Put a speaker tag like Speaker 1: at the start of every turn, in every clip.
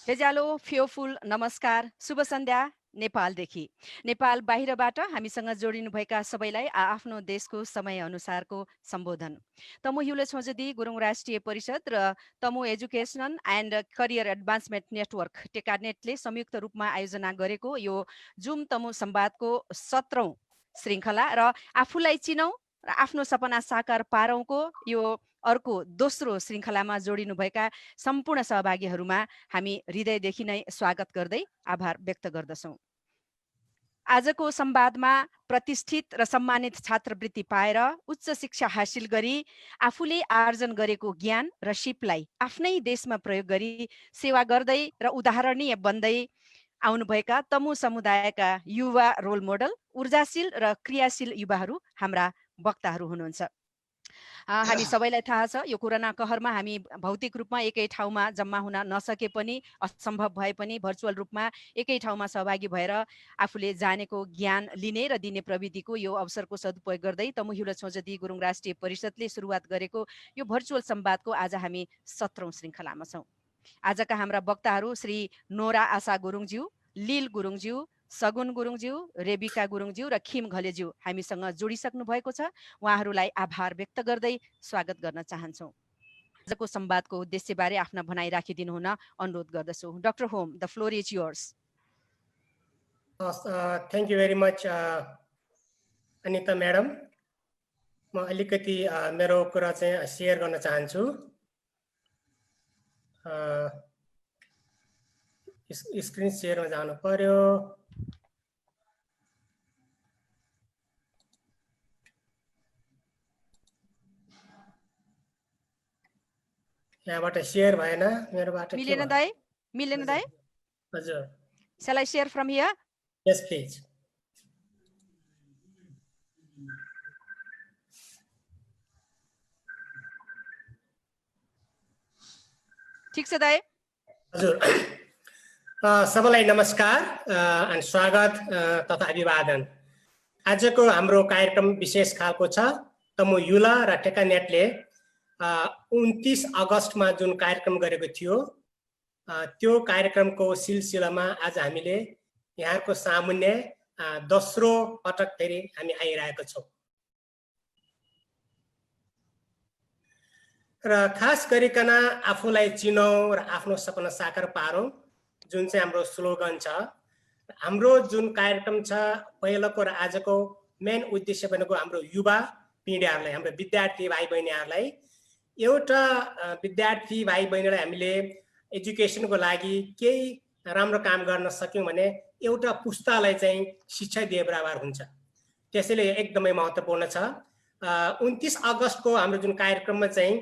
Speaker 1: हेजालो फ्योफुल नमस्कार शुभ सन्ध्या नेपालदेखि नेपाल बाहिरबाट हामीसँग जोडिनुभएका सबैलाई आफ्नो देशको समय अनुसारको सम्बोधन तमु हिउले छोजदी गुरुङ राष्ट्रिय परिषद र Tamu education and career advancement network टेकानेटले संयुक्त रूपमा आयोजना गरेको यो जुम तमु संवादको 17औं श्रृङ्खला र आफूलाई चिनौं र आफ्नो सपना साकार पारौंको यो अर्को दोस्रो श्रृङ्खलामा जोडिनुभएका सम्पूर्ण सहभागीहरूमा हामी हृदयदेखि नै स्वागत गर्दै आभार व्यक्त गर्दछौँ। आजको संवादमा प्रतिष्ठित र सम्मानित छात्रवृत्ति पाएर उच्च शिक्षा हासिल गरी आफूले आर्जन गरेको ज्ञान र सिपलाई आफ्नै देशमा प्रयोग गरी सेवा गर्दै र उदाहरणीय बन्दै आउनुभएका तमु समुदायका युवा रोल मोडल ऊर्जाशील र क्रियाशील युवाहरू हाम्रा वक्ताहरू हुनुहुन्छ। हामी सबैलाई थाहा छ यो कोरोना कहरमा हामी भौतिक रूपमा एकै ठाउँमा जम्मा हुन नसके पनि असम्भव भए पनि भर्चुअल रूपमा एकै ठाउँमा सहभागी भएर आफूले जानेको ज्ञान लिने र दिने प्रविधिको यो अवसरको सदुपयोग गर्दै तमु हिउला छोजदी गुरुङ राष्ट्रिय परिषदले सुरुवात गरेको यो भर्चुअल संवादको आज हामी 17औं श्रृङ्खलामा छौँ। आजका हाम्रा वक्ताहरू श्री नोरा आशा गुरुङज्यू, लील गुरुङज्यू, सगुन गुरुङज्यू, रेबिका गुरुङज्यू र खिम घलेज्यू हामीसँग जोडिसक्नु भएको छ। उहाँहरूलाई आभार व्यक्त गर्दै स्वागत गर्न चाहन्छौँ। आजको संवादको उद्देश्यबारे आफ्ना भनाइ राखिदिनु हुन अनुरोध गर्दछु। Doctor home, the floor is yours.
Speaker 2: Thank you very much Anita madam. म अलिकति मेरो कुरा चाहिँ सेयर गर्न चाहन्छु। स्क्रिन सेयरमा जानु पर्यो। यहाँबाट सेयर भएन मेरोबाट।
Speaker 1: मिलेन दाइ? मिलेन दाइ?
Speaker 2: हजुर।
Speaker 1: Shall I share from here?
Speaker 2: Yes, please.
Speaker 1: ठिक छ दाइ?
Speaker 2: हजुर। सबैलाई नमस्कार अनि स्वागत तथा अभिवादन। आजको हाम्रो कार्यक्रम विशेष खालको छ। तमु युला र टेकानेटले 29 अगस्तमा जुन कार्यक्रम गरेको थियो त्यो कार्यक्रमको सिलसिलामा आज हामीले यहाँको सामुन्ने दोस्रो पटक फेरि हामी आइरहेको छौँ। र खास गरिकन आफूलाई चिनौं र आफ्नो सपना साकार पारौं जुन चाहिँ हाम्रो स्लोगन छ। हाम्रो जुन कार्यक्रम छ पहिलोको र आजको मेन उद्देश्य भनेको हाम्रो युवा पिँढीहरूलाई, हाम्रो विद्यार्थी भाइ बहिनीहरूलाई एउटा विद्यार्थी भाइ बहिनीलाई हामीले एजुकेसनको लागि केही राम्रो काम गर्न सक्यौं भने एउटा पुस्तालाई चाहिँ शिक्षा दिए बराबर हुन्छ। त्यसैले एकदमै महत्त्वपूर्ण छ। 29 अगस्तको हाम्रो जुन कार्यक्रममा चाहिँ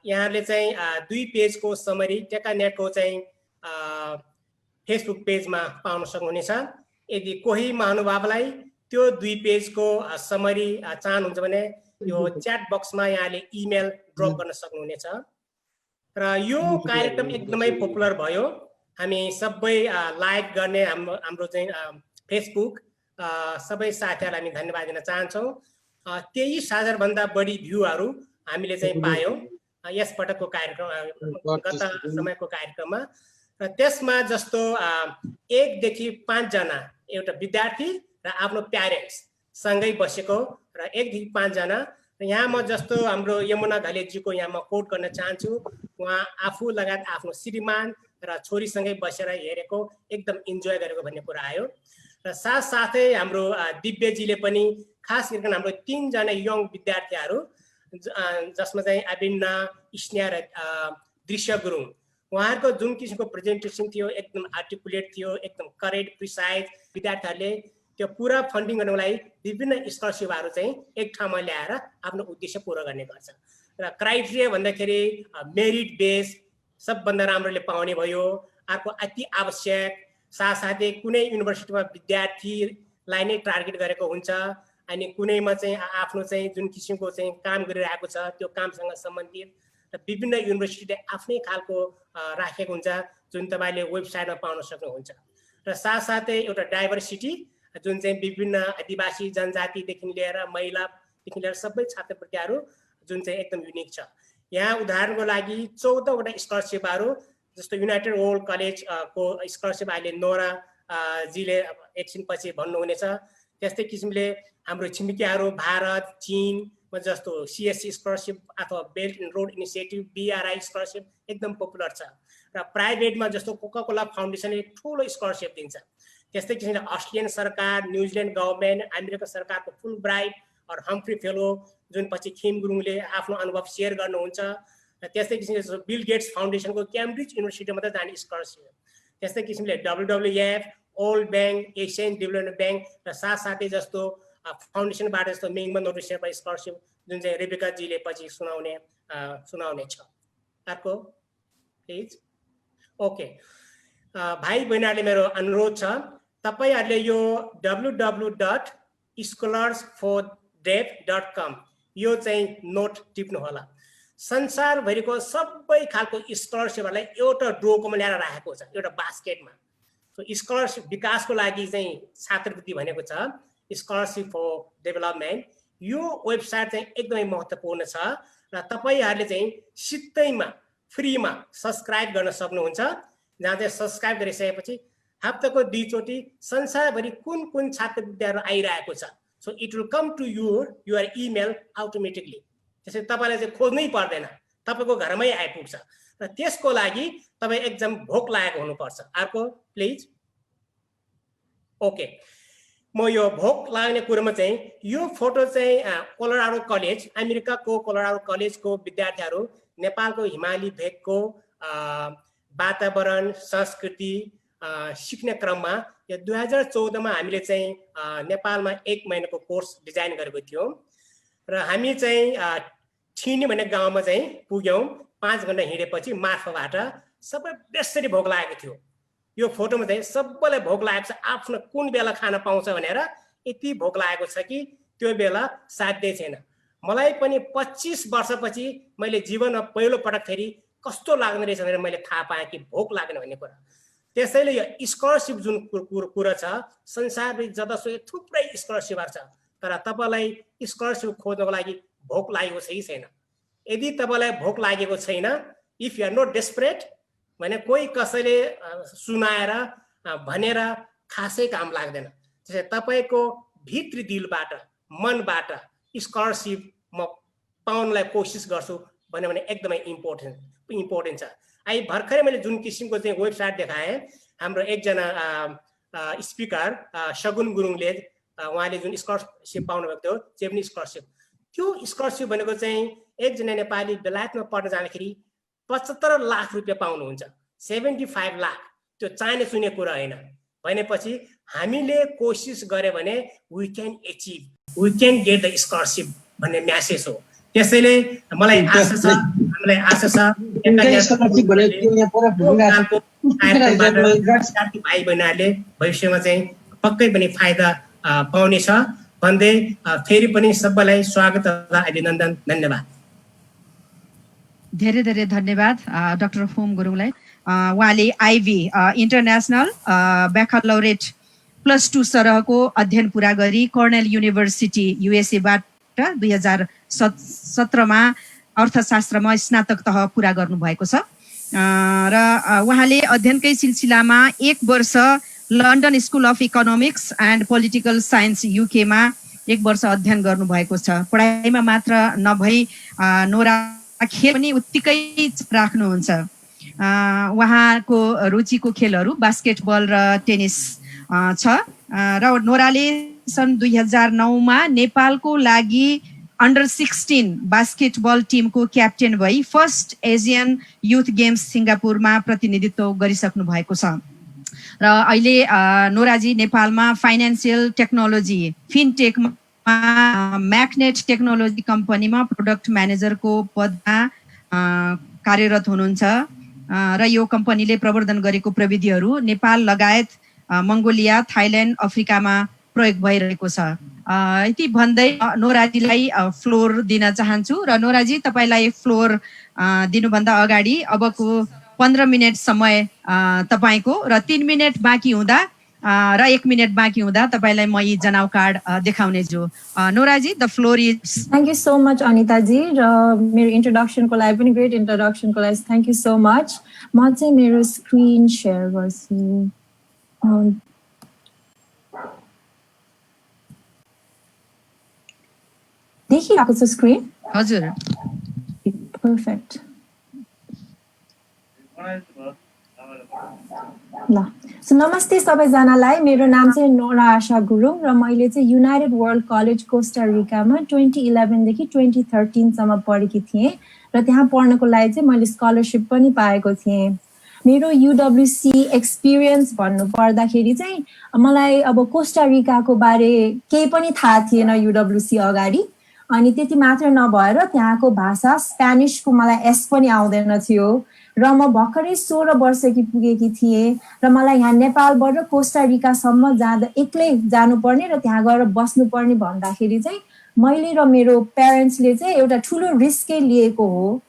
Speaker 2: यहाँले चाहिँ 2 पेजको समरी टेकानेटको चाहिँ फेसबुक पेजमा पाउन सक्नुहुनेछ। यदि कोही महानुभावलाई त्यो 2 पेजको समरी चाहनुहुन्छ भने यो च्याट बक्समा यहाँले इमेल ड्रप गर्न सक्नुहुनेछ। र यो कार्यक्रम एकदमै पपुलर भयो। हामी सबै लाइक गर्ने हाम्रो चाहिँ फेसबुक सबै साथीहरूलाई हामी धन्यवाद दिन चाहन्छौँ। 23,000 भन्दा बढी भ्यूहरू हामीले चाहिँ पायौँ यस पटकको कार्यक्रम, गत समयको कार्यक्रममा। र त्यसमा जस्तो 1 देखि 5 जना एउटा विद्यार्थी र आफ्नो प्यारेन्ट्स सँगै बसेको र 1 देखि 5 जना। र यहाँ म जस्तो हाम्रो यमुना घलेजीको यहाँ म कोट गर्न चाहन्छु। उहाँ आफू लगायत आफ्नो श्रीमान र छोरीसँगै बसेर हेरेको, एकदम इन्जोय गरेको भन्ने कुरा आयो। र साथसाथै हाम्रो दिव्यजीले पनि खास गरिकन हाम्रो 3 जना यङ विद्यार्थीहरू जसमा चाहिँ अबिन्ना, स्नेहा र दृश्य गुरुङ, उहाँहरूको जुन किसिमको प्रेजेन्टेसन थियो एकदम आर्टिकुलेट थियो, एकदम करेक्ट प्रिसाइज। विद्यार्थीहरूले त्यो पुरा फन्डिङ गर्नको लागि विभिन्न स्कलरसिपहरू चाहिँ एक ठाउँमा ल्याएर आफ्नो उद्देश्य पुरा गर्ने गर्छ। र क्राइटेरिया भन्दाखेरि मेरिट बेस सबभन्दा राम्रोले पाउने भयो। अर्को अति आवश्यक, साथसाथै कुनै युनिभर्सिटीमा विद्यार्थीलाई नै टार्गेट गरेको हुन्छ अनि कुनैमा चाहिँ आफ्नो चाहिँ जुन किसिमको चाहिँ काम गरिरहेको छ त्यो कामसँग सम्बन्धित र विभिन्न युनिभर्सिटीले आफ्नै खालको राखेको हुन्छ जुन तपाईँले वेबसाइटमा पाउन सक्नुहुन्छ। र साथसाथै एउटा डाइभर्सिटी जुन चाहिँ विभिन्न आदिवासी जनजातिदेखि लिएर महिलादेखि लिएर सबै छात्रवृत्तिहरू जुन चाहिँ एकदम युनिक छ। यहाँ उदाहरणको लागि 14वटा स्कलरसिपहरू जस्तो युनाइटेड वर्ल्ड कलेज को स्कलरसिप अहिले नोरा जीले एकछिनपछि भन्नुहुनेछ। त्यस्तै किसिमले हाम्रो छिमेकीहरू भारत चीनमा जस्तो CSC स्कलरसिप अथवा belt and road initiative BRI scholarship एकदम पपुलर छ र प्राइभेटमा जस्तो कोका कोला फाउन्डेसनले ठुलो स्कलरसिप दिन्छ। त्यस्तै किसिमले अस्ट्रेलियन सरकार, न्युजिल्यान्ड गभर्मेन्ट, अमेरिका सरकारको फुल ब्राइट और हम्फ्री फेलो जुन पछि खिम गुरुङले आफ्नो अनुभव सेयर गर्नुहुन्छ। त्यस्तै किसिमले बिल गेट्स फाउन्डेसनको क्याम्ब्रिज युनिभर्सिटी मात्रै जाने स्कलरसिप। त्यस्तै किसिमले WWF, world bank, Asian development bank र साथसाथै जस्तो फाउन्डेसनबाट जस्तो मेङमा नोटिस शेर्पा स्कलरसिप जुन चाहिँ रेबिका जीले पछि सुनाउने छ। अर्को प्लिज। ओके भाइ बहिनीहरूले मेरो अनुरोध छ तपाईहरुले यो www.scholarsfordeaf.com यो चाहिँ नोट टिप्नु होला। संसारभरिको सबै खालको स्कलरसिपहरुलाई एउटा ड्रोकोमा ल्याएर राखेको छ, एउटा बास्केटमा। सो स्कलरसिप विकासको लागि चाहिँ छात्रवृत्ति भनेको छ स्कलरसिप फर डेभलपमेन्ट। यो वेबसाइट चाहिँ एकदमै महत्त्वपूर्ण छ र तपाईहरुले चाहिँ सित्तैमा फ्रीमा सब्स्क्राइब गर्न सक्नुहुन्छ। जहाँ चाहिँ सब्स्क्राइब गरिसकेपछि हप्ताको 2 चोटि संसारभरि कुन कुन छात्रवृत्तिहरु आइरहेको छ so it will come to your email automatically. त्यसै तपाईलाई चाहिँ खोज्नै पर्दैन, तपाईको घरमै आइपुग्छ र त्यसको लागि तपाई एकदम भोक लागेको हुनुपर्छ। अर्को प्लिज। ओके म यो भोक लाग्ने कुरोमा चाहिँ यो फोटो चाहिँ कोलोराडो कलेज, अमेरिकाको कोलोराडो कलेजको विद्यार्थीहरु नेपालको हिमाली भेगको वातावरण संस्कृति सिक्ने क्रममा यो 2014 मा हामीले चाहिँ नेपालमा 1 महिनाको कोर्स डिजाइन गरेको थियौं र हामी चाहिँ छिनी भन्ने गाउँमा चाहिँ पुग्यौं। 5 घण्टा हिँडेपछि मार्फबाट सबै बेसरी भोक लागेको थियो। यो फोटोमा चाहिँ सबैलाई भोक लागेको छ, आफ्नो कुन बेला खाना पाउँछ भनेर यति भोक लागेको छ कि त्यो बेला साध्यै छैन। मलाई पनि 25 वर्षपछि मैले जीवनमा पहिलो पटक फेरि कस्तो लाग्ने रहेछ भनेर मैले थाहा पाएँ कि भोक लाग्ने भन्ने कुरा। त्यसैले यो स्कलरसिप जुन कुरा छ संसारभरि जतासुकै थुप्रै स्कलरसिपहरु छ, तर तपाईलाई स्कलरसिप खोज्नको लागि भोक लागेको छ कि छैन? यदि तपाईलाई भोक लागेको छैन, if you are not desperate भने कोही कसैले सुनाएर भनेर खासै काम लाग्दैन। त्यसैले तपाईको भित्री दिलबाट मनबाट स्कलरसिप म पाउनलाई कोसिस गर्छु भन्ने एकदमै इम्पोर्टेन्ट छ। आई भर्खरै मैले जुन किसिमको चाहिँ वेबसाइट देखाएँ, हाम्रो एकजना स्पिकर सगुन गुरुङले उहाँले जुन स्कलरसिप पाउनु भएको थियो जेपनिज स्कलरसिप, त्यो स्कलरसिप भनेको चाहिँ एकजना नेपाली बेलायतमा पढ्न जाँदाखेरि 75 लाख रुपैयाँ पाउनुहुन्छ। 75 लाख त्यो चाहने सुने कुरा होइन। भनेपछि हामीले कोसिस गरे भने we can achieve, we can get the scholarship भन्ने म्यासेज हो। त्यसैले मलाई आशा छ भाइ बहिनीहरूले भविष्यमा चाहिँ पक्कै पनि फाइदा पाउनेछ भन्दै फेरि पनि सबैलाई स्वागत तथा अभिनन्दन। धन्यवाद।
Speaker 1: धेरै धेरै धन्यवाद डाक्टर होम गुरुङलाई। उहाँले आइभी इन्टरनेसनल ब्याकलौरेट +2 सरहको अध्ययन पुरा गरी कर्नेल युनिभर्सिटी USA बाट 2017 मा अर्थशास्त्रमा स्नातक तह पुरा गर्नुभएको छ र उहाँले अध्ययनकै सिलसिलामा 1 वर्ष London school of economics and political science UK मा 1 वर्ष अध्ययन गर्नुभएको छ। पढाइमा मात्र नभई नोरा खेल पनि उत्तिकै राख्नुहुन्छ। उहाँको रुचिको खेलहरू बास्केटबल र टेनिस छ र नोराले सन् 2009 मा नेपालको लागि अन्डर-16 बास्केटबल टिमको क्याप्टेन भई फर्स्ट एसियन युथ गेम्स सिङ्गापुरमा प्रतिनिधित्व गरिसक्नु भएको छ र अहिले नोराजी नेपालमा फाइनान्सियल टेक्नोलोजी फिनटेकमा म्याकनेट टेक्नोलोजी कम्पनीमा प्रोडक्ट म्यानेजरको पदमा कार्यरत हुनुहुन्छ र यो कम्पनीले प्रवर्धन गरेको प्रविधिहरू नेपाल लगायत मङ्गोलिया, थाइल्यान्ड, अफ्रिकामा प्रयोग भइरहेको छ। यति भन्दै नोराजीलाई फ्लोर दिन चाहन्छु र नोराजी तपाईलाई फ्लोर दिनुभन्दा अगाडि अबको 15 मिनेट समय तपाईको र 3 मिनेट बाँकी हुँदा र 1 मिनेट बाँकी हुँदा तपाईलाई म यी जनाउ कार्ड देखाउने छु। नोराजी, the floor is.
Speaker 3: Thank you so much, Anita ji. मेरो introduction को लागि पनि great introduction को लागि thank you so much. म चाहिँ मेरो screen share गर्छु. देखिरहेको छ screen?
Speaker 1: हजुर।
Speaker 3: Perfect. ल सो नमस्ते सबैजनालाई, मेरो नाम चाहिँ नोरा आशा गुरुङ र मैले चाहिँ युनाइटेड वर्ल्ड कलेज कोस्टा रिकामा 2011 देखि 2013 सम्म पढेकी थिएँ र त्यहाँ पढ्नको लागि चाहिँ मैले स्कलरशिप पनि पाएको थिएँ। मेरो UWC एक्सपिरियन्स भन्नु पर्दाखेरि चाहिँ मलाई अब कोस्टा रिकाको बारे केही पनि थाहा थिएन UWC अगाडि, अनि त्यति मात्र नभएर त्यहाँको भाषा स्पेनिसको मलाई एस पनि आउँदैन थियो र म भर्खरै 16 वर्षकी पुगेकी थिएँ र मलाई यहाँ नेपालबाट कोस्टा रिकासम्म जाँदा एक्लै जानुपर्ने र त्यहाँ गएर बस्नुपर्ने भन्दाखेरि चाहिँ मैले र मेरो प्यारेन्ट्सले चाहिँ एउटा ठुलो रिस्कै लिएको हो।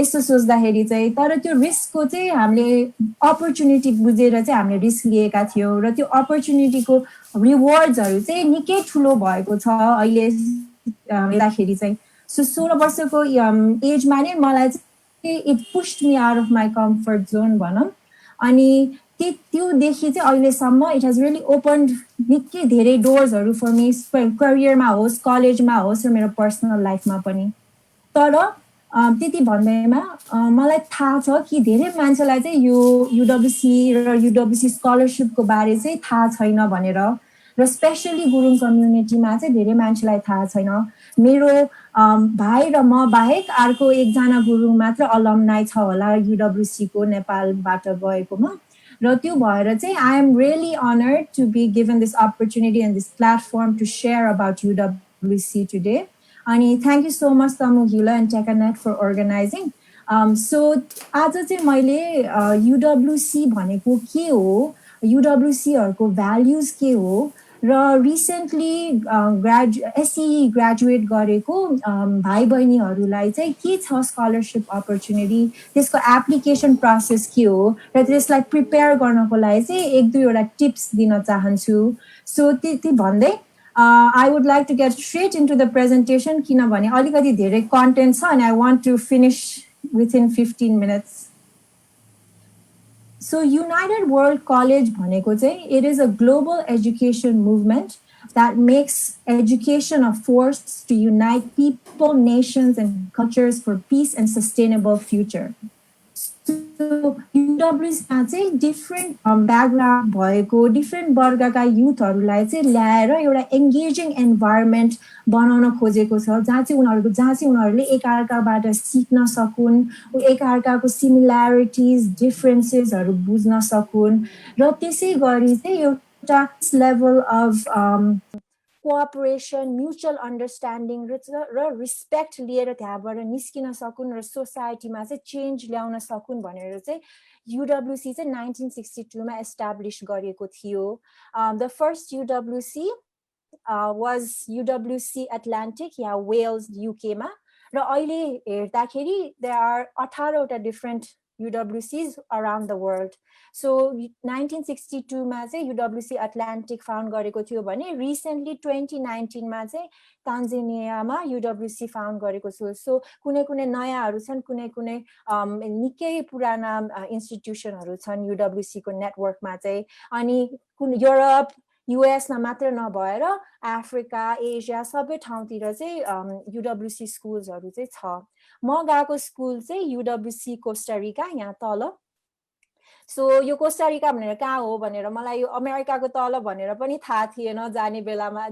Speaker 3: यस्तो सोच्दाखेरि चाहिँ तर त्यो रिस्कको चाहिँ हामीले अपर्च्युनिटी बुझेर चाहिँ हामीले रिस्क लिएका थियौँ र त्यो अपर्च्युनिटीको रिवार्ड्सहरू चाहिँ निकै ठुलो भएको छ अहिले हेर्दाखेरि चाहिँ। सो 16 वर्षको एजमा नै मलाई it pushed me out of my comfort zone भनौँ, अनि त्योदेखि चाहिँ अहिलेसम्म it has really opened निकै धेरै डोर्सहरू फर मी, करियरमा होस्, कलेजमा होस् र मेरो पर्सनल लाइफमा पनि। तर त्यति भन्दैमा मलाई थाहा छ कि धेरै मान्छेलाई चाहिँ यो UWC र UWC स्कलरशिपको बारे चाहिँ थाहा छैन भनेर, र स्पेसली गुरुङ कम्युनिटीमा चाहिँ धेरै मान्छेलाई थाहा छैन। मेरो भाइ र म बाहेक अर्को एकजना गुरुङ मात्र अलमनाई छ होला UWC को नेपालबाट गएकोमा, र त्यो भएर चाहिँ I am really honoured to be given this opportunity and this platform to share about UWC today. अनि thank you so much Tamu Ghiula and Tekanet for organising. So आज चाहिँ मैले UWC भनेको के हो, UWCहरूको भ्याल्युज के हो र रिसेन्टली SE ग्रेजुएट गरेको भाइ बहिनीहरूलाई चाहिँ के छ स्कलरशिप अपर्च्युनिटी, त्यसको एप्लिकेसन प्रोसेस के हो र त्यसलाई प्रिपेयर गर्नको लागि चाहिँ 1-2 टिप्स दिन चाहन्छु। सो त्यति भन्दै I would like to get straight into the presentation किनभने अलिकति धेरै कन्टेन्ट छ and I want to finish within 15 minutes. So United World College भनेको चाहिँ it is a global education movement that makes education a force to unite people, nations and cultures for peace and sustainable future. So UWC मा चाहिँ different background भएको different वर्गका युथहरूलाई चाहिँ ल्याएर एउटा एङ्गेजिङ इन्भाइरोमेन्ट बनाउन खोजेको छ जहाँ चाहिँ उनीहरूले एकअर्काबाट सिक्न सकुन्, एकअर्काको सिमिल्यारिटिज डिफ्रेन्सेसहरू बुझ्न सकुन् र त्यसै गरी चाहिँ एउटा level of cooperation, mutual understanding र रिस्पेक्ट लिएर त्यहाँबाट निस्किन सकुन् र सोसाइटीमा चाहिँ चेन्ज ल्याउन सकुन् भनेर चाहिँ UWC चाहिँ 1962 मा एस्टाब्लिस गरिएको थियो। The first UWC was UWC Atlantic या वेल्स UK मा, र अहिले हेर्दाखेरि देयर आर 18 वटा different UWCs around the world. So 1962 मा चाहिँ UWC एटलान्टिक फाउन्ड गरेको थियो भने रिसेन्टली 2019 मा चाहिँ तान्जानियामा UWC फाउन्ड गरेको छ। सो कुनै नयाँहरू छन्, कुनै निकै पुराना इन्स्टिट्युसनहरू छन् UWC को नेटवर्कमा चाहिँ, अनि युरोप US मा मात्र नभएर अफ्रिका, एसिया सबै ठाउँतिर चाहिँ UWC स्कुल्सहरू चाहिँ छ। म गएको स्कुल चाहिँ UWC कोस्टा रिका यहाँ तल। सो यो कोस्टा रिका भनेर कहाँ हो भनेर मलाई यो अमेरिकाको तल भनेर पनि थाहा थिएन जाने बेलामा,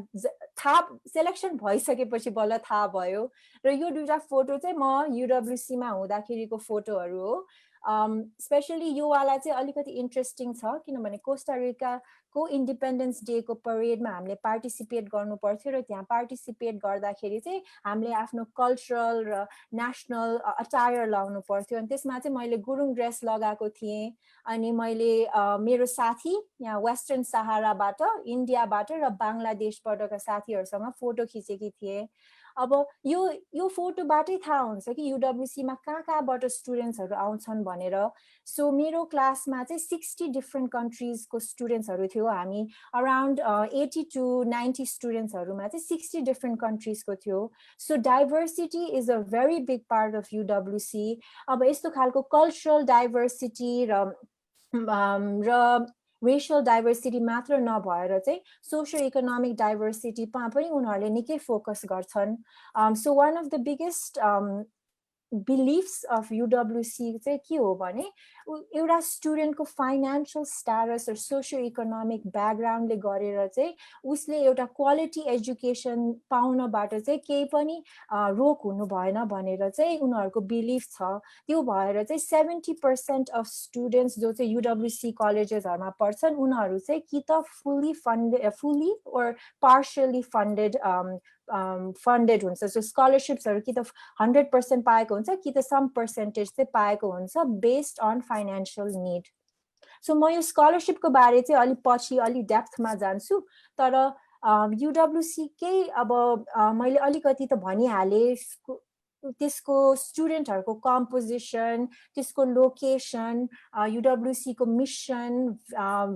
Speaker 3: थाहा सेलेक्सन भइसकेपछि बल्ल थाहा भयो। र यो दुईटा फोटो चाहिँ म UWC मा हुँदाखेरिको फोटोहरू हो। स्पेशली यो वाला चाहिँ अलिकति इन्ट्रेस्टिङ छ किनभने कोस्टा रिकाको इन्डिपेन्डेन्स डे को परेडमा हामीले पार्टिसिपेट गर्नु पर्थ्यो र त्यहाँ पार्टिसिपेट गर्दाखेरि चाहिँ हामीले आफ्नो कल्चरल र नेसनल अटायर लाउनु पर्थ्यो। अनि त्यसमा चाहिँ मैले गुरुङ ड्रेस लगाएको थिएँ, अनि मैले मेरो साथी यहाँ वेस्टर्न सहाराबाट, इन्डियाबाट र बङ्गलादेशबाटका साथीहरूसँग फोटो खिचेकी थिएँ। अब यो फोटोबाटै थाहा हुन्छ कि UWC मा कहाँबाट स्टुडेन्ट्सहरू आउँछन् भनेर सो मेरो क्लासमा चाहिँ 60 डिफ्रेन्ट कन्ट्रिजको स्टुडेन्ट्सहरू थियो हामी अराउन्ड 80 to 90 स्टुडेन्ट्सहरूमा चाहिँ 60 डिफ्रेन्ट कन्ट्रिजको थियो so diversity is a very big part of UWC अब यस्तो खालको कल्चरल डाइभर्सिटी र रेशियल डाइभर्सिटी मात्र नभएर चाहिँ सोसियो इकोनोमिक डाइभर्सिटीमा पनि उनीहरूले निकै फोकस गर्छन् so one of the biggest beliefs of UWC चाहिँ के हो भने एउटा स्टुडेन्टको फाइनेन्शियल स्ट्याटस र सोसियो इकोनोमिक ब्याकग्राउन्डले गरेर चाहिँ उसले एउटा क्वालिटी एजुकेसन पाउनबाट चाहिँ केही पनि रोक हुनु भएन भनेर चाहिँ उनीहरूको बिलिफ छ त्यो भएर चाहिँ 70% अफ स्टुडेन्ट्स जो चाहिँ UWC कलेजेसहरूमा पढ्छन् उनीहरू चाहिँ कि त फुल्ली ओर पार्शियली फन्डेड हुन्छ सो स्कलरसिप्सहरू कि त 100% पाएको हुन्छ कि त सम पर्सेन्टेज चाहिँ पाएको हुन्छ based on financial need so म यो स्कलरसिपको बारे चाहिँ अलि पछि अलि डेप्थमा जान्छु तर UWC कै अब मैले अलिकति त भनिहालेँ त्यसको स्टुडेन्टहरूको कम्पोजिसन त्यसको लोकेसन UWC को मिसन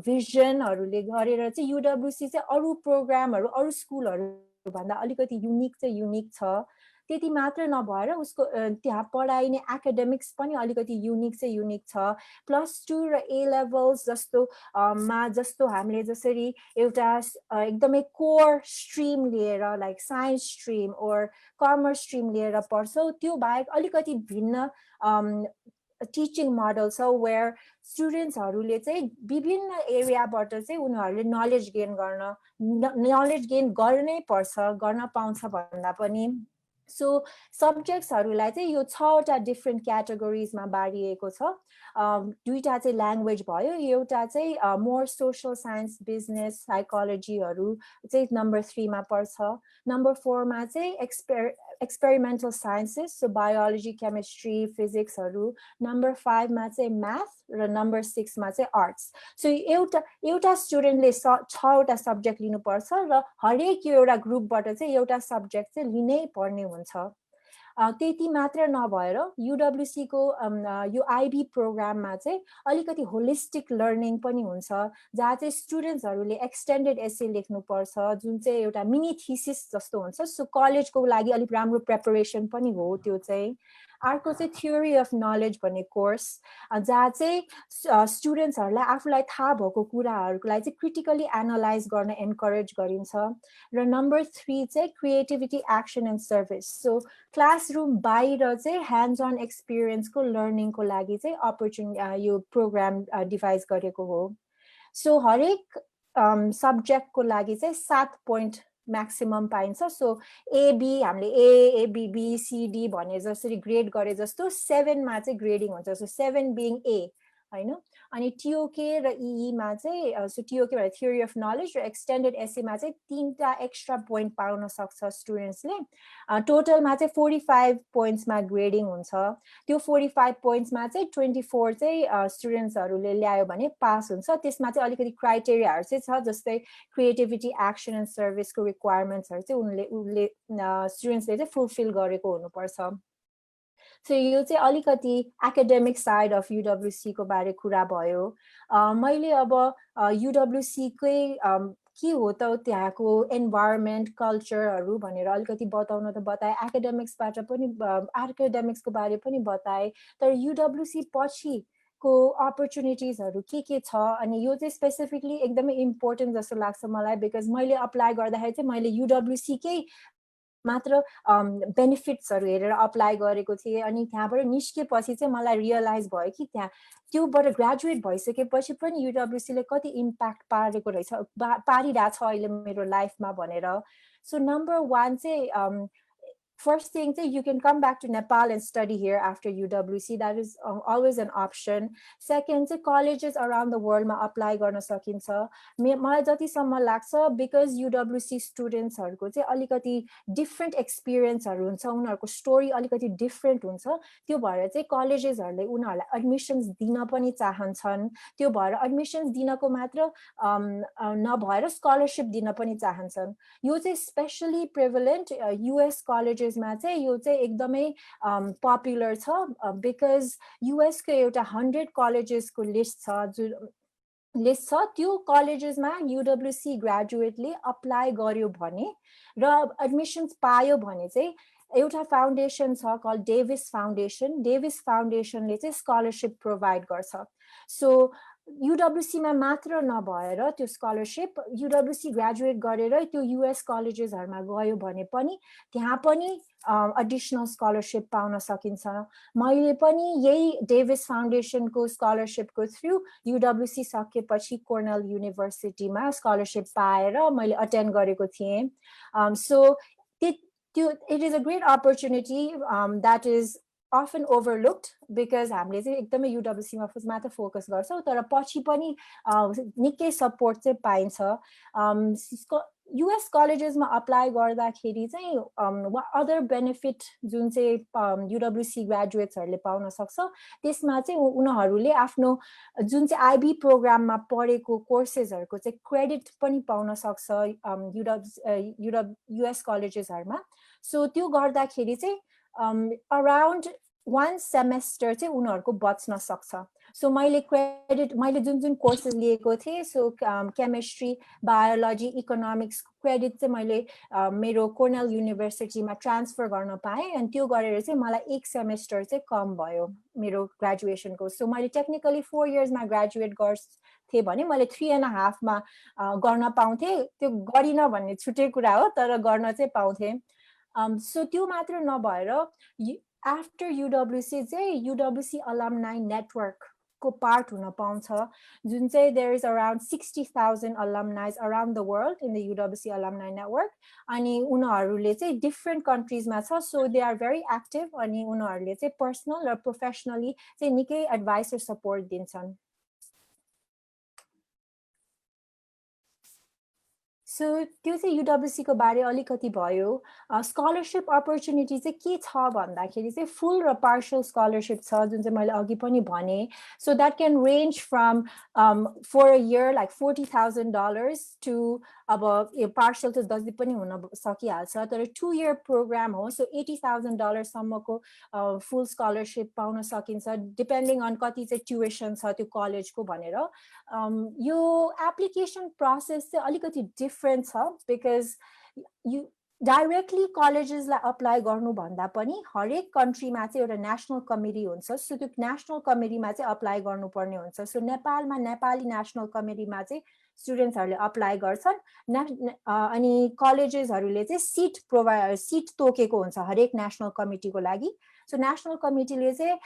Speaker 3: भिजनहरूले गरेर चाहिँ UWC चाहिँ अरू प्रोग्रामहरू अरू स्कुलहरू भन्दा अलिकति युनिक छ त्यति मात्र नभएर उसको त्यहाँ पढाइने एकाडेमिक्स पनि अलिकति युनिक छ +2 र A लेभल्स जस्तो हामीले जसरी एउटा एकदमै कोर स्ट्रिम लिएर लाइक साइन्स स्ट्रिम ओर कमर्स स्ट्रिम लिएर पढ्छौँ त्यो बाहेक अलिकति भिन्न टिचिङ मोडल छ वेयर स्टुडेन्ट्सहरूले चाहिँ विभिन्न एरियाबाट चाहिँ उनीहरूले नलेज गेन गर्नै पर्छ गर्न पाउँछ भन्दा पनि सो सब्जेक्ट्सहरूलाई चाहिँ यो 6वटा डिफ्रेन्ट क्याटेगोरिजमा बाँडिएको छ दुईटा चाहिँ ल्याङ्ग्वेज भयो एउटा चाहिँ मोर सोशल साइन्स बिजनेस साइकोलोजीहरू चाहिँ नम्बर 3 मा पर्छ नम्बर 4 मा चाहिँ experimental sciences so biology chemistry फिजिक्सहरू नम्बर 5 मा चाहिँ म्याथ र नम्बर 6 मा चाहिँ आर्ट्स सो एउटा स्टुडेन्टले 6वटा सब्जेक्ट लिनुपर्छ र हरेक एउटा ग्रुपबाट चाहिँ एउटा सब्जेक्ट चाहिँ लिनै पर्ने हुन्छ त्यति मात्र नभएर UWC को यो IB प्रोग्राममा चाहिँ अलिकति होलिस्टिक लर्निङ पनि हुन्छ जहाँ चाहिँ स्टुडेन्ट्सहरूले एक्सटेन्डेड एसे लेख्नुपर्छ जुन चाहिँ एउटा मिनी थिसिस जस्तो हुन्छ सो कलेजको लागि अलिक राम्रो प्रिपरेसन पनि हो त्यो चाहिँ अर्को चाहिँ थ्योरी अफ नलेज भन्ने कोर्स जहाँ चाहिँ स्टुडेन्ट्सहरूलाई आफूलाई थाहा भएको कुराहरूलाई चाहिँ क्रिटिकली एनालाइज गर्न एन्करेज गरिन्छ र नम्बर 3 चाहिँ creativity action and service so classroom बाहिर चाहिँ ह्यान्ड्स अन एक्सपिरियन्सको लर्निङको लागि चाहिँ अपर्च्युनिटी यो प्रोग्राम डिभाइस गरेको हो सो हरेक सब्जेक्टको लागि चाहिँ 7 पोइन्ट म्याक्सिमम पाइन्छ सो AB हामीले ABBCD भने जसरी ग्रेड गरे जस्तो 7 मा चाहिँ ग्रेडिङ हुन्छ सो 7 बिङ A हैन अनि TOK र EE मा चाहिँ सो TOK भने थ्योरी अफ नलेज र एक्सटेन्डेड एसे मा चाहिँ 3टा एक्स्ट्रा पोइन्ट पाउन सक्छ स्टुडेन्ट्सले टोटलमा चाहिँ 45 पोइन्ट्समा ग्रेडिङ हुन्छ त्यो 45 पोइन्ट्समा चाहिँ 24 चाहिँ स्टुडेन्ट्सहरूले ल्यायो भने पास हुन्छ त्यसमा चाहिँ अलिकति क्राइटेरियाहरू चाहिँ छ जस्तै क्रिएटिभिटी एक्सन एन्ड सर्भिसको रिक्वायरमेन्ट्सहरू चाहिँ उनले स्टुडेन्ट्सले चाहिँ फुलफिल गरेको हुनुपर्छ सो यो चाहिँ अलिकति एकाडेमिक साइड अफ UWC को बारे कुरा भयो मैले अब UWC कै के हो त त्यहाँको एन्भाइरोमेन्ट कल्चरहरू भनेर अलिकति बताउन त बताए एकाडेमिक्सबाट पनि एकाडेमिक्सको बारे पनि बताए तर UWC पछि को अपर्च्युनिटिजहरू के छ अनि यो चाहिँ स्पेसिफिकली एकदमै इम्पोर्टेन्ट जस्तो लाग्छ मलाई बिकज मैले अप्लाई गर्दाखेरि चाहिँ मैले UWC कै मात्र बेनिफिट्सहरू हेरेर अप्लाई गरेको थिएँ अनि त्यहाँबाट निस्केपछि चाहिँ मलाई रियलाइज भयो कि त्यहाँ त्योबाट ग्रेजुएट भइसकेपछि पनि UWC ले कति इम्प्याक्ट पारेको रहेछ पारिरहेछ अहिले मेरो लाइफमा भनेर सो नम्बर 1 चाहिँ first thing, you can come back to Nepal and study here after UWC. That is always an option. Second, colleges around the world ma apply गर्न सकिन्छ. मलाई जतिसम्म लाग्छ because UWC students हरुको चाहिँ अलिकति different experience हरु हुन्छ, उनीहरुको story अलिकति different हुन्छ, त्यो भएर चाहिँ colleges हरुले उनीहरुलाई admissions दिन पनि चाहन्छन्. त्यो भएर admissions दिनको मात्र नभएर scholarship दिन पनि चाहन्छन्. यो चाहिँ especially prevalent US colleges मा चाहिँ यो चाहिँ एकदमै popular छ because US को एउटा 100 colleges को list छ लिस्ट छ. त्यो कलेजेसमा UWC ग्रेजुएटले अप्लाई गर्यो भने र एडमिशन्स पायो भने चाहिँ एउटा फाउन्डेसन छ कल डेभिस फाउन्डेसन. डेभिस फाउन्डेसनले चाहिँ स्कलरशिप प्रोभाइड गर्छ. सो UWC मा मात्र नभएर त्यो स्कलरशिप UWC ग्रेजुएट गरेर त्यो US कलेजेसहरुमा गयो भने पनि त्यहाँ पनि एडिशनल स्कलरशिप पाउन सकिन्छ. मैले पनि यही डेभिस फाउन्डेसनको स्कलरशिपको थ्रु UWC सकेपछि कर्नेल युनिभर्सिटीमा स्कलरशिप पाएर मैले अटेन्ड गरेको थिएँ. So it is a great opportunity that is often overlooked because हामीले चाहिँ एकदमै UWC मा मात्र फोकस गर्छौं, तर पछि पनि निकै सपोर्ट चाहिँ पाइन्छ. US colleges मा अप्लाई गर्दाखेरि चाहिँ अदर बेनिफिट जुन चाहिँ UWC ग्रेजुएट्स हरुले पाउन सक्छ त्यसमा चाहिँ उनीहरुले आफ्नो जुन चाहिँ IB प्रोग्राममा पढेको कोर्सेसहरुको चाहिँ क्रेडिट पनि पाउन सक्छ US कलेजेस हरुमा. सो त्यो गर्दाखेरि चाहिँ अराउन्ड 1 सेमेस्टर चाहिँ उनीहरुको बच्न सक्छ. सो मैले जुन कोर्सेस लिएको थिएँ, so chemistry, biology, economics credit चाहिँ मैले मेरो कर्नेल युनिभर्सिटीमा ट्रान्सफर गर्न पाएँ अनि त्यो गरेर चाहिँ मलाई 1 सेमेस्टर चाहिँ कम भयो मेरो ग्रेजुएसनको. सो मैले टेक्निकली 4 इयर्समा ग्रेजुएट गर्थे भने मैले 3.5 मा गर्न पाउँथे. त्यो गरिन भन्ने छुट्टै कुरा हो, तर गर्न चाहिँ पाउँथे. सो त्यो मात्र नभएर आफ्टर UWC चाहिँ UWC alumni network को पार्ट हुन पाउँछ जुन चाहिँ there is around 60,000 alumni around the world in the UWC alumni network. अनि उनीहरुले चाहिँ different countries मा छ, so they are very active. अनि उनीहरुले चाहिँ personal र professionally चाहिँ निकै advice र support दिन्छन्. सो त्यो चाहिँ UWC को बारे अलिकति भयो. स्कलरशिप अपर्च्युनिटी चाहिँ के छ भन्दाखेरि चाहिँ फुल र पार्शियल स्कलरशिप छ जुन चाहिँ मैले अघि पनि भने. So that can range from for a year like $40,000 to अब पार्शियल त जति पनि हुन सकिहाल्छ, तर 2 year प्रोग्राम हो. सो $80,000 सम्मको फुल स्कलरशिप पाउन सकिन्छ डिपेन्डिङ अन कति चाहिँ ट्युसन छ त्यो कलेजको भनेर. यो एप्लिकेसन प्रोसेस चाहिँ अलिकति डिफरेन्ट छ बिकज यु डाइरेक्टली कलेजेसलाई अप्लाई गर्नु भन्दा पनि हरेक कन्ट्रीमा चाहिँ एउटा नेशनल कमिटी हुन्छ. सो त्यो नेशनल कमिटीमा चाहिँ अप्लाई गर्नुपर्ने हुन्छ. सो नेपालमा नेपाली नेशनल कमिटीमा चाहिँ स्टुडेन्ट्सहरूले अप्लाई गर्छन् अनि कलेजेसहरूले चाहिँ सिट तोकेको हुन्छ हरेक नेशनल कमिटीको लागि. सो नेशनल कमिटीले चाहिँ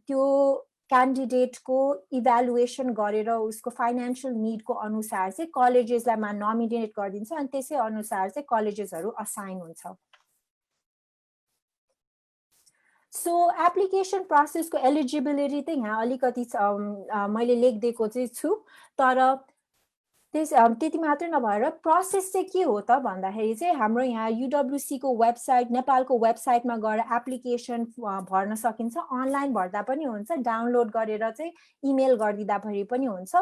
Speaker 3: त्यो क्यान्डिडेटको इभ्यालुएसन गरेर उसको फाइनान्शियल निडको अनुसार चाहिँ कलेजेसलाई नोमिनेट गरिदिन्छ अनि त्यसै अनुसार चाहिँ कलेजेसहरू असाइन हुन्छ. सो एप्लिकेसन प्रोसेसको एलिजिबिलिटी चाहिँ यहाँ अलिकति मैले लेखिदिएको चाहिँ छु, तर त्यति मात्र नभएर प्रोसेस चाहिँ के हो त भन्दाखेरि चाहिँ हाम्रो यहाँ UWC को वेबसाइट नेपालको वेबसाइटमा गएर एप्लिकेसन भर्न सकिन्छ. अनलाइन भर्दा पनि हुन्छ, डाउनलोड गरेर चाहिँ इमेल गरिदिँदा पनि हुन्छ.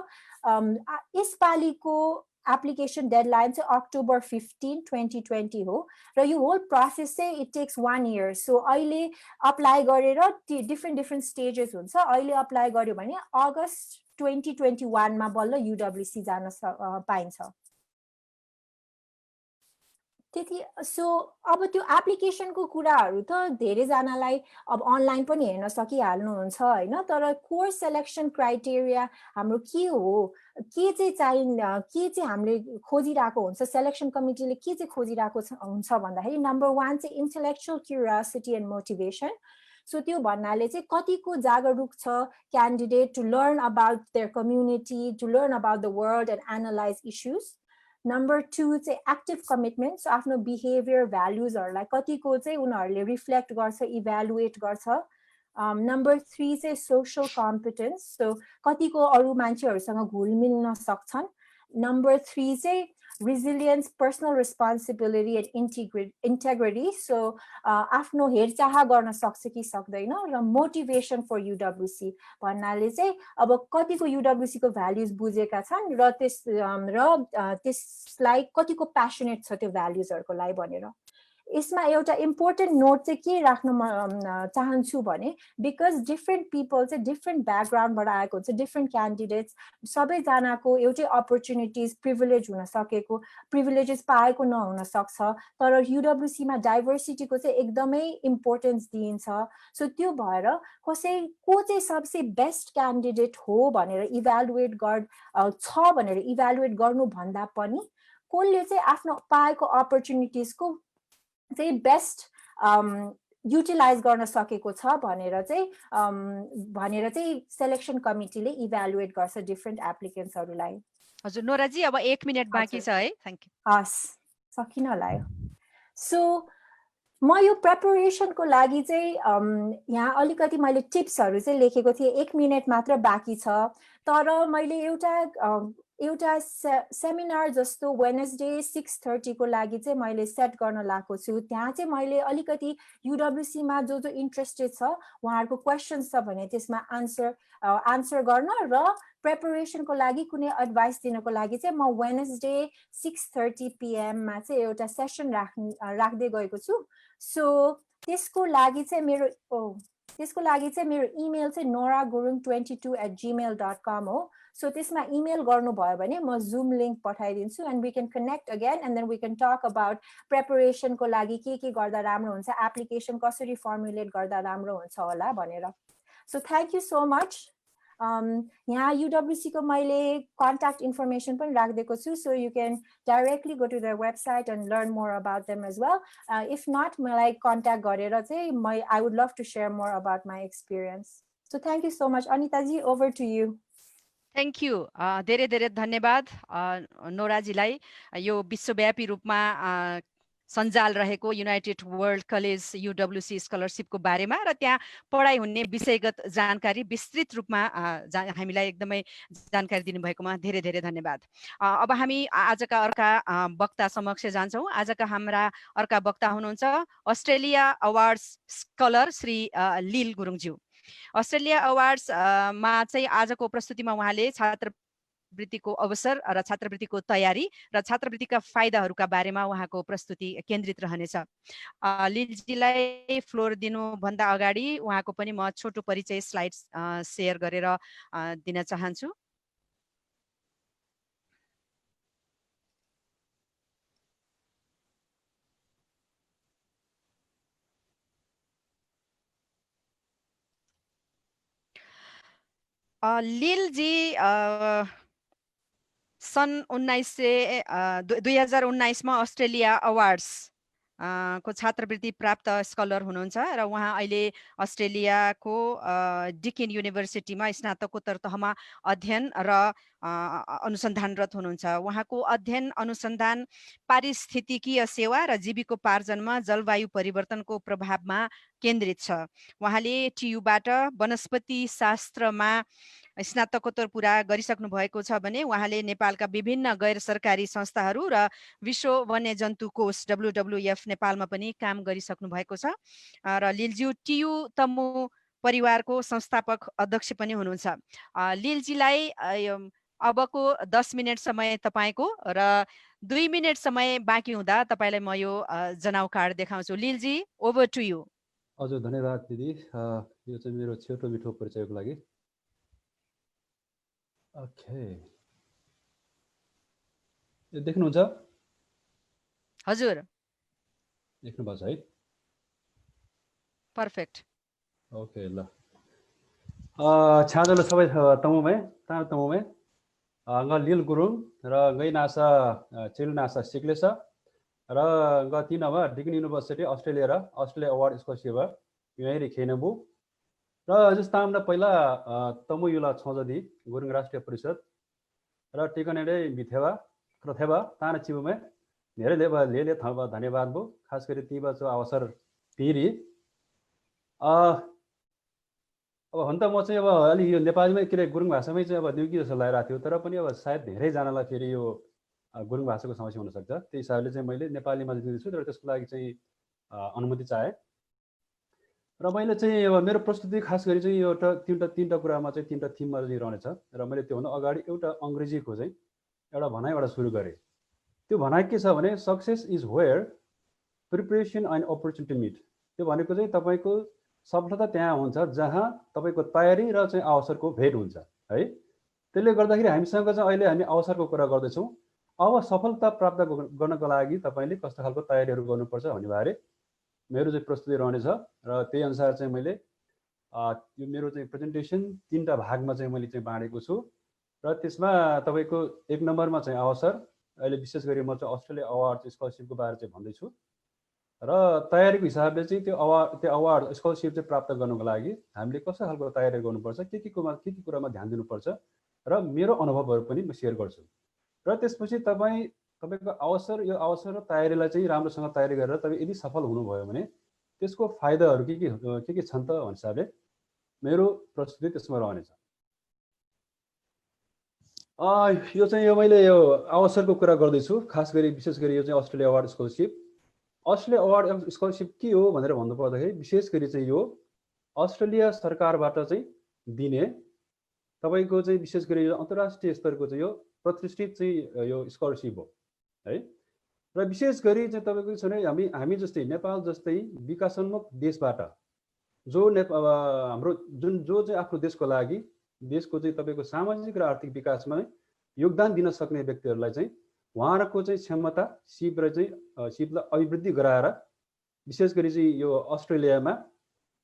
Speaker 3: यसपालिको एप्लिकेसन डेडलाइन चाहिँ October 15, 2020 हो र यो होल प्रोसेस चाहिँ इट टेक्स 1 year. सो अहिले अप्लाई गरेर डिफ्रेन्ट स्टेजेस हुन्छ. अहिले अप्लाई गर्यो भने अगस्त 2021 मा बल्ल UWC जान पाइन्छ. त्यति. सो अब त्यो एप्लिकेसनको कुराहरू त धेरैजनालाई अब अनलाइन पनि हेर्न सकिहाल्नुहुन्छ हैन, तर कोर्स सेलेक्सन क्राइटेरिया हाम्रो के हो, के चाहिँ हामीले खोजिरहेको हुन्छ, सेलेक्सन कमिटीले के चाहिँ खोजिरहेको हुन्छ भन्दाखेरि नम्बर 1 चाहिँ intellectual curiosity and motivation. So त्यो भन्नाले चाहिँ कतिको जागरुक छ candidate to learn about their community, to learn about the world and analyse issues. Number 2 चाहिँ एक्टिभ कमिटमेन्ट, सो आफ्नो बिहेभियर भ्यालुजहरूलाई कतिको चाहिँ उनीहरूले रिफ्लेक्ट गर्छ, इभ्यालुएट गर्छ। नम्बर 3 चाहिँ सोसल कम्पिटेन्स, सो कतिको अरू मान्छेहरूसँग घुलमिल्न सक्छन्। नम्बर 3 चाहिँ resilience, personal responsibility and integrity, so आफ्नो हेरचाह गर्न सक्छ कि सक्दैन, र मोटिभेसन फर UWC भन्नाले चाहिँ अब कतिको UWC को भ्यालुज बुझेका छन् र त्यसलाई कतिको प्यासनेट छ त्यो भ्यालुजहरुको लागि भनेर। यसमा एउटा इम्पोर्टेन्ट नोट चाहिँ के राख्न चाहन्छु भने, बिकज डिफ्रेन्ट पिपल चाहिँ डिफ्रेन्ट ब्याकग्राउन्डबाट आएको हुन्छ, डिफ्रेन्ट क्यान्डिडेट्स, सबैजनाको एउटै अपर्च्युनिटिज प्रिभिलेज हुन सकेको, प्रिभिलेजेस पाएको नहुन सक्छ, तर युडब्ल्युसीमा डाइभर्सिटीको चाहिँ एकदमै इम्पोर्टेन्स दिइन्छ। सो त्यो भएर को चाहिँ सबसे बेस्ट क्यान्डिडेट हो भनेर इभ्यालुएट छ भनेर इभ्यालुएट गर्नुभन्दा पनि कसले चाहिँ आफ्नो पाएको अपर्च्युनिटिजको चाहिँ बेस्ट युटिलाइज गर्न सकेको छ भनेर चाहिँ सेलेक्सन कमिटीले इभ्यालुएट गर्छ डिफ्रेन्ट एप्लिकेन्ट्सहरूलाई।
Speaker 1: हजुर नोराजी, अब 1 मिनेट बाँकी छ है। Thank you.
Speaker 3: हस्, सकिन लाग्यो। सो म यो प्रिपरेसनको लागि चाहिँ यहाँ अलिकति मैले टिप्सहरू चाहिँ लेखेको थिएँ। 1 मिनेट मात्र बाँकी छ, तर मैले एउटा सेमिनार जस्तो वेडनेसडे 6:30 को लागि चाहिँ मैले सेट गर्न लागेको छु। त्यहाँ चाहिँ मैले अलिकति युडब्ल्युसीमा जो इन्ट्रेस्टेड छ उहाँहरूको क्वेसन्स छ भने त्यसमा आन्सर गर्न र प्रिपरेसनको लागि कुनै एडभाइस दिनको लागि चाहिँ म वेडनेसडे 6:30 PM मा चाहिँ एउटा सेसन राख्दै गएको छु। सो त्यसको लागि चाहिँ मेरो इमेल चाहिँ noragurung22@gmail.com हो। सो त्यसमा इमेल गर्नुभयो भने म जुम लिङ्क पठाइदिन्छु, and we can connect again, and then we can talk about प्रिपरेसनको लागि के गर्दा राम्रो हुन्छ, एप्लिकेसन कसरी फर्मुलेट गर्दा राम्रो हुन्छ होला भनेर। So thank you so much. यहाँ UWC को मैले कन्ट्याक्ट इन्फर्मेसन पनि राखिदिएको छु, so you can directly go to their website and learn more about them as well. If not मलाई कन्ट्याक्ट गरेर चाहिँ I would love to share more about my experience. So thank you so much. अनिताजी, over to you.
Speaker 1: Thank you, धेरै धेरै धन्यवाद नोराजीलाई। यो विश्वव्यापी रूपमा सञ्जाल रहेको युनाइटेड वर्ल्ड कलेज UWC स्कलरसिपको बारेमा र त्यहाँ पढाइ हुने विषयगत जानकारी विस्तृत रूपमा हामीलाई एकदमै जानकारी दिनुभएकोमा धेरै धेरै धन्यवाद। अब हामी आजका अर्का वक्ता समक्ष जान्छौँ। आजका हाम्रा अर्का वक्ता हुनुहुन्छ अस्ट्रेलिया अवार्ड्स स्कलर श्री लील गुरुङज्यू। अस्ट्रेलिया अवार्ड्स मा चाहिँ आजको प्रस्तुतिमा उहाँले छात्रवृत्तिको अवसर र छात्रवृत्तिको तयारी र छात्रवृत्तिका फाइदाहरूका बारेमा उहाँको प्रस्तुति केन्द्रित रहनेछ। लीलजीलाई फ्लोर दिनुभन्दा अगाडि उहाँको पनि म छोटो परिचय स्लाइड्स सेयर गरेर दिन चाहन्छु। लीलजी सन् 2019 मा अस्ट्रेलिया अवार्ड्स को छात्रवृत्ति प्राप्त स्कलर हुनुहुन्छ र उहाँ अहिले अस्ट्रेलियाको डिकिन युनिभर्सिटीमा स्नातकोत्तर तहमा अध्ययन र अनुसन्धानरत हुनुहुन्छ। उहाँको अध्ययन अनुसन्धान पारिस्थितिकीय सेवा र जीविकोपार्जनमा जलवायु परिवर्तनको प्रभावमा केन्द्रित छ। उहाँले TU-बाट वनस्पति शास्त्रमा स्नातकोत्तर पुरा गरिसक्नु भएको छ भने उहाँले नेपालका विभिन्न गैर सरकारी संस्थाहरू र विश्व वन्यजन्तु कोष WWF नेपालमा पनि काम गरिसक्नु भएको छ। र लीलज्यू TU तमु परिवारको संस्थापक अध्यक्ष पनि हुनुहुन्छ। लीलजीलाई अबको 10 मिनट समय तपाईको र 2 मिनट समय बाँकी हुँदा तपाईलाई म यो जनाउ कार्ड देखाउँछु। Lilji, over to you.
Speaker 4: हजुर, धन्यवाद दिदी। यो चाहिँ मेरो छोटो मिठो परिचयको लागि। ओके, यो देख्नुहुन्छ?
Speaker 1: हजुर,
Speaker 4: देख्नुभएको छ है?
Speaker 1: पर्फेक्ट।
Speaker 4: ओके, ल छाजल सबै तमुमै लील गुरुङ र गई नासा चिल नासा सिक्लेछ र ग तीनवा डिकिन युनिभर्सिटी अस्ट्रेलिया र अस्ट्रेलिया अवार्ड स्कलरसिप युनाइटेड खेनबु र जस्ता हमरा पहिला तमु युला छजदी गुरुङ राष्ट्रिय परिषद र टिकनेडे बिथेवा कृथेबा ताना चिबुमे धेरै लेले थब धन्यवाद बो खास गरी तिबा जो अवसर पिरी अब हुन त म चाहिँ अब अलि यो नेपालीमै के अरे गुरुङ भाषामै चाहिँ अब न्युकी जस्तो लागिरहेको थियो तर पनि अब सायद धेरैजनालाई फेरि यो गुरुङ भाषाको समस्या हुनसक्छ त्यही हिसाबले चाहिँ मैले नेपालीमा दिँदैछु तर त्यसको लागि चाहिँ अनुमति चाहे र मैले चाहिँ अब मेरो प्रस्तुति खास गरी चाहिँ एउटा तीनटा कुरामा चाहिँ तीनटा थिममा चाहिँ रहनेछ र मैले त्योभन्दा अगाडि एउटा अङ्ग्रेजीको चाहिँ एउटा भनाइबाट सुरु गरेँ त्यो भनाइ के छ भने success is where preparation and opportunity meet त्यो भनेको चाहिँ तपाईँको सफलता त्यहाँ हुन्छ जहाँ तपाईँको तयारी र चाहिँ अवसरको भेट हुन्छ है त्यसले गर्दाखेरि हामीसँग चाहिँ अहिले हामी अवसरको कुरा गर्दैछौँ अब सफलता प्राप्त गर्नको लागि तपाईँले कस्तो खालको तयारीहरू गर्नुपर्छ भन्ने बारे मेरो चाहिँ प्रस्तुति रहनेछ र त्यही अनुसार चाहिँ मैले यो मेरो चाहिँ प्रेजेन्टेसन तीनटा भागमा चाहिँ मैले चाहिँ बाँडेको छु र त्यसमा तपाईँको 1 नम्बरमा चाहिँ अवसर अहिले विशेष गरी म चाहिँ अस्ट्रेलिया अवार्ड स्कलरसिपको बारे चाहिँ भन्दैछु र तयारीको हिसाबले चाहिँ त्यो अवार्ड स्कलरसिप चाहिँ प्राप्त गर्नको लागि हामीले कस्तो खालको तयारी गर्नुपर्छ के कुरामा ध्यान दिनुपर्छ र मेरो अनुभवहरू पनि म सेयर गर्छु र त्यसपछि तपाईँको यो अवसर र तयारीलाई चाहिँ राम्रोसँग तयारी गरेर तपाईँ यदि सफल हुनुभयो भने त्यसको फाइदाहरू के छन् त भन्ने हिसाबले मेरो प्रस्तुति त्यसमा रहनेछ यो चाहिँ यो मैले यो अवसरको कुरा गर्दैछु खास गरी विशेष गरी यो चाहिँ अस्ट्रेलिया अवार्ड स्कलरसिप के हो भनेर भन्नु पर्दाखेरि विशेष गरी चाहिँ यो अस्ट्रेलिया सरकारबाट चाहिँ दिने तपाईँको चाहिँ विशेष गरी यो अन्तर्राष्ट्रिय स्तरको चाहिँ यो प्रतिष्ठित चाहिँ यो स्कलरसिप हो है र विशेष गरी चाहिँ तपाईँको छ भने हामी जस्तै नेपाल जस्तै विकासोन्मुख देशबाट जो हाम्रो जो चाहिँ आफ्नो देशको लागि देशको चाहिँ तपाईँको सामाजिक र आर्थिक विकासमा योगदान दिन सक्ने व्यक्तिहरूलाई चाहिँ उहाँहरूको चाहिँ क्षमता सिपलाई अभिवृद्धि गराएर विशेष गरी चाहिँ यो अस्ट्रेलियामा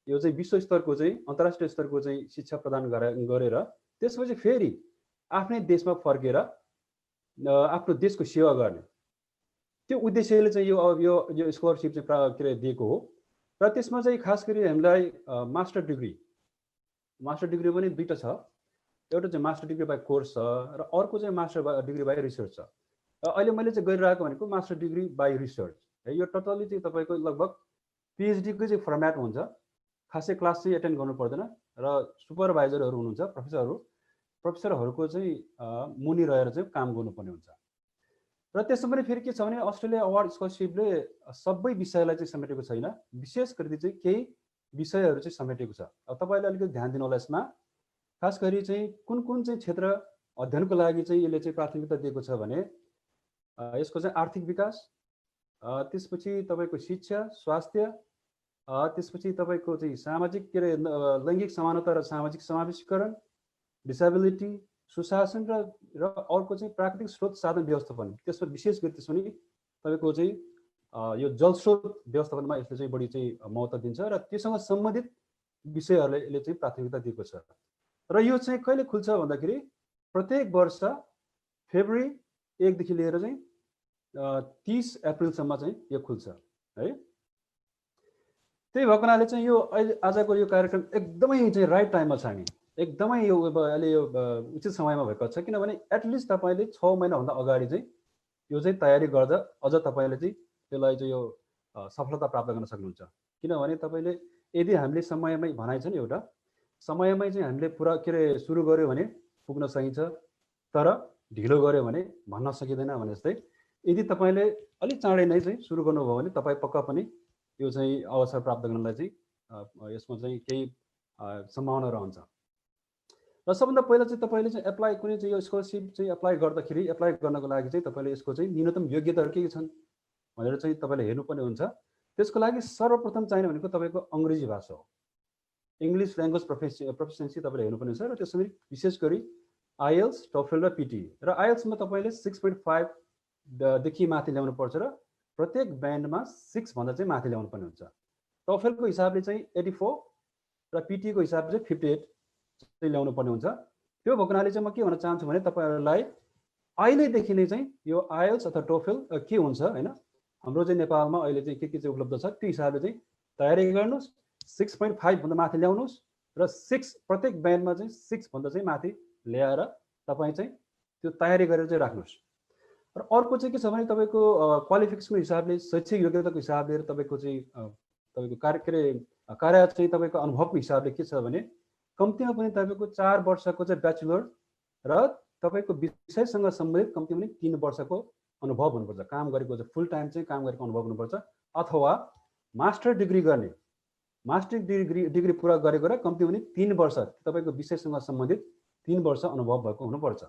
Speaker 4: यो चाहिँ विश्व स्तरको चाहिँ अन्तर्राष्ट्रिय स्तरको चाहिँ शिक्षा प्रदान गरेर त्यसपछि फेरि आफ्नै देशमा फर्केर आफ्नो देशको सेवा गर्ने त्यो उद्देश्यले चाहिँ यो स्कलरसिप चाहिँ के दिएको हो र त्यसमा चाहिँ खास गरी हामीलाई मास्टर डिग्री पनि दुईटा छ एउटा चाहिँ मास्टर डिग्री बाई कोर्स छ र अर्को चाहिँ मास्टर डिग्री बाई रिसर्च छ र अहिले मैले चाहिँ गरिरहेको भनेको मास्टर डिग्री बाई रिसर्च है यो टोटली चाहिँ तपाईँको लगभग पिएचडीको चाहिँ फर्मेट हुन्छ खासै क्लास चाहिँ एटेन्ड गर्नु पर्दैन र सुपरभाइजरहरू हुनुहुन्छ प्रोफेसरहरूको चाहिँ मुनि रहेर चाहिँ काम गर्नुपर्ने हुन्छ र त्यसमा पनि फेरि के छ भने अस्ट्रेलिया अवार्ड स्कलरसिपले सबै विषयलाई चाहिँ समेटेको छैन विशेष गरी चाहिँ केही विषयहरू चाहिँ समेटेको छ अब तपाईँले अलिकति ध्यान दिनु होला यसमा खास गरी चाहिँ कुन चाहिँ क्षेत्र अध्ययनको लागि चाहिँ यसले चाहिँ प्राथमिकता दिएको छ भने यसको चाहिँ आर्थिक विकास त्यसपछि तपाईँको शिक्षा स्वास्थ्य त्यसपछि तपाईँको चाहिँ सामाजिक के अरे लैङ्गिक समानता र सामाजिक समावेशीकरण डिसेबिलिटी सुशासन र अर्को चाहिँ प्राकृतिक स्रोत साधन व्यवस्थापन त्यसमा विशेष गरी त्यसमा तपाईँको चाहिँ यो जलस्रोत व्यवस्थापनमा यसले चाहिँ बढी चाहिँ महत्त्व दिन्छ र त्योसँग सम्बन्धित विषयहरूलाई यसले चाहिँ प्राथमिकता दिएको छ र यो चाहिँ कहिले खुल्छ भन्दाखेरि प्रत्येक वर्ष फेब्रुअरी 1 देखि लिएर चाहिँ 30 अप्रिलसम्म चाहिँ यो खुल्छ है त्यही भएको हुनाले चाहिँ यो अहिले आजको यो कार्यक्रम एकदमै चाहिँ राइट टाइममा छ हामी एकदमै यो अहिले यो उचित समयमा भएको छ किनभने एटलिस्ट तपाईँले 6 महिनाभन्दा अगाडि चाहिँ यो चाहिँ तयारी गर्दा अझ तपाईँले चाहिँ त्यसलाई चाहिँ यो सफलता प्राप्त गर्न सक्नुहुन्छ किनभने तपाईँले यदि हामीले समयमै भनाइ छ नि एउटा समयमै चाहिँ हामीले पुरा के अरे सुरु गर्यो भने पुग्न सकिन्छ तर ढिलो गर्यो भने भन्न सकिँदैन भने जस्तै यदि तपाईँले अलिक चाँडै नै चाहिँ सुरु गर्नुभयो भने तपाईँ पक्का पनि यो चाहिँ अवसर प्राप्त गर्नलाई चाहिँ यसमा चाहिँ केही सम्भावना रहन्छ र सबभन्दा पहिला चाहिँ तपाईँले चाहिँ एप्लाई कुनै चाहिँ यो स्कलरसिप चाहिँ एप्लाई गर्नको लागि चाहिँ तपाईँले यसको चाहिँ न्यूनतम योग्यताहरू के छन् भनेर चाहिँ तपाईँले हेर्नुपर्ने हुन्छ त्यसको लागि सर्वप्रथम चाहिने भनेको तपाईँको अङ्ग्रेजी भाषा हो इङ्ग्लिस ल्याङ्ग्वेज प्रोफिसियन्सी तपाईँले हेर्नुपर्ने हुन्छ र त्यसमा विशेष गरी आइएल्स टोफेल र पिटी र आइएल्समा तपाईँले 6.5 देखि माथि ल्याउनु पर्छ र प्रत्येक ब्यान्डमा 6 भन्दा चाहिँ माथि ल्याउनु पर्ने हुन्छ टोफेलको हिसाबले चाहिँ 84 र पिटीको हिसाबले चाहिँ 58 चाहिँ ल्याउनु पर्ने हुन्छ त्यो भएको हुनाले चाहिँ म के भन्न चाहन्छु भने तपाईँहरूलाई अहिलेदेखि नै चाहिँ यो आइएल्स अथवा टोफेल के हुन्छ होइन हाम्रो चाहिँ नेपालमा अहिले चाहिँ के चाहिँ उपलब्ध छ त्यो हिसाबले चाहिँ तयारी गर्नुहोस् 6.5 भन्दा माथि ल्याउनुहोस् र 6 प्रत्येक ब्यान्डमा चाहिँ 6 भन्दा चाहिँ माथि ल्याएर तपाईँ चाहिँ त्यो तयारी गरेर चाहिँ राख्नुहोस् र अर्को चाहिँ के छ भने तपाईँको क्वालिफिकेसनको हिसाबले शैक्षिक योग्यताको हिसाबले र तपाईँको चाहिँ तपाईँको कार्य चाहिँ तपाईँको अनुभवको हिसाबले के छ भने कम्तीमा पनि तपाईँको 4 वर्षको चाहिँ ब्याचलर र तपाईँको विषयसँग सम्बन्धित कम्तीमा पनि 3 वर्षको अनुभव हुनुपर्छ, काम गरेको चाहिँ फुल टाइम चाहिँ काम गरेको अनुभव हुनुपर्छ, अथवा मास्टर डिग्री गर्ने मास्टर डिग्री पुरा गरेको र कम्तीमा पनि 3 वर्ष तपाईँको विषयसँग सम्बन्धित 3 वर्ष अनुभव भएको हुनुपर्छ।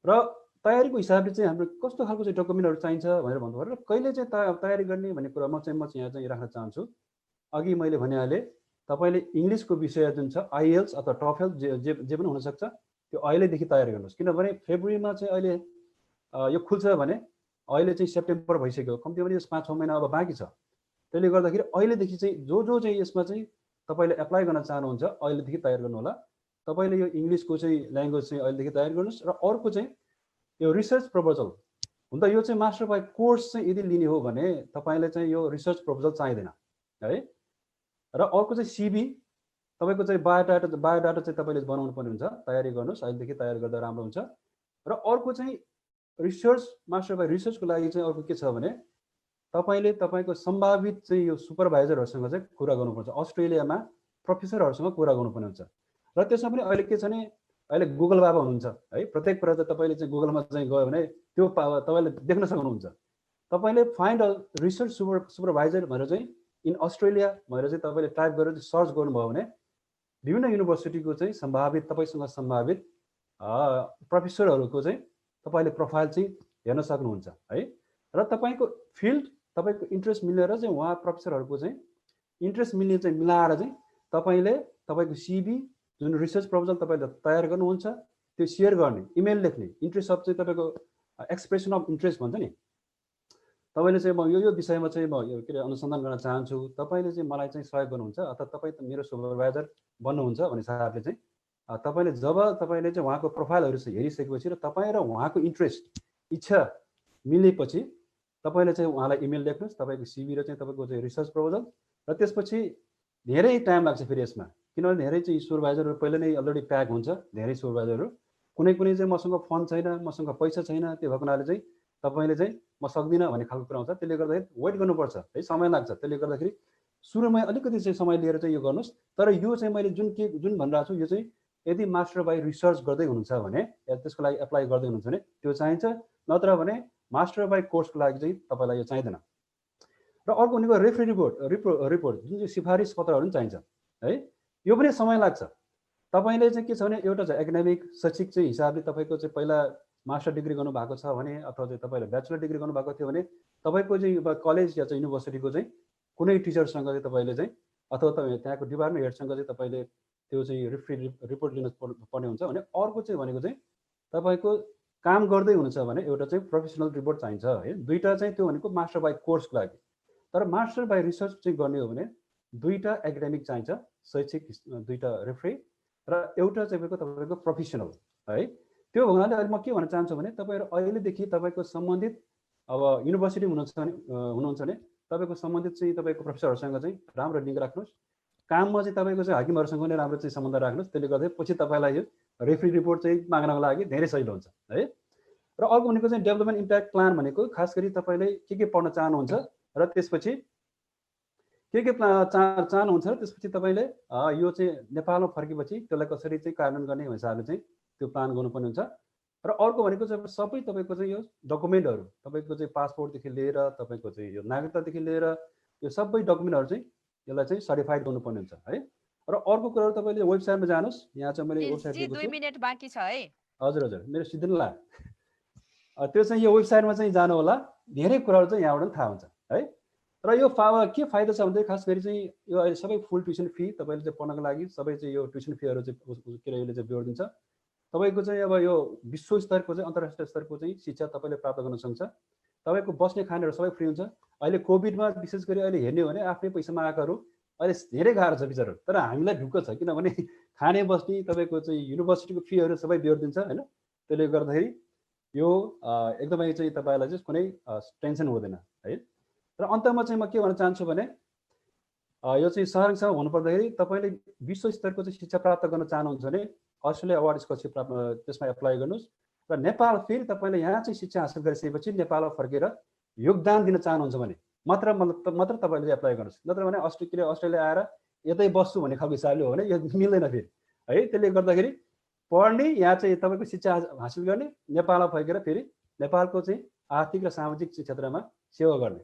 Speaker 4: र तयारीको हिसाबले चाहिँ हाम्रो कस्तो खालको चाहिँ डकुमेन्टहरू चाहिन्छ भनेर भन्नुपर्छ र कहिले चाहिँ तयारी गर्ने भन्ने कुरा म चाहिँ यहाँ चाहिँ राख्न चाहन्छु। अघि मैले भनिहालेँ तपाईँले इङ्ग्लिसको विषय जुन छ आइएल्स अथवा टफेल जे पनि हुनसक्छ त्यो अहिलेदेखि तयारी गर्नुहोस्, किनभने फेब्रुअरीमा चाहिँ अहिले यो खुल्छ भने अहिले चाहिँ सेप्टेम्बर भइसक्यो, कम्ती पनि 5-6 महिना अब बाँकी छ। त्यसले गर्दाखेरि अहिलेदेखि चाहिँ जो चाहिँ यसमा चाहिँ तपाईँले एप्लाई गर्न चाहनुहुन्छ अहिलेदेखि तयार गर्नु होला। तपाईँले यो इङ्ग्लिसको चाहिँ ल्याङ्ग्वेज चाहिँ अहिलेदेखि तयार गर्नुहोस्। र अर्को चाहिँ यो रिसर्च प्रपोजल, हुन त यो चाहिँ मास्टर बाई कोर्स चाहिँ यदि लिने हो भने तपाईँले चाहिँ यो रिसर्च प्रपोजल चाहिँदैन है। र अर्को चाहिँ सिभी, तपाईँको चाहिँ बायोडाटा चाहिँ तपाईँले बनाउनु पर्ने हुन्छ, तयारी गर्नुहोस्, अहिलेदेखि तयार गर्दा राम्रो हुन्छ। र अर्को चाहिँ रिसर्च मास्टर बाई रिसर्चको लागि चाहिँ अर्को के छ भने तपाईँले तपाईँको सम्भावित चाहिँ यो सुपरभाइजरहरूसँग चाहिँ कुरा गर्नुपर्छ, अस्ट्रेलियामा प्रोफेसरहरूसँग कुरा गर्नुपर्ने हुन्छ। र त्यसमा पनि अहिले के छ भने अहिले गुगल बाबा हुनुहुन्छ है, प्रत्येक कुरा चाहिँ तपाईँले चाहिँ गुगलमा चाहिँ गयो भने त्यो तपाईँले देख्न सक्नुहुन्छ। तपाईँले फाइन्ड अ रिसर्च सुपरभाइजर भनेर चाहिँ इन अस्ट्रेलिया भनेर चाहिँ तपाईँले टाइप गरेर सर्च गर्नुभयो भने विभिन्न युनिभर्सिटीको चाहिँ सम्भावित तपाईँसँग सम्भावित प्रोफेसरहरूको चाहिँ तपाईँले प्रोफाइल चाहिँ हेर्न सक्नुहुन्छ है। र तपाईँको फिल्ड तपाईँको इन्ट्रेस्ट मिलेर चाहिँ उहाँ प्रोफेसरहरूको चाहिँ इन्ट्रेस्ट मिल्ने चाहिँ मिलाएर चाहिँ तपाईँले तपाईँको सिभी जुन रिसर्च प्रपोजल तपाईँले तयार गर्नुहुन्छ त्यो सेयर गर्ने, इमेल लेख्ने, इन्ट्रेस्ट अफ चाहिँ तपाईँको एक्सप्रेसन अफ इन्ट्रेस्ट भन्छ नि, तपाईँले चाहिँ म यो विषयमा चाहिँ म यो के अरे अनुसन्धान गर्न चाहन्छु, तपाईँले चाहिँ मलाई चाहिँ सहयोग गर्नुहुन्छ अथवा तपाईँ मेरो सुपरभाइजर बन्नुहुन्छ भन्ने हिसाबले चाहिँ तपाईँले जब तपाईँले चाहिँ उहाँको प्रोफाइलहरू चाहिँ हेरिसकेपछि र तपाईँ र उहाँको इन्ट्रेस्ट इच्छा मिलेपछि तपाईँले चाहिँ उहाँलाई इमेल लेख्नुहोस्, तपाईँको सिभी र चाहिँ तपाईँको चाहिँ रिसर्च प्रपोजल। र त्यसपछि धेरै टाइम लाग्छ फेरि यसमा, किनभने धेरै चाहिँ सुपरभाइजरहरू पहिले नै अलरेडी प्याक हुन्छ, धेरै सुपरभाइजरहरू कुनै चाहिँ मसँग फन्ड छैन, मसँग पैसा छैन, त्यो भएको हुनाले चाहिँ तपाईँले चाहिँ म सक्दिनँ भन्ने खालको कुरा आउँछ। त्यसले गर्दाखेरि वेट गर्नुपर्छ है, समय लाग्छ। त्यसले गर्दाखेरि सुरुमै अलिकति चाहिँ समय लिएर चाहिँ यो गर्नुहोस्। तर यो चाहिँ मैले जुन भनिरहेको छु यो चाहिँ यदि मास्टर बाई रिसर्च गर्दै हुनुहुन्छ भने त्यसको लागि एप्लाई गर्दै हुनुहुन्छ भने त्यो चाहिन्छ, नत्र भने मास्टर बाई कोर्सको लागि चाहिँ तपाईँलाई यो चाहिँदैन। र अर्को भनेको रेफरी रिपोर्ट जुन चाहिँ सिफारिस पत्रहरू पनि चाहिन्छ है, यो पनि समय लाग्छ। तपाईँले चाहिँ के छ भने एउटा चाहिँ एकाडेमिक शैक्षिक चाहिँ हिसाबले तपाईँको चाहिँ पहिला मास्टर डिग्री गर्नुभएको छ भने अथवा चाहिँ तपाईँले ब्याचलर डिग्री गर्नुभएको थियो भने तपाईँको चाहिँ कलेज या चाहिँ युनिभर्सिटीको चाहिँ कुनै टिचरसँग चाहिँ तपाईँले चाहिँ अथवा तपाईँ त्यहाँको डिपार्टमेन्ट हेडसँग चाहिँ तपाईँले त्यो चाहिँ रिपोर्ट लिन पर्ने हुन्छ भने अर्को चाहिँ भनेको चाहिँ तपाईँको काम गर्दै हुनुहुन्छ भने एउटा चाहिँ प्रोफेसनल रिपोर्ट चाहिन्छ है। दुईवटा चाहिँ त्यो भनेको मास्टर बाई कोर्सको लागि। तर मास्टर बाई रिसर्च चाहिँ गर्ने हो भने दुईवटा एकाडेमिक चाहिन्छ, शैक्षिक दुईवटा रेफ्री र एउटा चाहिँ तपाईँको प्रोफेसनल है। त्यो हुनाले अहिले म के भन्न चाहन्छु भने तपाईँहरू अहिलेदेखि तपाईँको सम्बन्धित अब युनिभर्सिटी हुनुहुन्छ भने तपाईँको सम्बन्धित चाहिँ तपाईँको प्रोफेसरहरूसँग चाहिँ राम्रो लिङ्क राख्नुहोस्। काममा चाहिँ तपाईँको चाहिँ हाकिमहरूसँग पनि राम्रो चाहिँ सम्बन्ध राख्नुहोस्। त्यसले गर्दा पछि तपाईँलाई यो रेफ्री रिपोर्ट चाहिँ माग्नको लागि धेरै सजिलो हुन्छ है। र अर्को भनेको चाहिँ डेभलपमेन्ट इम्प्याक्ट प्लान भनेको खास गरी तपाईँले के पढ्न चाहनुहुन्छ र त्यसपछि के चाहनुहुन्छ र त्यसपछि तपाईँले यो चाहिँ नेपालमा फर्केपछि त्यसलाई कसरी चाहिँ कार्यान्वयन गर्ने हिसाबले चाहिँ त्यो प्लान गर्नुपर्ने हुन्छ। र अर्को भनेको चाहिँ सबै तपाईँको चाहिँ यो डकुमेन्टहरू तपाईँको चाहिँ पासपोर्टदेखि लिएर तपाईँको चाहिँ यो नागरिकतादेखि लिएर यो सबै डकुमेन्टहरू चाहिँ यसलाई चाहिँ सर्टिफाइड गर्नुपर्ने हुन्छ है। र अर्को कुराहरू तपाईँले वेबसाइटमा जानुहोस्, यहाँ चाहिँ मैले वेबसाइट दिएको छु।
Speaker 1: 2 मिनेट बाँकी छ है।
Speaker 4: हजुर मेरो सिधै ला त्यो चाहिँ यो वेबसाइटमा चाहिँ जानु होला, धेरै कुराहरू चाहिँ यहाँबाट थाहा हुन्छ है। र यो के फाइदा छ भने खास गरी चाहिँ यो अहिले सबै फुल ट्युसन फी तपाईँले चाहिँ पढ्नको लागि सबै चाहिँ यो ट्युसन फीहरू चाहिँ के अरे यसले चाहिँ बेहोर दिन्छ। तपाईँको चाहिँ अब यो विश्व स्तरको चाहिँ अन्तर्राष्ट्रिय स्तरको चाहिँ शिक्षा तपाईँले प्राप्त गर्न सक्छ। तपाईँको बस्ने खानेहरू सबै फ्री हुन्छ। अहिले कोभिडमा विशेष गरी अहिले हेर्ने हो भने आफ्नै पैसामा आएकाहरू अहिले धेरै गाह्रो छ बिचरा। तर हामीलाई ढुक्क छ किनभने खाने बस्ने तपाईँको चाहिँ युनिभर्सिटीको फीहरू सबै बेहोर दिन्छ होइन। त्यसले गर्दाखेरि यो एकदमै चाहिँ तपाईँलाई चाहिँ कुनै टेन्सन हुँदैन है। र अन्तमा चाहिँ म के भन्न चाहन्छु भने यो चाहिँ सारांशमा भन्नुपर्दाखेरि तपाईँले विश्व स्तरको चाहिँ शिक्षा प्राप्त गर्न चाहनुहुन्छ भने अस्ट्रेलिया अवार्ड स्कलरसिप त्यसमा एप्लाई गर्नुहोस्। र नेपाल फेरि तपाईँले यहाँ चाहिँ शिक्षा हासिल गरिसकेपछि नेपालमा फर्केर योगदान दिन चाहनुहुन्छ भने मात्र तपाईँले एप्लाई गर्नुहोस्, नत्र भने अस्ट्रेलिया आएर यतै बस्छु भन्ने खालको हिसाबले हो भने यो मिल्दैन फेरि है। त्यसले गर्दाखेरि पढ्ने यहाँ चाहिँ तपाईँको शिक्षा हासिल गर्ने, नेपालमा फर्केर फेरि नेपालको चाहिँ आर्थिक र सामाजिक क्षेत्रमा सेवा गर्ने।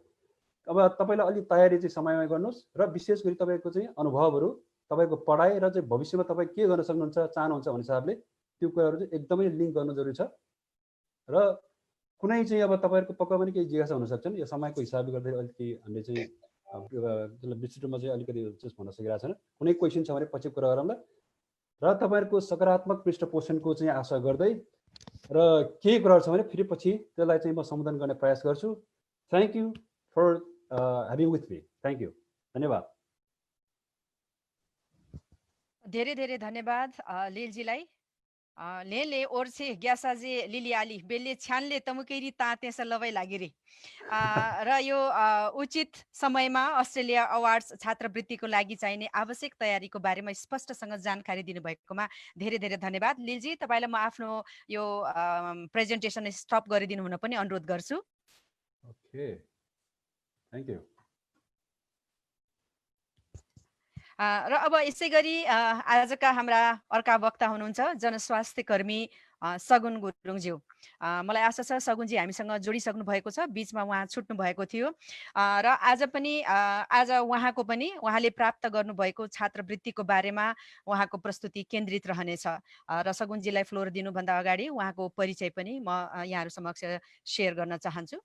Speaker 4: अब तपाईँले अलि तयारी चाहिँ समयमा गर्नुहोस् र विशेष गरी तपाईँको चाहिँ अनुभवहरू, तपाईँको पढाइ र चाहिँ भविष्यमा तपाईँ के गर्न सक्नुहुन्छ चाहनुहुन्छ भन्ने हिसाबले त्यो कुराहरू चाहिँ एकदमै लिङ्क गर्नु जरुरी छ। र कुनै चाहिँ अब तपाईँहरूको पक्का पनि केही जिज्ञासा हुन सक्छन्, यो समयको हिसाबले गर्दाखेरि अलिकति हामीले चाहिँ विस्तृतमा चाहिँ अलिकति भन्न सकिरहेको छैन। कुनै क्वेसन छ भने पछि कुरा गरौँला। र तपाईँहरूको सकारात्मक पृष्ठपोषणको चाहिँ आशा गर्दै र केही कुराहरू छ भने फेरि पछि त्यसलाई चाहिँ म सम्बोधन गर्ने प्रयास गर्छु। Thank you for having with me. Thank you, धन्यवाद।
Speaker 1: धेरै धेरै धन्यवाद लिलजीलाई। लेले ओर्छे ग्यासाजे लिलियाली बेलले छ्यानले तमुकेरी तातेस लवै लागिरे र यो उचित समयमा अस्ट्रेलिया अवार्ड्स छात्रवृत्तिको लागि चाहिने आवश्यक तयारीको बारेमा स्पष्टसँग जानकारी दिनुभएकोमा धेरै धेरै धन्यवाद लिलजी। तपाईँलाई म आफ्नो यो प्रेजेन्टेसन स्टप गरिदिनु हुन पनि अनुरोध गर्छु।
Speaker 4: Okay, thank you.
Speaker 1: र अब यसै गरी आजका हाम्रा अर्का वक्ता हुनुहुन्छ जनस्वास्थ्य कर्मी सगुन गुरुङज्यू। मलाई आशा छ सगुनजी हामीसँग जोडिसक्नु भएको छ, बिचमा उहाँ छुट्नु भएको थियो र आज उहाँको पनि उहाँले प्राप्त गर्नुभएको छात्रवृत्तिको बारेमा उहाँको प्रस्तुति केन्द्रित रहनेछ। र सगुनजीलाई फ्लोर दिनुभन्दा अगाडि उहाँको परिचय पनि म यहाँहरू समक्ष सेयर गर्न चाहन्छु।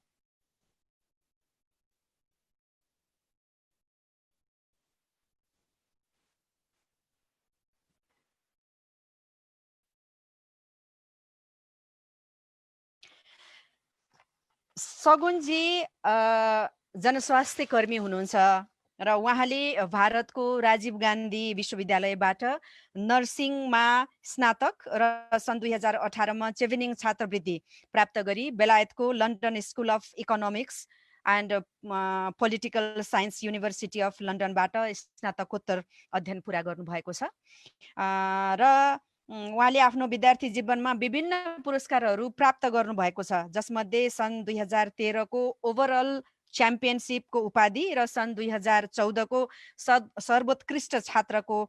Speaker 1: सगुनजी जनस्वास्थ्य कर्मी हुनुहुन्छ र उहाँले भारतको राजीव गान्धी विश्वविद्यालयबाट नर्सिङमा स्नातक र सन् 2018मा चेभेनिङ छात्रवृत्ति प्राप्त गरी बेलायतको London school of economics and political science university of लन्डनबाट स्नातकोत्तर अध्ययन पुरा गर्नुभएको छ। र उहाँले आफ्नो विद्यार्थी जीवनमा विभिन्न पुरस्कारहरू प्राप्त गर्नुभएको छ, जसमध्ये सन् 2013को ओभरअल च्याम्पियनसिपको उपाधि र सन् 2014को सर्वोत्कृष्ट छात्रको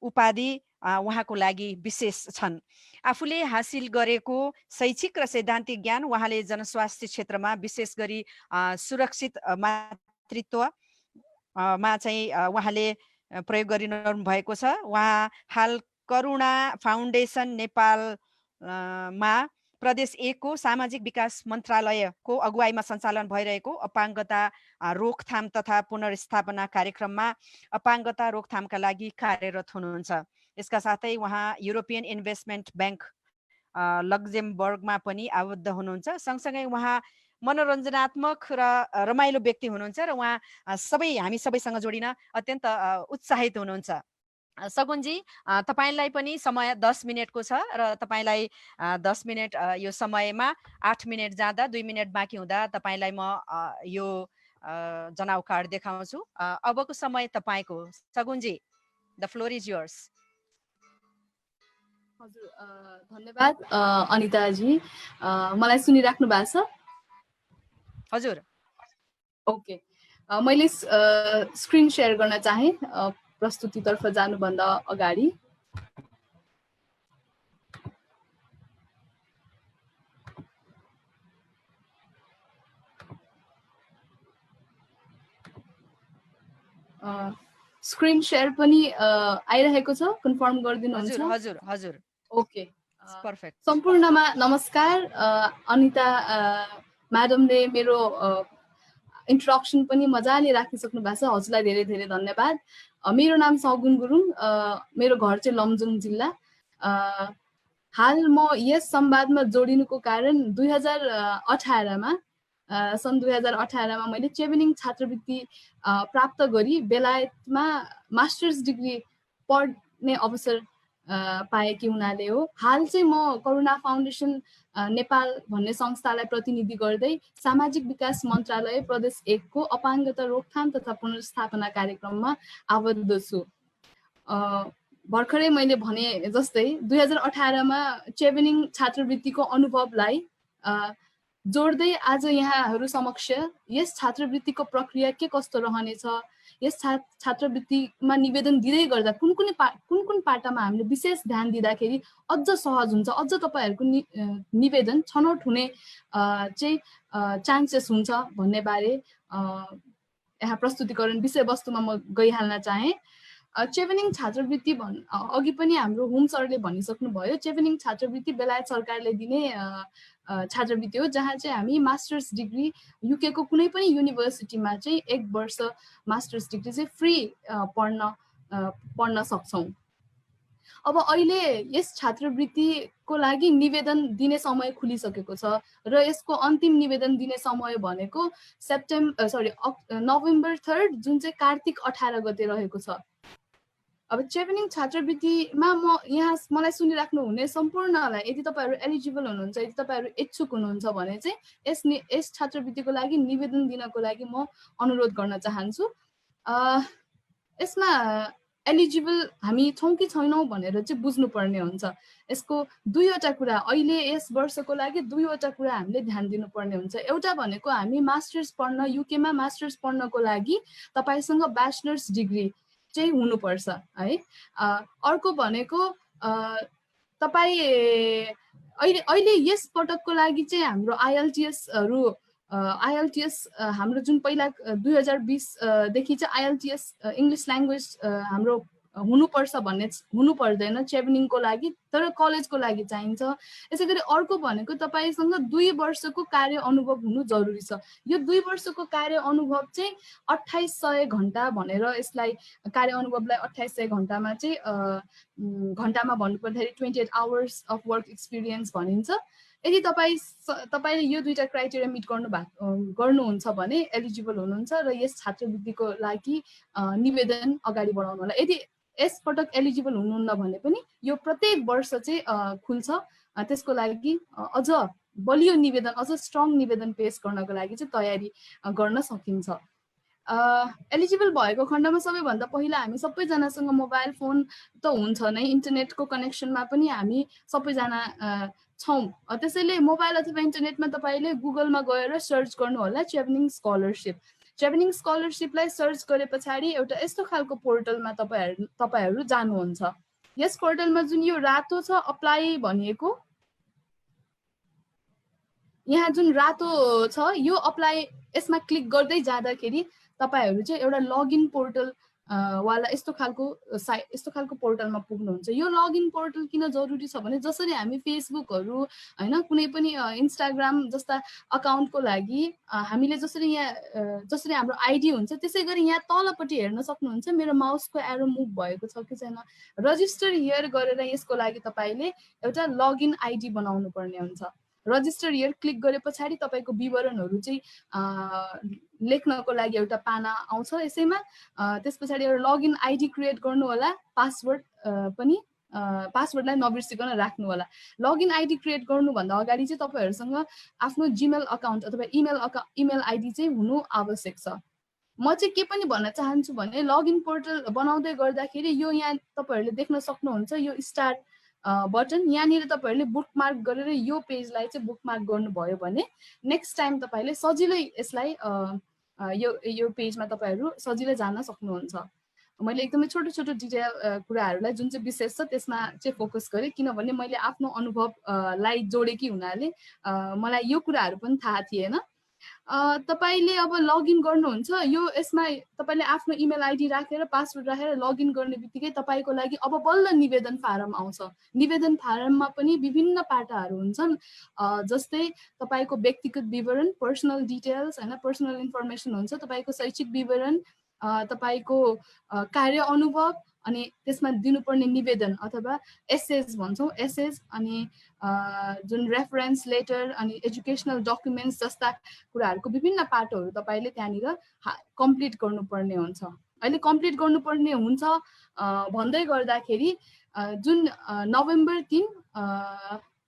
Speaker 1: उपाधि उहाँको लागि विशेष छन्। आफूले हासिल गरेको शैक्षिक र सैद्धान्तिक ज्ञान उहाँले जनस्वास्थ्य क्षेत्रमा विशेष गरी सुरक्षित मातृत्वमा चाहिँ उहाँले प्रयोग गरिरहनु भएको छ। उहाँ हाल करुणा फाउन्डेसन नेपालमा प्रदेश 1 को सामाजिक विकास मन्त्रालयको अगुवाईमा सञ्चालन भइरहेको अपाङ्गता रोकथाम तथा पुनर्स्थापना कार्यक्रममा अपाङ्गता रोकथामका लागि कार्यरत हुनुहुन्छ। यसका साथै उहाँ युरोपियन इन्भेस्टमेन्ट ब्याङ्क लक्जेमबर्गमा पनि आबद्ध हुनुहुन्छ। सँगसँगै उहाँ मनोरञ्जनात्मक र रमाइलो व्यक्ति हुनुहुन्छ र उहाँ हामी सबैसँग जोडिन अत्यन्त उत्साहित हुनुहुन्छ। सगुनजी, तपाईँलाई पनि समय 10 मिनटको छ र तपाईँलाई 10 मिनट यो समयमा 8 मिनट जाँदा 2 मिनट बाँकी हुँदा तपाईँलाई म यो जनाउ कार्ड देखाउँछु। अबको समय तपाईँको। सगुनजी, द फ्लोर इज योर्स।
Speaker 5: हजुर, धन्यवाद अनिताजी। मलाई सुनिराख्नु भएको छ?
Speaker 1: हजुर।
Speaker 5: ओके, मैले स्क्रिन सेयर गर्न चाहे प्रस्तुतितर्फ जानुभन्दा अगाडि। स्क्रिन शेयर पनि आइरहेको छ, कन्फर्म गरिदिनुहुन्छ?
Speaker 1: हजुर हजुर।
Speaker 5: Okay,
Speaker 1: perfect.
Speaker 5: सम्पूर्णमा नमस्कार। अनिता म्याडमले मेरो इन्ट्रोडक्सन पनि मजाले राखिसक्नु भएको छ, हजुरलाई धेरै धेरै धन्यवाद। मेरो नाम सगुन गुरुङ, मेरो घर चाहिँ लमजुङ जिल्ला। हाल म यस संवादमा जोडिनुको कारण 2018मा सन् 2018मा मैले चेभेनिङ छात्रवृत्ति प्राप्त गरी बेलायतमा मास्टर्स डिग्री पढ्ने अवसर पाएकी हुनाले हो। हाल चाहिँ म करुणा फाउन्डेसन नेपाल भन्ने संस्थालाई प्रतिनिधि गर्दै सामाजिक विकास मन्त्रालय प्रदेश 1 को अपाङ्गता रोकथाम तथा पुनर्स्थापना कार्यक्रममा आबद्ध छु। भर्खरै मैले भने जस्तै 2018 मा चेभेनिङ छात्रवृत्तिको अनुभवलाई जोड्दै आज यहाँहरू समक्ष यस छात्रवृत्तिको प्रक्रिया के कस्तो रहनेछ, यस छात्रवृत्तिमा निवेदन दिँदै गर्दा कुन कुन पाटामा हामीले विशेष ध्यान दिँदाखेरि अझ सहज हुन्छ, अझ तपाईहरूको निवेदन छनौट हुने चाहिँ चान्सेस हुन्छ भन्ने बारे यहाँ प्रस्तुतिकरण विषयवस्तुमा म गइहाल्न चाहे। चेभेनिङ छात्रवृत्ति अघि पनि हाम्रो होम सरले भनिसक्नुभयो, चेभेनिङ छात्रवृत्ति बेलायत सरकारले दिने छात्रवृत्ति हो, जहाँ चाहिँ हामी मास्टर्स डिग्री युके को कुनै पनि युनिभर्सिटीमा चाहिँ 1 वर्ष मास्टर्स डिग्री चाहिँ फ्री पढ्न सक्छौँ। अब अहिले यस छात्रवृत्तिको लागि निवेदन दिने समय खुलिसकेको छ र यसको अन्तिम निवेदन दिने समय भनेको नोभेम्बर 3 जुन चाहिँ कार्तिक 18 गते रहेको छ। अब चेभेनिङ छात्रवृत्तिमा मलाई सुनिराख्नु हुने सम्पूर्णलाई यदि तपाईहरू एलिजिबल हुनुहुन्छ, यदि तपाईहरू इच्छुक हुनुहुन्छ भने चाहिँ यस छात्रवृत्तिको लागि निवेदन दिनको लागि म अनुरोध गर्न चाहन्छु। यसमा एलिजिबल हामी छौँ कि छैनौँ भनेर चाहिँ बुझ्नुपर्ने हुन्छ। यसको दुईवटा कुरा, अहिले यस वर्षको लागि दुईवटा कुरा हामीले ध्यान दिनुपर्ने हुन्छ। एउटा भनेको हामी मास्टर्स पढ्न युकेमा मास्टर्स पढ्नको लागि तपाईसँग ब्याचलर्स डिग्री चाहिँ हुनुपर्छ है। अर्को भनेको तपाईँ अहिले यस पटकको लागि चाहिँ हाम्रो आइएलटिएस हाम्रो जुन पहिला 2020 देखि चाहिँ आइएलटिएस इङ्ग्लिस ल्याङ्ग्वेज हाम्रो हुनुपर्छ भन्ने हुनु पर्दैन चेभेनिङको लागि, तर कलेजको लागि चाहिन्छ। यसै गरी अर्को भनेको तपाईसँग 2 वर्षको कार्य अनुभव हुनु जरुरी छ। यो 2 वर्षको कार्य अनुभव चाहिँ 2800 घण्टा भनेर यसलाई कार्य अनुभवलाई 2800 घण्टामा चाहिँ घण्टामा भन्नुपर्दाखेरि 28 आवर्स अफ वर्क एक्सपिरियन्स भनिन्छ। यदि तपाईँले यो दुईटा क्राइटेरिया मिट गर्नुहुन्छ भने एलिजिबल हुनुहुन्छ र यस छात्रवृत्तिको लागि निवेदन अगाडि बढाउनु होला। यदि यस पटक एलिजिबल हुनुहुन्न भने पनि यो प्रत्येक वर्ष चाहिँ खुल्छ। त्यसको लागि अझ बलियो निवेदन, अझ स्ट्रङ निवेदन पेश गर्नको लागि चाहिँ तयारी गर्न सकिन्छ। एलिजिबल भएको खण्डमा सबैभन्दा पहिला हामी सबैजनासँग मोबाइल फोन त हुन्छ नै, इन्टरनेटको कनेक्सनमा पनि हामी सबैजना छौँ। त्यसैले मोबाइल अथवा इन्टरनेटमा तपाईँले गुगलमा गएर सर्च गर्नु होला चेभेनिङ स्कलरसिप। चेभेनिङ स्कलरसिपलाई सर्च गरे पछाडि एउटा यस्तो खालको पोर्टलमा तपाईँहरू जानुहुन्छ। यस पोर्टलमा जुन यो रातो छ अप्लाई भनिएको, यहाँ जुन रातो छ यो अप्लाई, यसमा क्लिक गर्दै जाँदाखेरि तपाईहरू चाहिँ एउटा लगइन पोर्टल वाला यस्तो खालको पोर्टलमा पुग्नुहुन्छ। यो लगइन पोर्टल किन जरुरी छ भने जसरी हामी फेसबुकहरू हैन कुनै पनि इन्स्टाग्राम जस्ता अकाउन्टको लागि हामीले जसरी हाम्रो आइडी हुन्छ त्यसै गरी यहाँ तलपट्टि हेर्न सक्नुहुन्छ मेरो माउसको एरो मुभ भएको छ कि छैन। रजिस्टर हियर गरेर यसको लागि तपाईले एउटा लगइन आइडी बनाउनु पर्ने हुन्छ। रजिस्टर हियर क्लिक गरे पछाडि तपाईको विवरणहरू चाहिँ लेख्नको लागि एउटा पाना आउँछ यसैमा। त्यस पछाडि एउटा लगइन आइडी क्रिएट गर्नु होला, पासवर्डलाई नबिर्सिकन राख्नु होला। लगइन आइडी क्रिएट गर्नुभन्दा अगाडि चाहिँ तपाईहरुसँग आफ्नो जीमेल अकाउन्ट अथवा इमेल आइडी चाहिँ हुनु आवश्यक छ। म चाहिँ के पनि भन्न चाहन्छु भने लगइन पोर्टल बनाउँदै गर्दाखेरि यो यहाँ तपाईहरुले देख्न सक्नुहुन्छ यो स्टार बटन, यहाँनिर तपाईहरुले बुकमार्क गरेर यो पेजलाई चाहिँ बुकमार्क गर्नुभयो भने नेक्स्ट टाइम तपाईले सजिलै यसलाई यो पेजमा तपाईहरु सजिलै जान सक्नुहुन्छ। मैले एकदमै छोटो छोटो डिटेल कुराहरूलाई जुन चाहिँ विशेष छ त्यसमा चाहिँ फोकस गरेँ, किनभने मैले आफ्नो अनुभवलाई जोडेकी हुनाले मलाई यो कुराहरू पनि थाहा थिएन। तपाईले अब लगइन गर्नुहुन्छ, यो यसमा तपाईले आफ्नो इमेल आइडी राखेर पासवर्ड राखेर लगइन गर्ने बित्तिकै तपाईको लागि अब बल्ल निवेदन फारम आउँछ। निवेदन फारममा पनि विभिन्न पाटाहरू हुन्छन्, जस्तै तपाईको व्यक्तिगत विवरण, पर्सनल डिटेल्स हैन, पर्सनल इन्फर्मेसन हुन्छ, तपाईको शैक्षिक विवरण, तपाईको कार्य अनुभव, अनि त्यसमा दिनुपर्ने निवेदन अथवा एसेज भन्छौँ, एसेज, अनि जुन रेफरेन्स लेटर अनि एजुकेसनल डकुमेन्ट्स जस्ता कुराहरूको विभिन्न पाटोहरू तपाईले त्यहाँनिर कम्प्लिट गर्नुपर्ने हुन्छ। अहिले कम्प्लिट गर्नुपर्ने हुन्छ भन्दै गर्दाखेरि जुन नोभेम्बर 3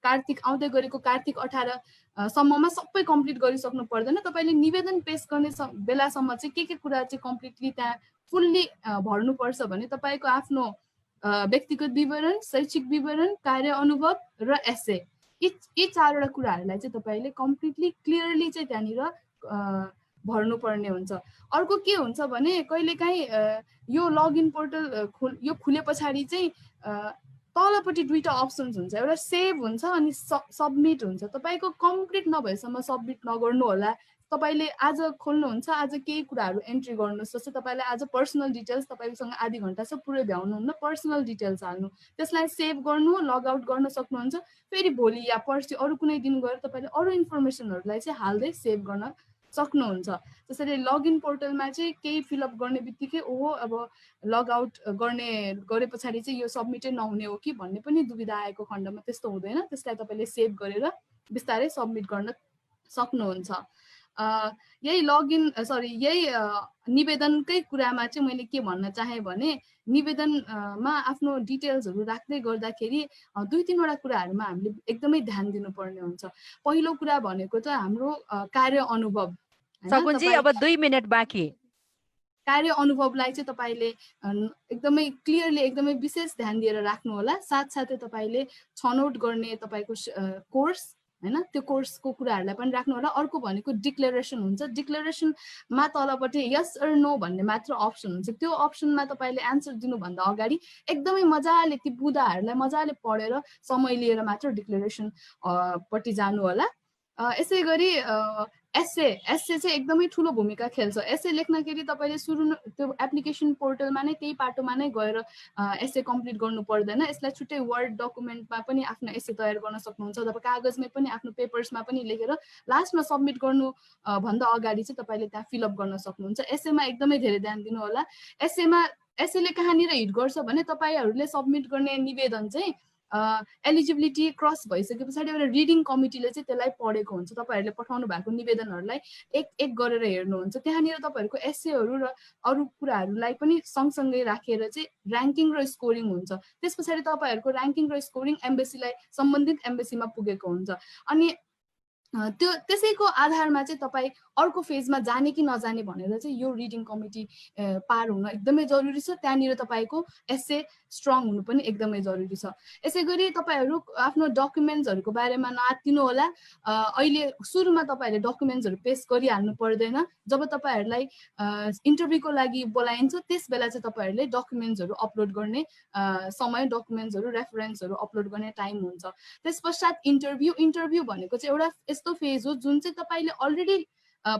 Speaker 5: कार्तिक आउँदै गरेको कार्तिक 18 सम्ममा सबै कम्प्लिट गरिसक्नु पर्दैन। तपाईले निवेदन पेश गर्ने बेलासम्म चाहिँ के कुरा चाहिँ कम्प्लिटली त्यहाँ फुल्ली भर्नुपर्छ भने तपाईको आफ्नो व्यक्तिगत विवरण, शैक्षिक विवरण, कार्य अनुभव र एसे, यी चारवटा कुराहरूलाई चाहिँ तपाईँले कम्प्लिटली क्लियरली चाहिँ त्यहाँनिर भर्नुपर्ने हुन्छ। अर्को के हुन्छ भने कहिलेकाहीँ यो लगइन पोर्टल यो खुले पछाडि चाहिँ तलपट्टि दुईटा अप्सन्स हुन्छ, एउटा सेभ हुन्छ अनि सबमिट हुन्छ। तपाईँको कम्प्लिट नभएसम्म सबमिट नगर्नु होला। तपाईँले आज खोल्नुहुन्छ, आज केही कुराहरू एन्ट्री गर्नुहोस्, जस्तै तपाईँले आज पर्सनल डिटेल्स, तपाईँसँग आधी घन्टा छ पुरै भ्याउनुहुन्न, पर्सनल डिटेल्स हाल्नु, त्यसलाई सेभ गर्नु, लगआउट गर्न सक्नुहुन्छ। फेरि भोलि या पर्सि अरू कुनै दिन गएर तपाईँले अरू इन्फर्मेसनहरूलाई चाहिँ हाल्दै सेभ गर्न सक्नुहुन्छ। त्यसरी लगइन पोर्टलमा चाहिँ केही फिलअप गर्ने बित्तिकै ओहो अब लगआउट गरे पछाडि चाहिँ यो सबमिटै नहुने हो कि भन्ने पनि दुविधा आएको खण्डमा त्यस्तो हुँदैन। त्यसलाई तपाईँले सेभ गरेर बिस्तारै सबमिट गर्न सक्नुहुन्छ। यही निवेदनकै कुरामा चाहिँ मैले के भन्न चाहेँ भने निवेदनमा आफ्नो डिटेल्सहरू राख्दै गर्दाखेरि 2-3वटा कुराहरूमा हामीले एकदमै ध्यान दिनुपर्ने हुन्छ। पहिलो कुरा भनेको त हाम्रो कार्य अनुभव।
Speaker 1: सगुनजी अब 2 मिनेट बाँकी।
Speaker 5: कार्य अनुभवलाई चाहिँ तपाईँले एकदमै क्लियरली एकदमै विशेष ध्यान दिएर राख्नु होला। साथसाथै तपाईँले छनौट गर्ने तपाईँको कोर्स हैन, त्यो कोर्सको कुराहरूलाई पनि राख्नु होला। अर्को भनेको डिक्लेरेसन हुन्छ। डिक्लेरेसनमा तलपट्टि यस अर नो भन्ने मात्र अप्सन हुन्छ। त्यो अप्सनमा तपाईँले एन्सर दिनुभन्दा अगाडि एकदमै मजाले ती बुदाहरूलाई मजाले पढेर समय लिएर मात्र डिक्लेरेसन पट्टि जानु होला। यसै गरी एसे चाहिँ एकदमै ठुलो भूमिका खेल्छ। एसे लेख्दाखेरि तपाईँले त्यो एप्लिकेसन पोर्टलमा नै त्यही पाटोमा नै गएर एसे कम्प्लिट गर्नु पर्दैन। यसलाई छुट्टै वर्ड डकुमेन्टमा पनि आफ्नो एसे तयार गर्न सक्नुहुन्छ, अथवा कागजमै पनि आफ्नो पेपर्समा पनि लेखेर लास्टमा सबमिट गर्नु भन्दा अगाडि चाहिँ तपाईँले त्यहाँ फिलअप गर्न सक्नुहुन्छ। एसेमा एकदमै धेरै ध्यान दिनु होला। एसेले कहाँनिर हिट गर्छ भने तपाईँहरूले सबमिट गर्ने निवेदन चाहिँ एलिजिबिलिटी क्रस भइसके पछाडि एउटा रिडिङ कमिटीले चाहिँ त्यसलाई पढेको हुन्छ। तपाईँहरूले पठाउनु भएको निवेदनहरूलाई एक गरेर हेर्नुहुन्छ। त्यहाँनिर तपाईँहरूको एसेहरू र अरू कुराहरूलाई पनि सँगसँगै राखेर चाहिँ ऱ्याङ्किङ र स्कोरिङ हुन्छ। त्यस पछाडि तपाईँहरूको ऱ्याङ्किङ र स्कोरिङ एम्बेसीलाई सम्बन्धित एम्बेसीमा पुगेको हुन्छ। अनि त्यसैको आधारमा चाहिँ तपाईँ अर्को फेजमा जाने कि नजाने भनेर चाहिँ यो रिडिङ कमिटी पार हुन एकदमै जरुरी छ। त्यहाँनिर तपाईँको एसे स्ट्रङ हुनु पनि एकदमै जरुरी छ। यसै गरी तपाईँहरू आफ्नो डकुमेन्ट्सहरूको बारेमा नआत्तिनु होला। अहिले सुरुमा तपाईँहरूले डकुमेन्ट्सहरू पेश गरिहाल्नु पर्दैन। जब तपाईँहरूलाई इन्टरभ्यूको लागि बोलाइन्छ त्यस बेला चाहिँ तपाईँहरूले डकुमेन्ट्सहरू अपलोड गर्ने समय, डकुमेन्ट्सहरू रेफरेन्सहरू अपलोड गर्ने टाइम हुन्छ। त्यस पश्चात इन्टरभ्यू भनेको चाहिँ एउटा यस्तो फेज हो जुन चाहिँ तपाईँले अलरेडी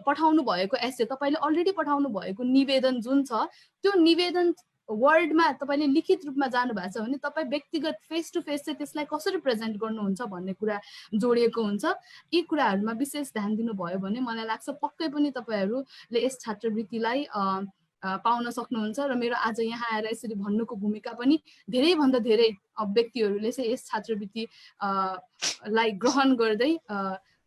Speaker 5: पठाउनु भएको एसे, तपाईँले अलरेडी पठाउनु भएको निवेदन जुन छ त्यो निवेदन वर्डमा तपाईँले लिखित रूपमा जानु भएको छ भने तपाईँ व्यक्तिगत फेस टु फेस चाहिँ त्यसलाई कसरी प्रेजेन्ट गर्नुहुन्छ भन्ने कुरा जोडिएको हुन्छ। यी कुराहरूमा विशेष ध्यान दिनुभयो भने मलाई लाग्छ पक्कै पनि तपाईँहरूले यस छात्रवृत्तिलाई पाउन सक्नुहुन्छ। र मेरो आज यहाँ आएर यसरी भन्नुको भूमिका पनि धेरैभन्दा धेरै व्यक्तिहरूले चाहिँ यस छात्रवृत्ति लाई ग्रहण गर्दै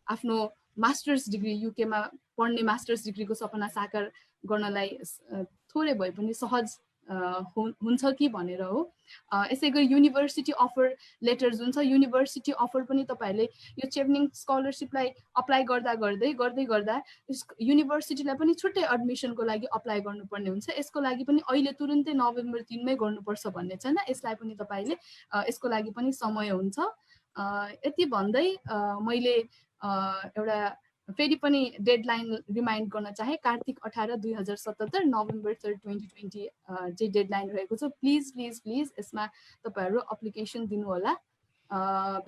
Speaker 5: आफ्नो मास्टर्स डिग्री युकेमा पढ्ने मास्टर्स डिग्रीको सपना साकार गर्नलाई थोरै भए पनि सहज हुन्छ कि भनेर हो। यसै गरी युनिभर्सिटी अफर लेटर जुन छ, युनिभर्सिटी अफर पनि तपाईँहरूले यो चेभनिङ स्कलरसिपलाई अप्लाई गर्दा युनिभर्सिटीलाई पनि छुट्टै एडमिसनको लागि अप्लाई गर्नुपर्ने हुन्छ। यसको लागि पनि अहिले तुरुन्तै नोभेम्बर 3 गर्नुपर्छ भन्ने छैन। यसलाई पनि तपाईँले यसको लागि पनि समय हुन्छ। यति भन्दै मैले एउटा फेरि पनि डेडलाइन रिमाइन्ड गर्न चाहे। कार्तिक 18, 2077 नोभेम्बर 3, 2020 चाहिँ डेडलाइन रहेको छ। प्लिज यसमा तपाईँहरू एप्लिकेसन दिनु होला।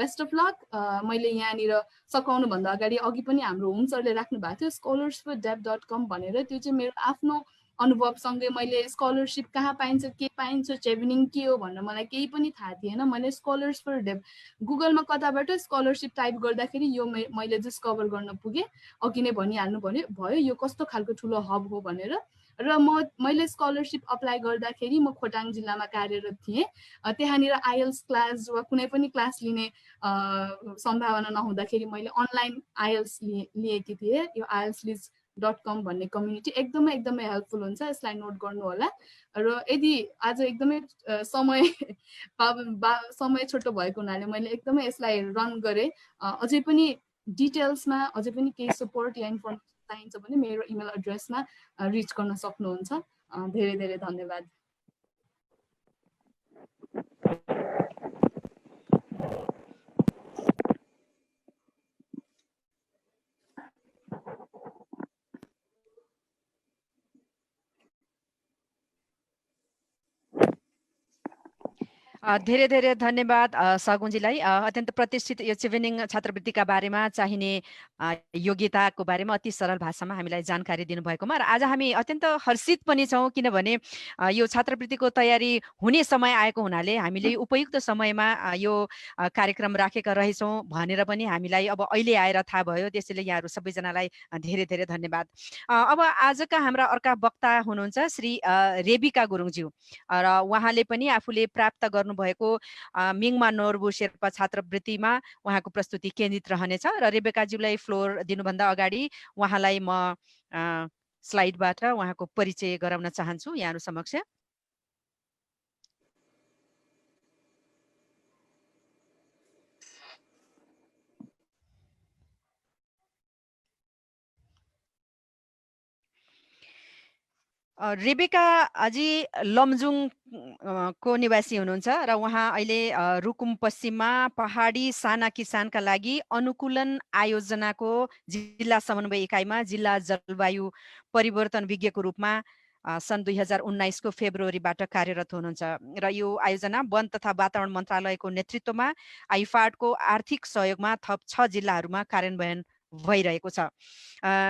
Speaker 5: Best of lock. मैले यहाँनिर सकाउनुभन्दा अगाडि अघि पनि हाम्रो होम सरले राख्नु भएको थियो scholarsfordev.com भनेर। त्यो चाहिँ मेरो आफ्नो अनुभवसँगै मैले स्कलरसिप कहाँ पाइन्छ, के पाइन्छ, चेभनिङ के हो भनेर मलाई केही पनि थाहा थिएन। मैले स्कलर्स फर डेभ गुगलमा कताबाट स्कलरसिप टाइप गर्दाखेरि यो मैले डिस्कभर गर्न पुगेँ। अघि नै भनिहाल्नु भयो यो कस्तो खालको ठुलो हब हो भनेर। र मैले स्कलरसिप अप्लाई गर्दाखेरि म खोटाङ जिल्लामा कार्यरत थिएँ। त्यहाँनिर आइएल्स क्लास वा कुनै पनि क्लास लिने सम्भावना नहुँदाखेरि मैले अनलाइन आइएल्स लिएकी थिएँ। यो ielslease.com भन्ने कम्युनिटी एकदमै हेल्पफुल हुन्छ। यसलाई नोट गर्नु होला। र यदि आज एकदमै समय छोटो भएको हुनाले मैले एकदमै यसलाई रन गरेँ। अझै पनि डिटेल्समा अझै पनि केही सपोर्ट या इन्फर्मेसन चाहिन्छ भने मेरो इमेल एड्रेसमा रिच गर्न सक्नुहुन्छ। धेरै धेरै धन्यवाद।
Speaker 1: धेरै धेरै धन्यवाद सगुनजीलाई। अत्यन्त प्रतिष्ठित यो चिभेनिङ छात्रवृत्तिका बारेमा चाहिने योग्यताको बारेमा अति सरल भाषामा हामीलाई जानकारी दिनुभएकोमा र आज हामी अत्यन्त हर्षित पनि छौँ, किनभने यो छात्रवृत्तिको तयारी हुने समय आएको हुनाले हामीले उपयुक्त समयमा यो कार्यक्रम राखेका रहेछौँ भनेर पनि हामीलाई अब अहिले आएर थाहा भयो। त्यसैले यहाँहरू सबैजनालाई धेरै धेरै धन्यवाद। अब आजका हाम्रा अर्का वक्ता हुनुहुन्छ श्री रेबिका गुरुङज्यू र उहाँले पनि आफूले प्राप्त गर्नुभएको मिङमा नोर्बु शेर्पा छात्रवृत्तिमा उहाँको प्रस्तुति केन्द्रित रहनेछ र रेबेकाज्यूलाई फ्लोर दिनुभन्दा अगाडि उहाँलाई म स्लाइडबाट उहाँको परिचय गराउन चाहन्छु यहाँहरू समक्ष। रेबेका अझी लमजुङ को निवासी हुनुहुन्छ र उहाँ अहिले रुकुम पश्चिममा पहाडी साना किसानका लागि अनुकूलन आयोजनाको जिल्ला समन्वय इकाइमा जिल्ला जलवायु परिवर्तन विज्ञको रूपमा सन् 2019 को फेब्रुअरीबाट कार्यरत हुनुहुन्छ र यो आयोजना वन तथा वातावरण मन्त्रालयको नेतृत्वमा आइफाडको आर्थिक सहयोगमा थप 6 जिल्लाहरूमा कार्यान्वयन भइरहेको छ।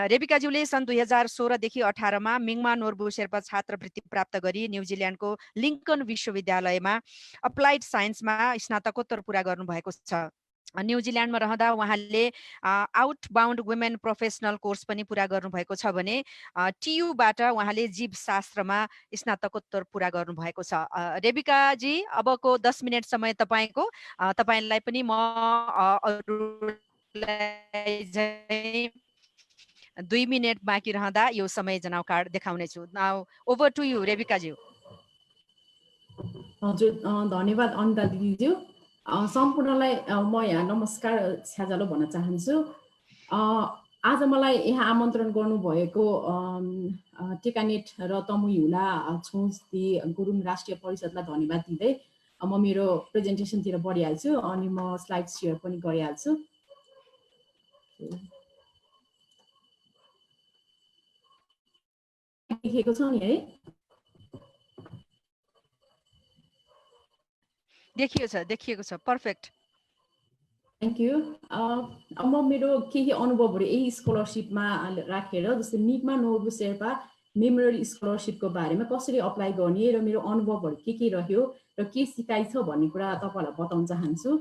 Speaker 1: रेबिकाज्यूले सन् 2016 देखि 18 मा मिङमा नोर्बु शेर्पा छात्रवृत्ति प्राप्त गरी न्युजिल्यान्डको लिङ्कन विश्वविद्यालयमा अप्लाइड साइन्समा स्नातकोत्तर पुरा गर्नुभएको छ। न्युजिल्यान्डमा रहँदा उहाँले आउटबाउन्ड वुमेन प्रोफेसनल कोर्स पनि पुरा गर्नुभएको छ भने टियुबाट उहाँले जीवशास्त्रमा स्नातकोत्तर पुरा गर्नुभएको छ। रेबिकाजी, अबको 10 मिनट समय तपाईँको, तपाईँलाई पनि म 2 मिनट बाँकी रहँदा यो समय जनाउ कार्ड देखाउनेछु। नाउ ओभर टु यु रेबिकाज्यू।
Speaker 6: हजुर, धन्यवाद अनिता दिदीज्यू। सम्पूर्णलाई म यहाँ नमस्कार छ्याजालो भन्न चाहन्छु। आज मलाई यहाँ आमन्त्रण गर्नुभएको टेकानेट र तमुयुला छोन्स्ती गुरुङ राष्ट्रिय परिषदलाई धन्यवाद दिँदै म मेरो प्रेजेन्टेसनतिर बढिहाल्छु अनि म स्लाइड सेयर पनि गरिहाल्छु। देखेको छ नि है?
Speaker 1: देखिएको छ, पर्फेक्ट।
Speaker 6: Thank you. म मेरो केही अनुभवहरू यही स्कलरसिपमा राखेर, जस्तै मिङमा नोर्बु शेर्पा मेमोरियल स्कलरसिपको बारेमा कसरी अप्लाई गर्ने र मेरो अनुभवहरू के रह्यो र के सिकाइ छ भन्ने कुरा तपाईँहरूलाई बताउन चाहन्छु।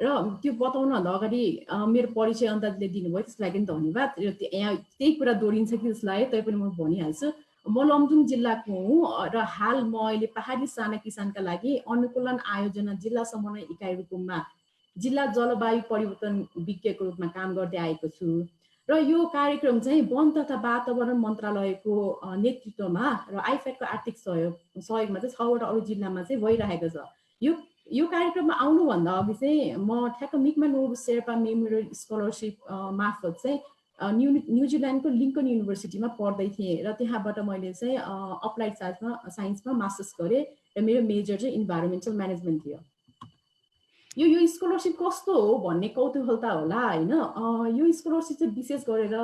Speaker 6: र त्यो बताउनुभन्दा अगाडि मेरो परिचय अन्दाजले दिनुभयो, त्यसलाई पनि धन्यवाद। र यहाँ त्यही कुरा दोहोरिन्छ कि जस्तो लाग्यो, तैपनि म भनिहाल्छु। म लमजुङ जिल्लाको हुँ र हाल म अहिले पहाडी साना किसानका लागि अनुकूलन आयोजना जिल्ला समन्वय इकाइ रूपमा जिल्ला जलवायु परिवर्तन विज्ञको रूपमा काम गर्दै आएको छु। र यो कार्यक्रम चाहिँ वन तथा वातावरण मन्त्रालयको नेतृत्वमा र आइफेडको आर्थिक सहयोगमा चाहिँ 6 वटा अरू जिल्लामा चाहिँ भइरहेको छ। यो कार्यक्रममा आउनुभन्दा अघि चाहिँ म ठ्याक्क मिङमा नोर्बु शेर्पा मेमोरियल स्कलरसिप मार्फत चाहिँ न्युजिल्यान्डको लिङ्कन युनिभर्सिटीमा पढ्दै थिएँ र त्यहाँबाट मैले चाहिँ अप्लाइड साइन्समा मास्टर्स गरेँ र मेरो मेजर चाहिँ इन्भाइरोमेन्टल म्यानेजमेन्ट थियो। यो स्कलरसिप कस्तो हो भन्ने कौतूहलता होला होइन। यो स्कलरसिप चाहिँ विशेष गरेर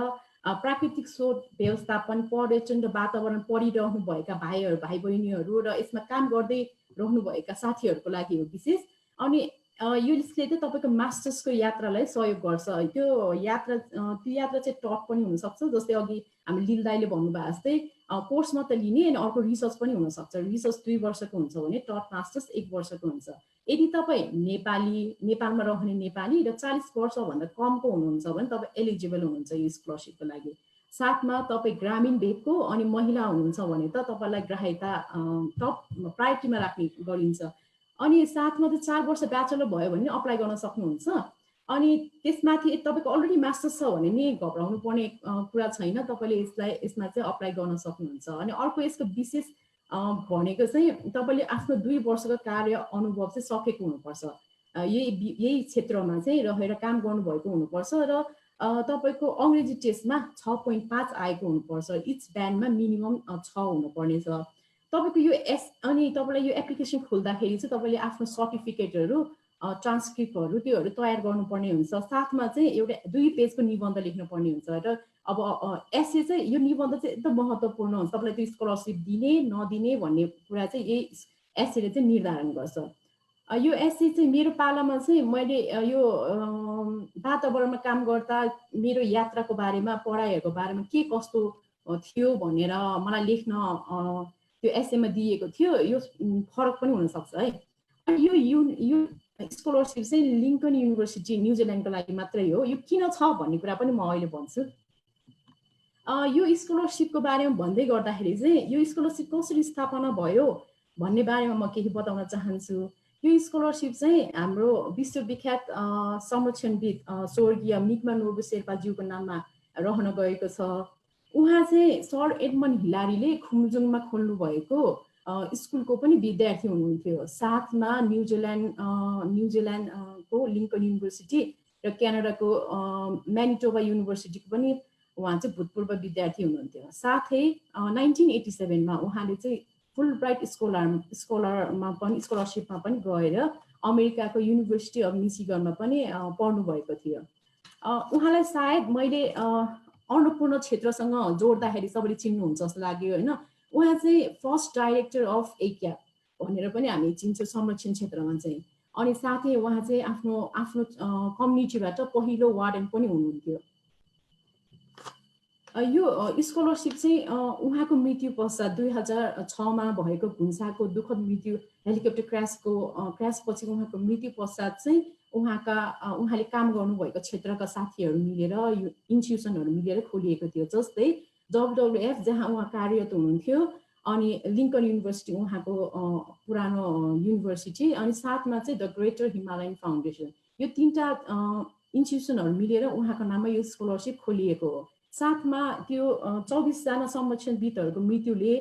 Speaker 6: प्राकृतिक स्रोत व्यवस्थापन, पर्यटन र वातावरण पढिरहनुभएका भाइ बहिनीहरू र यसमा काम गर्दै रहनुभएका साथीहरूको लागि हो विशेष। अनि यसले चाहिँ तपाईँको मास्टर्सको यात्रालाई सहयोग गर्छ। त्यो यात्रा चाहिँ टक पनि हुनसक्छ, जस्तै अघि हामी लिल दाइले भन्नुभयो जस्तै कोर्स मात्र लिने अनि अर्को रिसर्च पनि हुनसक्छ। रिसर्च 2 वर्षको हुन्छ भने टप मास्टर्स 1 वर्षको हुन्छ। यदि तपाईँ नेपालमा रहने नेपाली र 40 वर्षभन्दा कमको हुनुहुन्छ भने तपाईँ एलिजिबल हुनुहुन्छ यो स्कलरसिपको लागि। साथमा तपाईँ ग्रामीण भेगको अनि महिला हुनुहुन्छ भने त तपाईँलाई ग्राह्यता टप प्रायोरिटीमा राख्ने गरिन्छ। अनि साथमा चाहिँ 4 वर्ष ब्याचलर भयो भने अप्लाई गर्न सक्नुहुन्छ। अनि त्यसमाथि तपाईँको अलरेडी मास्टर्स छ भने नि घबराउनु पर्ने कुरा छैन, तपाईँले यसमा चाहिँ अप्लाई गर्न सक्नुहुन्छ। अनि अर्को यसको विशेष भनेको चाहिँ तपाईँले आफ्नो 2 वर्षको कार्य अनुभव चाहिँ सकेको हुनुपर्छ। यही क्षेत्रमा चाहिँ रहेर काम गर्नुभएको हुनुपर्छ र तपाईँको अङ्ग्रेजी टेस्टमा 6.5 आएको हुनुपर्छ। इच ब्यान्डमा मिनिमम 6 हुनुपर्ने छ। तपाईँको यो अनि तपाईँलाई यो एप्लिकेसन खोल्दाखेरि चाहिँ तपाईँले आफ्नो सर्टिफिकेटहरू ट्रान्सक्रिप्टहरू त्योहरू तयार गर्नुपर्ने हुन्छ। साथमा चाहिँ एउटा 2 पेजको निबन्ध लेख्नुपर्ने हुन्छ र अब एसे चाहिँ यो निबन्ध चाहिँ एकदम महत्त्वपूर्ण हुन्छ। तपाईँलाई त्यो स्कलरसिप दिने नदिने भन्ने कुरा चाहिँ यही एसेले चाहिँ निर्धारण गर्छ। यो एसे चाहिँ मेरो पालामा चाहिँ मैले यो वातावरणमा काम गर्दा मेरो यात्राको बारेमा पढाइहरूको बारेमा के कस्तो थियो भनेर मलाई लेख्न त्यो एसेमा दिएको थियो। यो फरक पनि हुनसक्छ है। यो स्कलरसिप चाहिँ लिङ्कन युनिभर्सिटी न्युजिल्यान्डको लागि मात्रै हो। यो किन छ भन्ने कुरा पनि म अहिले भन्छु। यो स्कलरसिपको बारेमा भन्दै गर्दाखेरि चाहिँ यो स्कलरसिप कसरी स्थापना भयो भन्ने बारेमा म केही बताउन चाहन्छु। यो स्कलरसिप चाहिँ हाम्रो विश्वविख्यात संरक्षणविद स्वर्गीय मिगमा नोर्बु शेर्पाज्यूको नाममा रहन गएको छ। उहाँ चाहिँ सर एडमन्ड हिलारीले खुम्जुङमा खोल्नु भएको स्कुलको पनि विद्यार्थी हुनुहुन्थ्यो। साथमा न्युजिल्यान्डको लिङ्कन युनिभर्सिटी र क्यानाडाको म्यानिटोबा युनिभर्सिटीको पनि उहाँ चाहिँ भूतपूर्व विद्यार्थी हुनुहुन्थ्यो। साथै 1987 मा उहाँले चाहिँ फुल ब्राइट स्कलरमा पनि स्कलरसिपमा पनि गएर अमेरिकाको युनिभर्सिटी अफ मिशिगनमा पनि पढ्नु भएको थियो। उहाँलाई सायद मैले अन्नपूर्ण क्षेत्रसँग जोड्दाखेरि सबैले चिन्नुहुन्छ जस्तो लाग्यो होइन। उहाँ चाहिँ फर्स्ट डाइरेक्टर अफ एकिया भनेर पनि हामी चिन्छौँ संरक्षण क्षेत्रमा चाहिँ। अनि साथै उहाँ चाहिँ आफ्नो कम्युनिटीबाट पहिलो वार्डन पनि हुनुहुन्थ्यो। यो स्कलरसिप चाहिँ उहाँको मृत्यु पश्चात 2006 मा भएको भुन्साको दुःखद मृत्यु हेलिकप्टर क्रासपछि उहाँको मृत्यु पश्चात चाहिँ उहाँले काम गर्नुभएको क्षेत्रका साथीहरू मिलेर यो इन्स्टिट्युसनहरू मिलेर खोलिएको थियो। जस्तै WWF जहाँ उहाँ कार्यरत हुनुहुन्थ्यो, अनि लिङ्कन युनिभर्सिटी उहाँको पुरानो युनिभर्सिटी, अनि साथमा चाहिँ द ग्रेटर हिमालयन फाउन्डेसन। यो 3टा इन्स्टिट्युसनहरू मिलेर उहाँको नाममा यो स्कलरसिप खोलिएको हो। साथमा त्यो 24 जना संरक्षणविदहरूको मृत्युले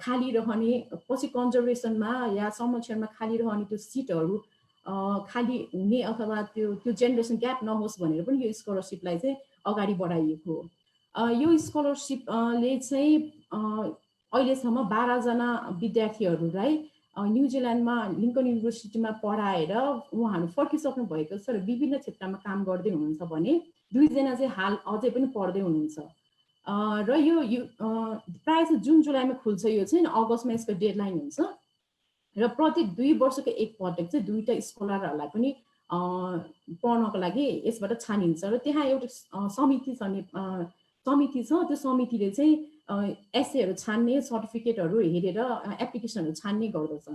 Speaker 6: खाली रहने पछि कन्जर्भेसनमा या संरक्षणमा खाली रहने त्यो सिटहरू खाली हुने अथवा त्यो जेनेरेसन ग्याप नहोस् भनेर पनि यो स्कलरसिपलाई चाहिँ अगाडि बढाइएको हो। यो स्कलरसिपले चाहिँ अहिलेसम्म 12 जना विद्यार्थीहरूलाई न्युजिल्यान्डमा लिङ्कन युनिभर्सिटीमा पढाएर उहाँहरू फर्किसक्नु भएको छ र विभिन्न क्षेत्रमा काम गर्दै हुनुहुन्छ भने 2 जना चाहिँ हाल अझै पनि पढ्दै हुनुहुन्छ। र यो प्रायः चाहिँ जुन जुलाईमा खुल्छ। यो चाहिँ अगस्तमा यसको डेडलाइन हुन्छ र प्रत्येक 2 वर्षको एकपटक चाहिँ 2टा स्कलरहरूलाई पनि पढ्नको लागि यसबाट छानिन्छ। र त्यहाँ एउटा समिति छ। त्यो समितिले चाहिँ एसेहरू छान्ने, सर्टिफिकेटहरू हेरेर एप्लिकेसनहरू छान्ने गर्दछ।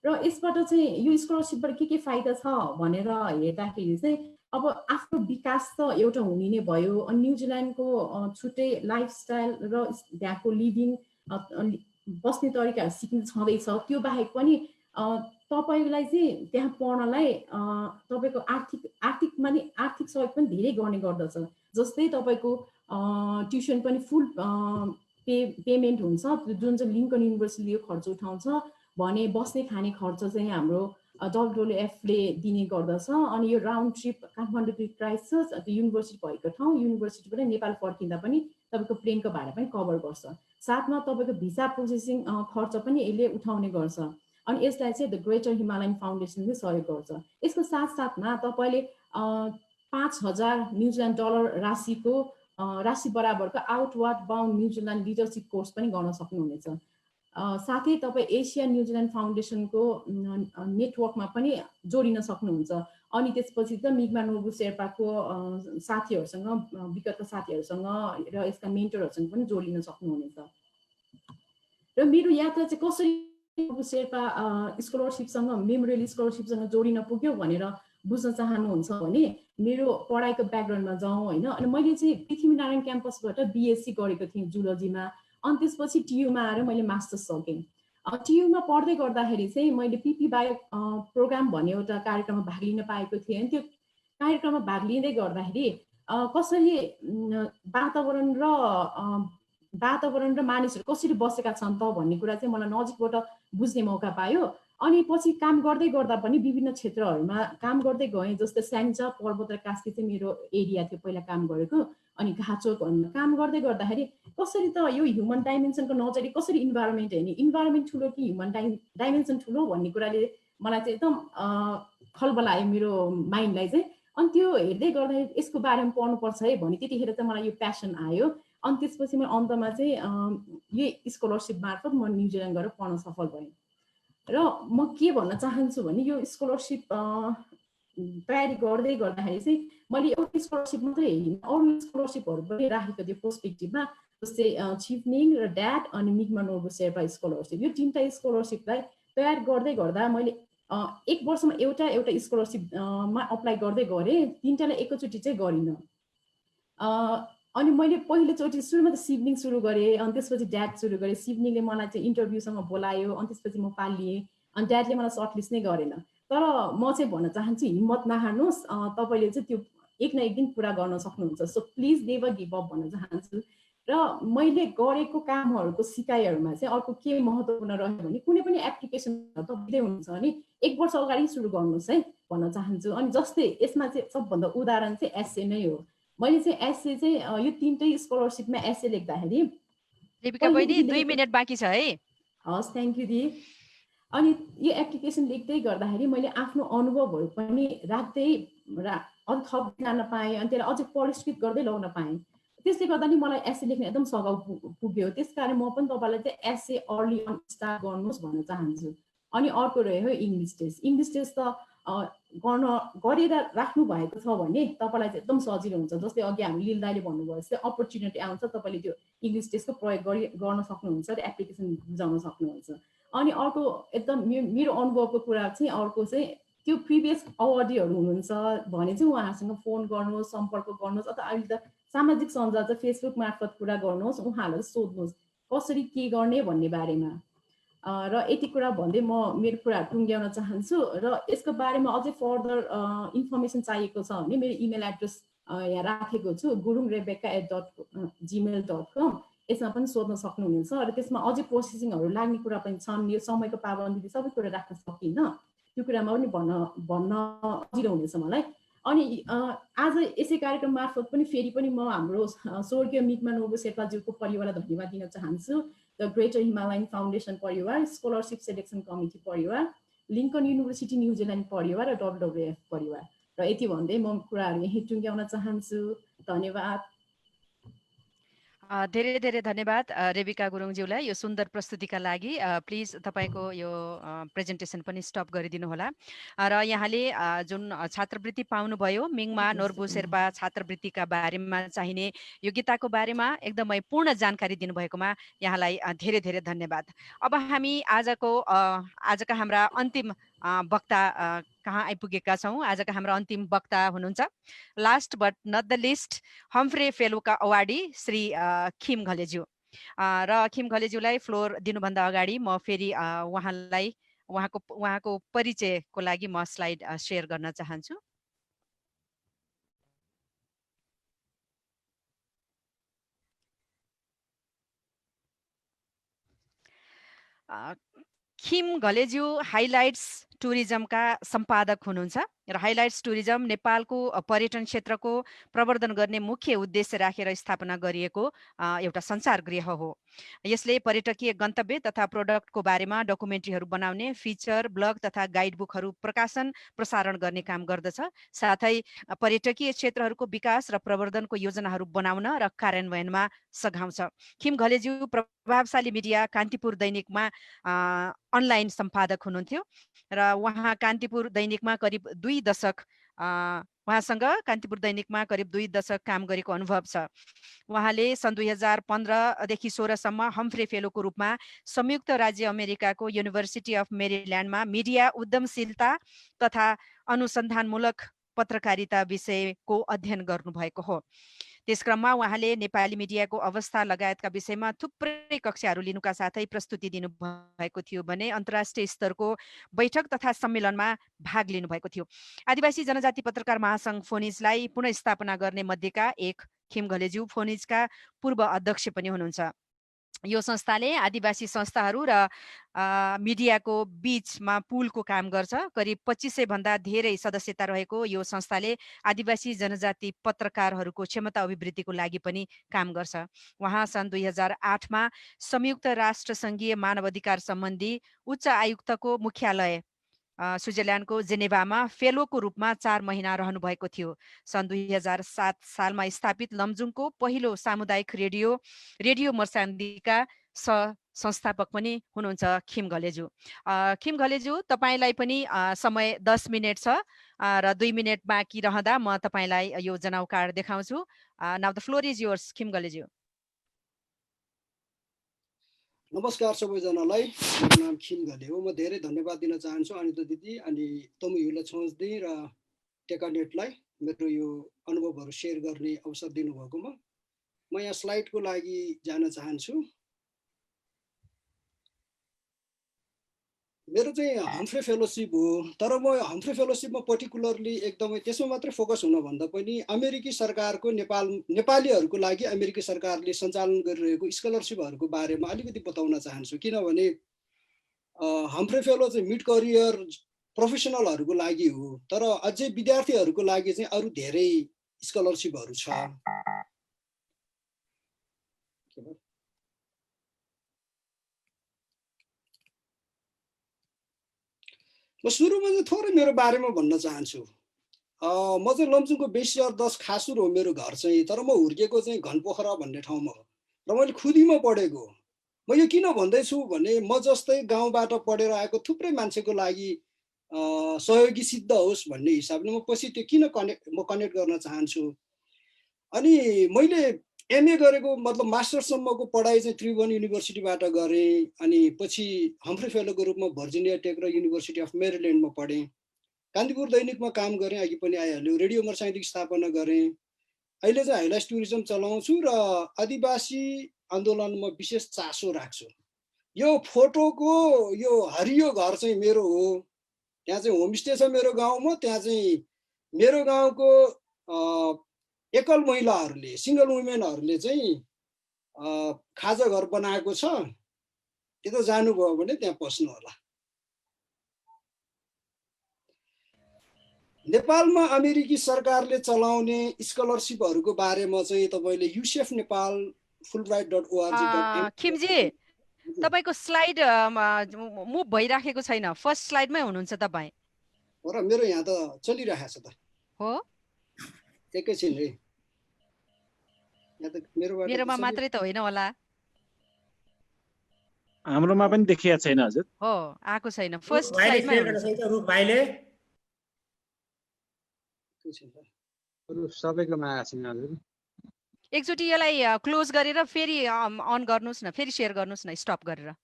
Speaker 6: र यसबाट चाहिँ यो स्कलरसिपबाट के फाइदा छ भनेर हेर्दाखेरि चाहिँ अब आफ्नो विकास त एउटा हुने नै भयो। अनि न्युजिल्यान्डको छुट्टै लाइफस्टाइल र त्यहाँको लिभिङ बस्ने तरिकाहरू सिक्नु छँदैछ। त्यो बाहेक पनि तपाईँलाई चाहिँ त्यहाँ पढ्नलाई तपाईँको आर्थिक सहयोग पनि धेरै गर्ने गर्दछ। जस्तै तपाईँको ट्युसन पनि फुल पेमेन्ट हुन्छ, जुन चाहिँ लिङ्कन युनिभर्सिटीले यो खर्च उठाउँछ भने बस्ने खाने खर्च चाहिँ हाम्रो WWFले दिने गर्दछ। अनि यो round trip Kathmandu Christchurch university भएको ठाउँ युनिभर्सिटीबाट नेपाल फर्किँदा पनि तपाईँको प्लेनको भाडा पनि कभर गर्छ। साथमा तपाईँको भिसा प्रोसेसिङ खर्च पनि यसले उठाउने गर्छ। अनि यसलाई चाहिँ द ग्रेटर हिमालयन फाउन्डेसनले सहयोग गर्छ। यसको साथसाथमा तपाईँले 5000 न्युजिल्यान्ड डलर राशि बराबरको outward bound New Zealand leadership course पनि गर्न सक्नुहुनेछ। साथै तपाईँ एसिया न्युजिल्यान्ड फाउन्डेसनको नेटवर्कमा पनि जोडिन सक्नुहुन्छ। अनि त्यसपछि त मिगमा नोर्बु शेर्पाको साथीहरूसँग, विगतका साथीहरूसँग र यसका मेन्टरहरूसँग पनि जोडिन सक्नुहुनेछ। र मेरो यात्रा चाहिँ कसरी नोर्बु शेर्पा स्कलरसिपसँग, मेमोरियल स्कलरसिपसँग जोडिन पुग्यो भनेर बुझ्न चाहनुहुन्छ भने मेरो पढाइको ब्याकग्राउन्डमा जाउँ होइन। अनि मैले चाहिँ पृथ्वीनारायण क्याम्पसबाट BSc गरेको थिएँ जुलोजीमा। अनि त्यसपछि TU-मा आएर मैले मास्टर्स सकेँ। TU-मा पढ्दै गर्दाखेरि चाहिँ मैले PP बायो प्रोग्राम भन्ने एउटा कार्यक्रममा भाग लिन पाएको थिएँ। अनि त्यो कार्यक्रममा भाग लिँदै गर्दाखेरि कसरी वातावरण र मानिसहरू कसरी बसेका छन् त भन्ने कुरा चाहिँ मलाई नजिकबाट बुझ्ने मौका पायो। अनि पछि काम गर्दै गर्दा पनि विभिन्न क्षेत्रहरूमा काम गर्दै गएँ। जस्तै स्याङ्जा पर्वत र कास्की चाहिँ मेरो एरिया थियो पहिला काम गरेको। अनि घाचोकहरूमा काम गर्दै गर्दाखेरि कसरी त यो ह्युमन डाइमेन्सनको नजरिए कसरी इन्भाइरोमेन्ट हेर्ने, इन्भाइरोमेन्ट ठुलो कि ह्युमन डाइमेन्सन ठुलो भन्ने कुराले मलाई चाहिँ एकदम खलबलायो मेरो माइन्डलाई चाहिँ। अनि त्यो हेर्दै गर्दाखेरि यसको बारेमा पढ्नुपर्छ है भने त्यतिखेर चाहिँ मलाई यो प्यासन आयो। अनि त्यसपछि म अन्तमा चाहिँ यो स्कलरसिप मार्फत म न्युजिल्यान्ड गएर पढ्न सफल भएँ। र म के भन्न चाहन्छु भने यो स्कलरसिप तयारी गर्दै गर्दाखेरि चाहिँ मैले एउटा स्कलरसिप मात्रै हेरिनँ, अरू स्कलरसिपहरू पनि राखेको थियो पर्सपेक्टिभमा। जस्तै चिफनिङ र ड्याड अनि मिग्मा नोर्बु शेर्पा स्कलरसिप, यो 3टा स्कलरसिपलाई तयार गर्दै गर्दा मैले 1 वर्षमा एउटा स्कलरसिपमा अप्लाई गर्दै गरेँ, 3टालाई एकैचोटि चाहिँ गरिनँ। अनि मैले पहिलोचोटि सुरुमा त सिभनिङ सुरु गरेँ, अनि त्यसपछि ड्याड सुरु गरेँ। सिभनिङले मलाई चाहिँ इन्टरभ्यूसँग बोलायो, अनि त्यसपछि म पालिएँ, अनि ड्याडले मलाई सर्टलिस्ट नै गरेन। तर म चाहिँ भन्न चाहन्छु हिम्मत नहार्नुहोस्, तपाईँले चाहिँ त्यो एक न एक दिन पुरा गर्न सक्नुहुन्छ। So please never give up भन्न चाहन्छु। र मैले गरेको कामहरूको सिकाइहरूमा चाहिँ अर्को के महत्त्वपूर्ण रह्यो भने कुनै पनि एप्लिकेसन त दिँदै हुनुहुन्छ भने 1 वर्ष अगाडि सुरु गर्नुहोस् है भन्न चाहन्छु। अनि जस्तै यसमा चाहिँ सबभन्दा उदाहरण चाहिँ एस्से नै हो। मैले चाहिँ एस्से चाहिँ यो 3टै स्कलरसिपमा एस्से लेख्दाखेरि
Speaker 1: रेबिका बहिनी 2 मिनेट बाँकी छ है।
Speaker 6: हस्, थ्याङ्क यू दी। अनि यो एप्लिकेसन लेख्दै गर्दाखेरि मैले आफ्नो अनुभवहरू पनि राख्दै अझ थप्दै जान पाएँ, अनि त्यसलाई अझै परिष्कृत गर्दै ल्याउन पाएँ। त्यसले गर्दा नि मलाई एस्से लेख्न एकदम सघाउ पुग्यो। त्यसकारण म पनि तपाईँलाई चाहिँ एस्से अर्ली अन स्टार्ट गर्नुहोस् भन्न चाहन्छु। अनि अर्को रह्यो इङ्ग्लिस टेस्ट। इङ्ग्लिस टेस्ट त गरेर राख्नु भएको छ भने तपाईँलाई चाहिँ एकदम सजिलो हुन्छ। जस्तै अघि हामी लिल दाइले भन्नुभयो जस्तै अपर्च्युनिटी आउँछ, तपाईँले त्यो इङ्ग्लिस टेस्टको प्रयोग गर्न सक्नुहुन्छ र एप्लिकेसन बुझाउन सक्नुहुन्छ। अनि अर्को एकदम मेरो अनुभवको कुरा चाहिँ अर्को चाहिँ त्यो प्रिभियस अवार्डीहरू हुनुहुन्छ भने चाहिँ उहाँहरूसँग फोन गर्नुहोस्, सम्पर्क गर्नुहोस्, अथवा अहिले त सामाजिक सञ्जाल चाहिँ फेसबुक मार्फत कुरा गर्नुहोस्, उहाँहरूलाई सोध्नुहोस् कसरी के गर्ने भन्ने बारेमा। र यति कुरा भन्दै म मेरो कुरा टुङ्ग्याउन चाहन्छु। र यसको बारेमा अझै फर्दर इन्फर्मेसन चाहिएको छ भने मेरो इमेल एड्रेस यहाँ राखेको छु, gurungrebecca@gmail.com। यसमा पनि सोध्न सक्नुहुनेछ। र त्यसमा अझै प्रोसेसिङहरू लाग्ने कुरा पनि छन्। यो समयको पाबन्दीले सबै कुरा राख्न सकिन्न, त्यो कुरामा पनि भन्न सजिलो हुनेछ मलाई। अनि आज यसै कार्यक्रम मार्फत पनि फेरि पनि म हाम्रो स्वर्गीय मिग्मा नोर्बु शेर्पाज्यूको परिवारलाई धन्यवाद दिन चाहन्छु। द ग्रेटर हिमालयन फाउन्डेसन परिवार, स्कलरसिप सेलेक्सन कमिटी परिवार, लिङ्कन युनिभर्सिटी न्युजिल्यान्ड परिवार र WWF परिवार। र यति भन्दै म कुराहरू यहीँ टुङ्ग्याउन चाहन्छु। धन्यवाद।
Speaker 1: धेरै धेरै धन्यवाद रेबिका गुरुङज्यूलाई यो सुन्दर प्रस्तुतिका लागि। प्लिज तपाईँको यो प्रेजेन्टेसन पनि स्टप गरिदिनु होला। र यहाँले जुन छात्रवृत्ति पाउनुभयो मिङमा नोर्बु शेर्पा छात्रवृत्तिका बारेमा चाहिने योग्यताको बारेमा एकदमै पूर्ण जानकारी दिनुभएकोमा यहाँलाई धेरै धेरै धन्यवाद। अब हामी आजका हाम्रा अन्तिम वक्ता कहाँ आइपुगेका छौँ। आजका हाम्रा अन्तिम वक्ता हुनुहुन्छ last but not the least Humphrey फेलोका अवार्डी श्री खिम घलेज्यू। र खिम घलेज्यूलाई फ्लोर दिनुभन्दा अगाडि म फेरि उहाँको परिचयको लागि म स्लाइड सेयर गर्न चाहन्छु। खिम घलेज्यू हाइलाइट्स टुरिज्मका सम्पादक हुनुहुन्छ र हाइलाइट्स टुरिज्म नेपालको पर्यटन क्षेत्रको प्रवर्धन गर्ने मुख्य उद्देश्य राखेर स्थापना गरिएको एउटा संसार गृह हो। यसले पर्यटकीय गन्तव्य तथा प्रोडक्टको बारेमा डकुमेन्ट्रीहरू बनाउने, फिचर, ब्लग तथा गाइड बुकहरू प्रकाशन प्रसारण गर्ने काम गर्दछ। साथै पर्यटकीय क्षेत्रहरूको विकास र प्रवर्धनको योजनाहरू बनाउन र कार्यान्वयनमा सघाउँछ। खिम घलेज्यू प्रभावशाली मिडिया कान्तिपुर दैनिकमा अनलाइन सम्पादक हुनुहुन्थ्यो र उहाँसँग कान्तिपुर दैनिकमा करिब 2 दशक काम गरेको अनुभव छ। उहाँले सन् 2015 देखि 16 सम्म हम्फ्रे फेलोको रूपमा संयुक्त राज्य अमेरिकाको युनिभर्सिटी अफ मेरील्यान्डमा मिडिया उद्यमशीलता तथा अनुसन्धानमूलक पत्रकारिता विषयको अध्ययन गर्नुभएको हो। त्यसक्रममा उहाँले नेपाली मिडियाको अवस्था लगायतका विषयमा थुप्रै कक्षाहरू लिनुका साथै प्रस्तुति दिनुभएको थियो भने अन्तर्राष्ट्रिय स्तरको बैठक तथा सम्मेलनमा भाग लिनुभएको थियो। आदिवासी जनजाति पत्रकार महासङ्घ फोनिजलाई पुनःस्थापना गर्ने मध्येका एक खिम घलेज्यू फोनिजका पूर्व अध्यक्ष पनि हुनुहुन्छ। यो संस्थाले आदिवासी संस्थाहरू र मिडियाको बीचमा पुलको काम गर्छ। करिब 2500 भन्दा धेरै सदस्यता रहेको यो संस्थाले आदिवासी जनजाति पत्रकारहरूको क्षमता अभिवृद्धिको लागि पनि काम गर्छ। उहाँ सन् 2008 मा संयुक्त राष्ट्र सङ्घीय मानव अधिकार सम्बन्धी उच्च आयुक्तको मुख्यालय स्विजरल्यान्डको जेनेभामा फेलोको रूपमा 4 महिना रहनुभएको थियो। सन् 2007 सालमा स्थापित लमजुङको पहिलो सामुदायिक रेडियो मर्सान्दिका संस्थापक पनि हुनुहुन्छ खिम घलेजु। खिम घलेजु, तपाईँलाई पनि समय 10 मिनट छ र 2 मिनट बाँकी रहँदा म तपाईँलाई यो जनाउ कार्ड देखाउँछु। Now the floor is yours Khim घलेजु।
Speaker 7: नमस्कार सबैजनालाई, मेरो नाम खिम घले हो। म धेरै धन्यवाद दिन चाहन्छु अनिता दिदी अनि तमु युला छोन्सदी र टेकानेटलाई मेरो यो अनुभवहरू सेयर गर्ने अवसर दिनुभएकोमा। म यहाँ स्लाइडको लागि जान चाहन्छु। मेरो चाहिँ हम्फ्रे फेलोसिप हो, तर म हम्फ्रे फेलोसिपमा पर्टिकुलरली एकदमै त्यसमा मात्रै फोकस हुन भन्दा पनि अमेरिकी सरकारको नेपालीहरूको लागि अमेरिकी सरकारले सञ्चालन गरिरहेको स्कलरसिपहरूको बारेमा अलिकति बताउन चाहन्छु। किनभने हम्फ्रे फेलो चाहिँ मिड करियर प्रोफेसनलहरूको लागि हो, तर अझै विद्यार्थीहरूको लागि चाहिँ अरू धेरै स्कलरसिपहरू छ। म सुरुमा चाहिँ थोरै मेरो बारेमा भन्न चाहन्छु। म चाहिँ लमजुङको 2010 खासुर हो मेरो घर चाहिँ, तर म हुर्केको चाहिँ घनपोखरा भन्ने ठाउँमा हो र मैले खुदीमा पढेको। म यो किन भन्दैछु भने म जस्तै गाउँबाट पढेर आएको थुप्रै मान्छेको लागि सहयोगी सिद्ध होस् भन्ने हिसाबले म पछि त्यो किन कनेक्ट गर्न चाहन्छु। अनि मैले एमए गरेको मतलब मास्टरसम्मको पढाइ चाहिँ त्रिभुवन युनिभर्सिटीबाट गरेँ। अनि पछि हम्फ्रे फेलोको रूपमा भर्जिनिया टेक र युनिभर्सिटी अफ मेरील्यान्डमा पढेँ। कान्तिपुर दैनिकमा काम गरेँ, अघि पनि आइहाल्यो। रेडियो मर्सान्दिक स्थापना गरेँ। अहिले चाहिँ हाइलाइट टुरिज्म चलाउँछु र आदिवासी आन्दोलनमा विशेष चासो राख्छु। यो फोटोको यो हरियो घर चाहिँ मेरो हो। त्यहाँ चाहिँ होमस्टे छ मेरो गाउँमा। त्यहाँ चाहिँ मेरो गाउँको एकल महिलाहरूले, सिङ्गल वुमेनहरूले चाहिँ खाजा घर बनाएको छ। त्यता जानुभयो भने त्यहाँ पस्नु होला। नेपालमा अमेरिकी सरकारले चलाउने स्कलरसिपहरूको बारेमा चाहिँ तपाईँले युसेफ नेपाल fulbright.org.
Speaker 1: खिमजी, तपाईको स्लाइड मुभ भइराखेको छैन। फर्स्ट स्लाइडमै हुनुहुन्छ तपाईँ।
Speaker 7: हो र, मेरो यहाँ त चलिरहेको छ त।
Speaker 1: हो,
Speaker 7: एकैछिन है, यहाँ त
Speaker 1: मेरोमा मात्रै त होइन होला।
Speaker 8: हाम्रोमा पनि देखिया छैन हजुर।
Speaker 1: हो, आएको छैन। फर्स्ट स्लाइडमै हुनुहुन्छ।
Speaker 2: रुख भाइले
Speaker 8: सबैकोमा आएको छैन हजुर।
Speaker 1: एकचोटि यसलाई क्लोज गरेर फेरि अन गर्नुहोस् न, फेरि सेयर गर्नुहोस् न स्टप गरेर।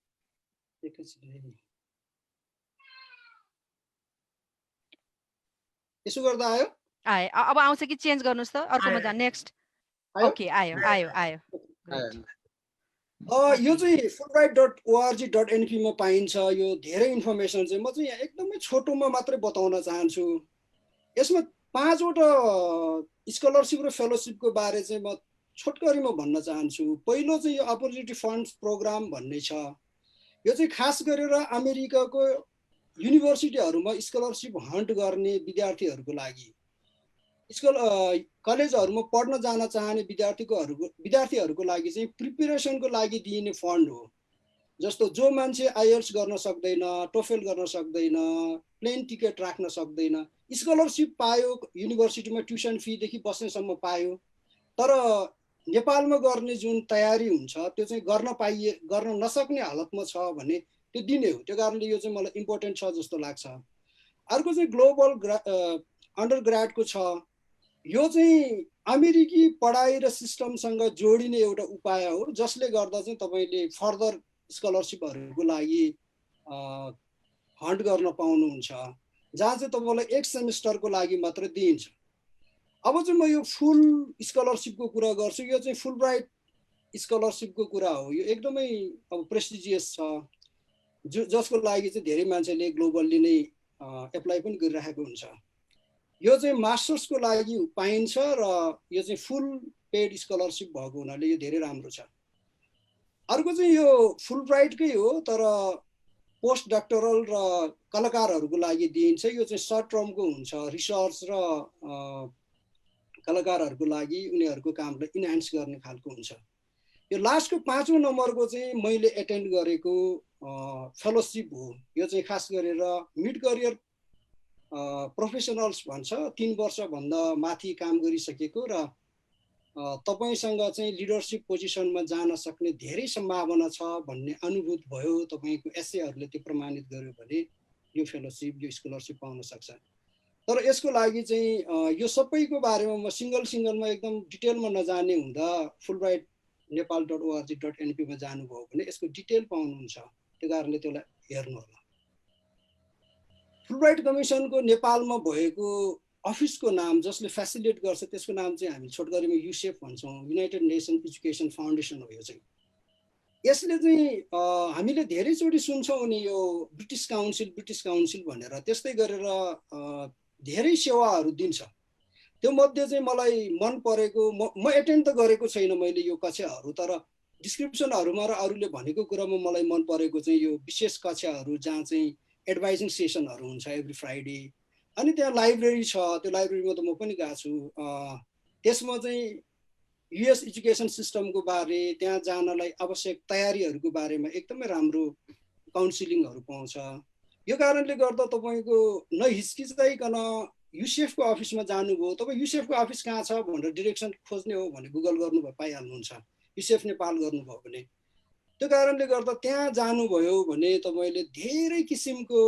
Speaker 7: यसो गर्दा आयो?
Speaker 1: आयो। अब आउँछ कि चेन्ज गर्नुहोस् त अर्कोमा जा। नेक्स्ट। ओके, आयो आयो आयो।
Speaker 7: यो चाहिँ fulbright.org.np मा पाइन्छ। यो धेरै इन्फर्मेसन चाहिँ म चाहिँ यहाँ एकदमै छोटोमा मात्रै बताउन चाहन्छु। यसमा 5 वटा स्कलरसिप र फेलोसिपको बारे चाहिँ म छोटकरीमा भन्न चाहन्छु। पहिलो चाहिँ यो अपर्च्युनिटी फन्ड प्रोग्राम भन्ने छ। यो चाहिँ खास गरेर अमेरिकाको युनिभर्सिटीहरूमा स्कलरसिप हन्ट गर्ने विद्यार्थीहरूको लागि, कलेजहरूमा पढ्न जान चाहने विद्यार्थीहरूको लागि चाहिँ प्रिपेरेसनको लागि दिइने फन्ड हो। जस्तो जो मान्छे आइएल्स गर्न सक्दैन, टोफेल गर्न सक्दैन, प्लेन टिकट राख्न सक्दैन, स्कलरसिप पायो, युनिभर्सिटीमा ट्युसन फीदेखि बस्नेसम्म पायो। तर नेपालमा गर्ने जुन तयारी हुन्छ त्यो चाहिँ गर्न नसक्ने हालतमा छ भने त्यो दिने हो। त्यो कारणले यो चाहिँ मलाई इम्पोर्टेन्ट छ जस्तो लाग्छ। अर्को चाहिँ ग्लोबल अन्डर ग्राडको छ। यो चाहिँ अमेरिकी पढाइ र सिस्टमसँग जोडिने एउटा उपाय हो, जसले गर्दा चाहिँ तपाईँले फर्दर स्कलरसिपहरूको लागि हन्ट गर्न पाउनुहुन्छ, जहाँ चाहिँ तपाईँलाई 1 सेमिस्टरको लागि मात्र दिइन्छ। अब चाहिँ म यो फुल स्कलरसिपको कुरा गर्छु। यो चाहिँ फुलब्राइट स्कलरसिपको कुरा हो। यो एकदमै अब प्रेस्टिजियस छ, जसको लागि चाहिँ धेरै मान्छेले ग्लोबल्ली नै एप्लाई पनि गरिरहेको हुन्छ। यो चाहिँ मास्टर्सको लागि पाइन्छ र यो चाहिँ फुल पेड स्कलरसिप भएको हुनाले यो धेरै राम्रो छ। अर्को चाहिँ यो फुल ब्राइटकै हो तर पोस्ट डक्टरल र कलाकारहरूको लागि दिइन्छ। यो चाहिँ सर्ट टर्मको हुन्छ, रिसर्च र कलाकारहरूको लागि उनीहरूको कामलाई इन्हान्स गर्ने खालको हुन्छ। यो लास्टको 5औं नम्बरको चाहिँ मैले एटेन्ड गरेको फेलोसिप हो। यो चाहिँ खास गरेर मिड करियर प्रोफेसनल्स भन्छ, 3 वर्षभन्दा माथि काम गरिसकेको र तपाईसँग चाहिँ लिडरसिप पोजिसनमा जान सक्ने धेरै सम्भावना छ भन्ने अनुभूत भयो, तपाईँको एसेहरूले त्यो प्रमाणित गर्यो भने यो फेलोसिप, यो स्कलरसिप पाउन सक्छ। तर यसको लागि चाहिँ यो सबैको बारेमा म सिङ्गलमा एकदम डिटेलमा नजाने हुँदा फुलब्राइट nepal.org.np मा जानुभयो भने यसको डिटेल पाउनुहुन्छ। त्यो कारणले त्यसलाई हेर्नु होला। फुलब्राइट कमिसनको नेपालमा भएको अफिसको नाम जसले फेसिलिटेट गर्छ त्यसको नाम चाहिँ हामी छोटकरीमा युसेफ भन्छौँ, युनाइटेड नेसन एजुकेसन फाउन्डेसन हो। यो चाहिँ यसले चाहिँ हामीले धेरैचोटि सुन्छौँ नि यो ब्रिटिस काउन्सिल भनेर, त्यस्तै गरेर धेरै सेवाहरू दिन्छ। त्यो मध्ये चाहिँ मलाई मन परेको, म एटेन्ड त गरेको छैन मैले यो कक्षाहरू, तर डिस्क्रिप्सनहरूमा र अरूले भनेको कुरामा मलाई मन परेको चाहिँ यो विशेष कक्षाहरू जहाँ चाहिँ एडभाइजिङ सेसनहरू हुन्छ एभ्री फ्राइडे। अनि त्यहाँ लाइब्रेरी छ, त्यो लाइब्रेरीमा त म पनि गएको छु। त्यसमा चाहिँ युएस एजुकेसन सिस्टमको बारे, त्यहाँ जानलाई आवश्यक तयारीहरूको बारेमा एकदमै राम्रो काउन्सिलिङहरू पाउँछ। यो कारणले गर्दा तपाईँको नहिचकिचाइकन युसेफको अफिसमा जानुभयो, तपाईँ युसेफको अफिस कहाँ छ भनेर डिरेक्सन खोज्ने हो भने गुगल गर्नुभयो पाइहाल्नुहुन्छ, युसेफ नेपाल गर्नुभयो भने। त्यो कारणले गर्दा त्यहाँ जानुभयो भने तपाईँले धेरै किसिमको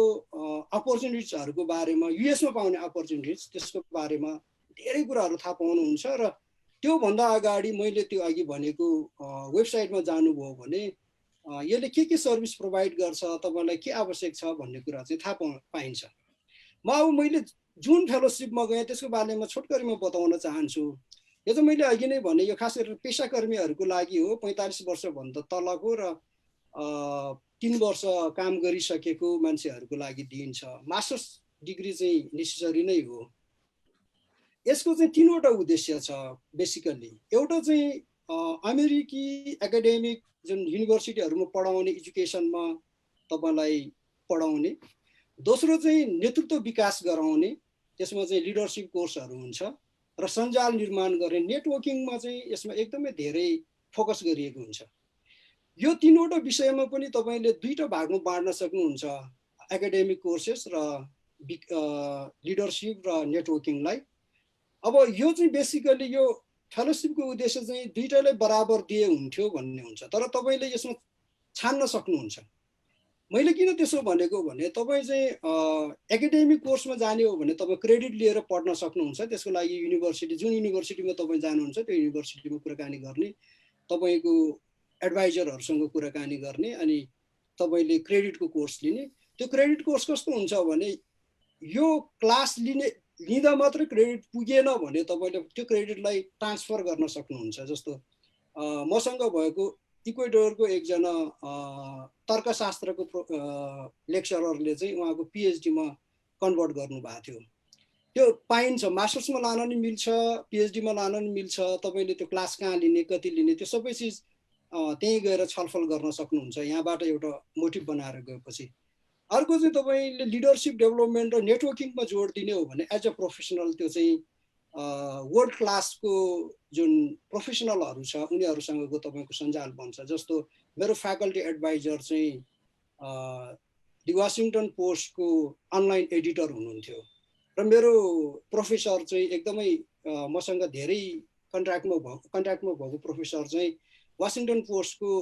Speaker 7: अपर्च्युनिटिजहरूको बारेमा, युएसमा पाउने अपर्च्युनिटिज त्यसको बारेमा धेरै कुराहरू थाहा पाउनुहुन्छ। र त्योभन्दा अगाडि मैले त्यो अघि भनेको वेबसाइटमा जानुभयो भने यसले के सर्भिस प्रोभाइड गर्छ, तपाईँलाई के आवश्यक छ भन्ने कुरा चाहिँ थाहा पाइन्छ। अब मैले जुन फेलोसिपमा गएँ त्यसको बारेमा छोटकरीमा बताउन चाहन्छु। यो चाहिँ मैले अघि नै भने यो खास गरेर पेसाकर्मीहरूको लागि हो, 45 वर्षभन्दा तलको र 3 वर्ष काम गरिसकेको मान्छेहरूको लागि दिइन्छ। मास्टर्स डिग्री चाहिँ नेसेसरी नै हो। यसको चाहिँ 3वटा उद्देश्य छ बेसिकली। एउटा चाहिँ अमेरिकी एकाडेमिक जुन युनिभर्सिटीहरूमा पढाउने एजुकेसनमा तपाईँलाई पढाउने। दोस्रो चाहिँ नेतृत्व विकास गराउने, त्यसमा चाहिँ लिडरसिप कोर्सहरू हुन्छ र सञ्जाल निर्माण गर्ने, नेटवर्किङमा चाहिँ यसमा एकदमै धेरै फोकस गरिएको हुन्छ। यो 3वटा विषयमा पनि तपाईँले 2टा भागमा बाँड्न सक्नुहुन्छ, एकाडेमिक कोर्सेस र लिडरसिप र नेटवर्किङलाई। अब यो चाहिँ बेसिकली यो फेलोसिपको उद्देश्य चाहिँ 2टालाई बराबर दिए हुन्थ्यो भन्ने हुन्छ, तर तपाईँले यसमा छान्न सक्नुहुन्छ। मैले किन त्यसो भनेको भने तपाईँ चाहिँ एकाडेमिक कोर्समा जाने हो भने तपाईँ क्रेडिट लिएर पढ्न सक्नुहुन्छ। त्यसको लागि युनिभर्सिटी, जुन युनिभर्सिटीमा तपाईँ जानुहुन्छ त्यो युनिभर्सिटीमा कुराकानी गर्ने, तपाईँको एडभाइजरहरूसँग कुराकानी गर्ने, अनि तपाईँले क्रेडिटको कोर्स लिने। त्यो क्रेडिट कोर्स कस्तो हुन्छ भने यो क्लास लिँदा मात्रै क्रेडिट पुगेन भने तपाईँले त्यो क्रेडिटलाई ट्रान्सफर गर्न सक्नुहुन्छ। जस्तो मसँग भएको इक्वेडोरको एकजना तर्कशास्त्रको लेक्चररले चाहिँ उहाँको पिएचडीमा कन्भर्ट गर्नुभएको थियो। त्यो पाइन्छ, मास्टर्समा लान नि मिल्छ, पिएचडीमा लान नि मिल्छ। तपाईँले त्यो क्लास कहाँ लिने, कति लिने, त्यो सबै चिज त्यहीँ गएर छलफल गर्न सक्नुहुन्छ यहाँबाट एउटा मोटिभ बनाएर गएपछि। अर्को चाहिँ तपाईँले लिडरसिप डेभलपमेन्ट र नेटवर्किङमा जोड दिने हो भने एज अ प्रोफेसनल त्यो चाहिँ वर्ल्ड क्लासको जुन प्रोफेसनलहरू छ उनीहरूसँगको तपाईँको सञ्जाल बन्छ। जस्तो मेरो फ्याकल्टी एडभाइजर चाहिँ दि वासिङटन पोस्टको अनलाइन एडिटर हुनुहुन्थ्यो र मेरो प्रोफेसर चाहिँ एकदमै मसँग धेरै कन्ट्याक्टमा भएको प्रोफेसर चाहिँ वासिङटन पोस्टको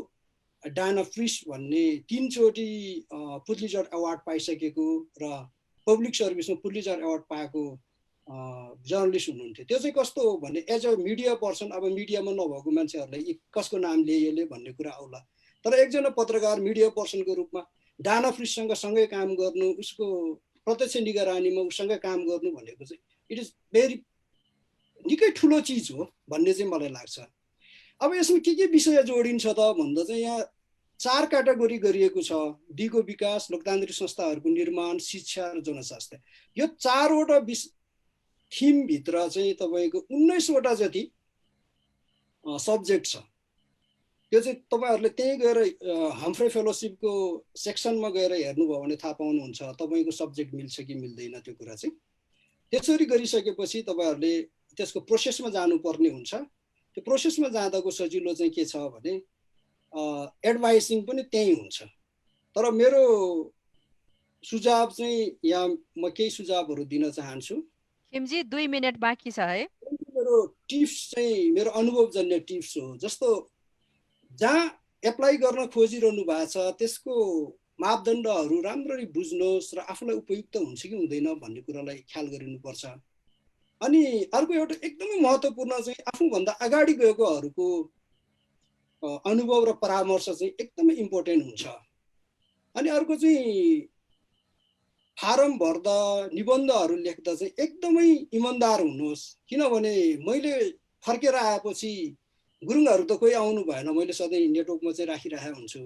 Speaker 7: डायना फ्रिस भन्ने 3 चोटि पुलिजर अवार्ड पाइसकेको र पब्लिक सर्भिसमा पुलिजर अवार्ड पाएको जर्नलिस्ट हुनुहुन्थ्यो। त्यो चाहिँ कस्तो हो भने एज अ मिडिया पर्सन, अब मिडियामा नभएको मान्छेहरूलाई कसको नाम लिएले भन्ने कुरा आउला, तर एकजना पत्रकार मिडिया पर्सनको रूपमा डायना फ्रिससँग सँगै काम गर्नु, उसको प्रत्यक्ष निगरानीमा उसँगै काम गर्नु भनेको चाहिँ इट इज भेरी निकै ठुलो चिज हो भन्ने चाहिँ मलाई लाग्छ। अब यसमा के विषय जोडिन्छ त भन्दा चाहिँ यहाँ 4 क्याटेगोरी गरिएको छ, दिगो विकास, लोकतान्त्रिक संस्थाहरूको निर्माण, शिक्षा र जनस्वास्थ्य। यो 4वटा थिमभित्र चाहिँ तपाईँको 19वटा जति सब्जेक्ट छ। त्यो चाहिँ तपाईँहरूले त्यहीँ गएर हम्फ्रे फेलोसिपको सेक्सनमा गएर हेर्नुभयो भने थाहा पाउनुहुन्छ तपाईँको सब्जेक्ट मिल्छ कि मिल्दैन त्यो कुरा चाहिँ। त्यसरी गरिसकेपछि तपाईँहरूले त्यसको प्रोसेसमा जानुपर्ने हुन्छ। त्यो प्रोसेसमा जाँदाको सजिलो चाहिँ के छ भने एडभाइसिङ पनि त्यही हुन्छ। तर मेरो सुझाव चाहिँ यहाँ म केही सुझावहरू दिन चाहन्छु।
Speaker 1: खेमजी 2 मिनेट बाँकी छ है।
Speaker 7: मेरो टिप्स चाहिँ मेरो अनुभवजन्य टिप्स हो। जस्तो जहाँ एप्लाई गर्न खोजिरहनु भएको छ त्यसको मापदण्डहरू राम्ररी बुझ्नुहोस् र आफूलाई उपयुक्त हुन्छ कि हुँदैन भन्ने कुरालाई ख्याल गरिनुपर्छ। अनि अर्को एउटा एकदमै महत्त्वपूर्ण चाहिँ आफूभन्दा अगाडि गएकोहरूको अनुभव र परामर्श चाहिँ एकदमै इम्पोर्टेन्ट हुन्छ। अनि अर्को चाहिँ फारम भर्दा निबन्धहरू लेख्दा चाहिँ एकदमै इमान्दार हुनुहोस्। किनभने मैले फर्केर आएपछि गुरुङहरू त कोही आउनु भएन, मैले सधैँ नेटवर्कमा चाहिँ राखिरहेको हुन्छु।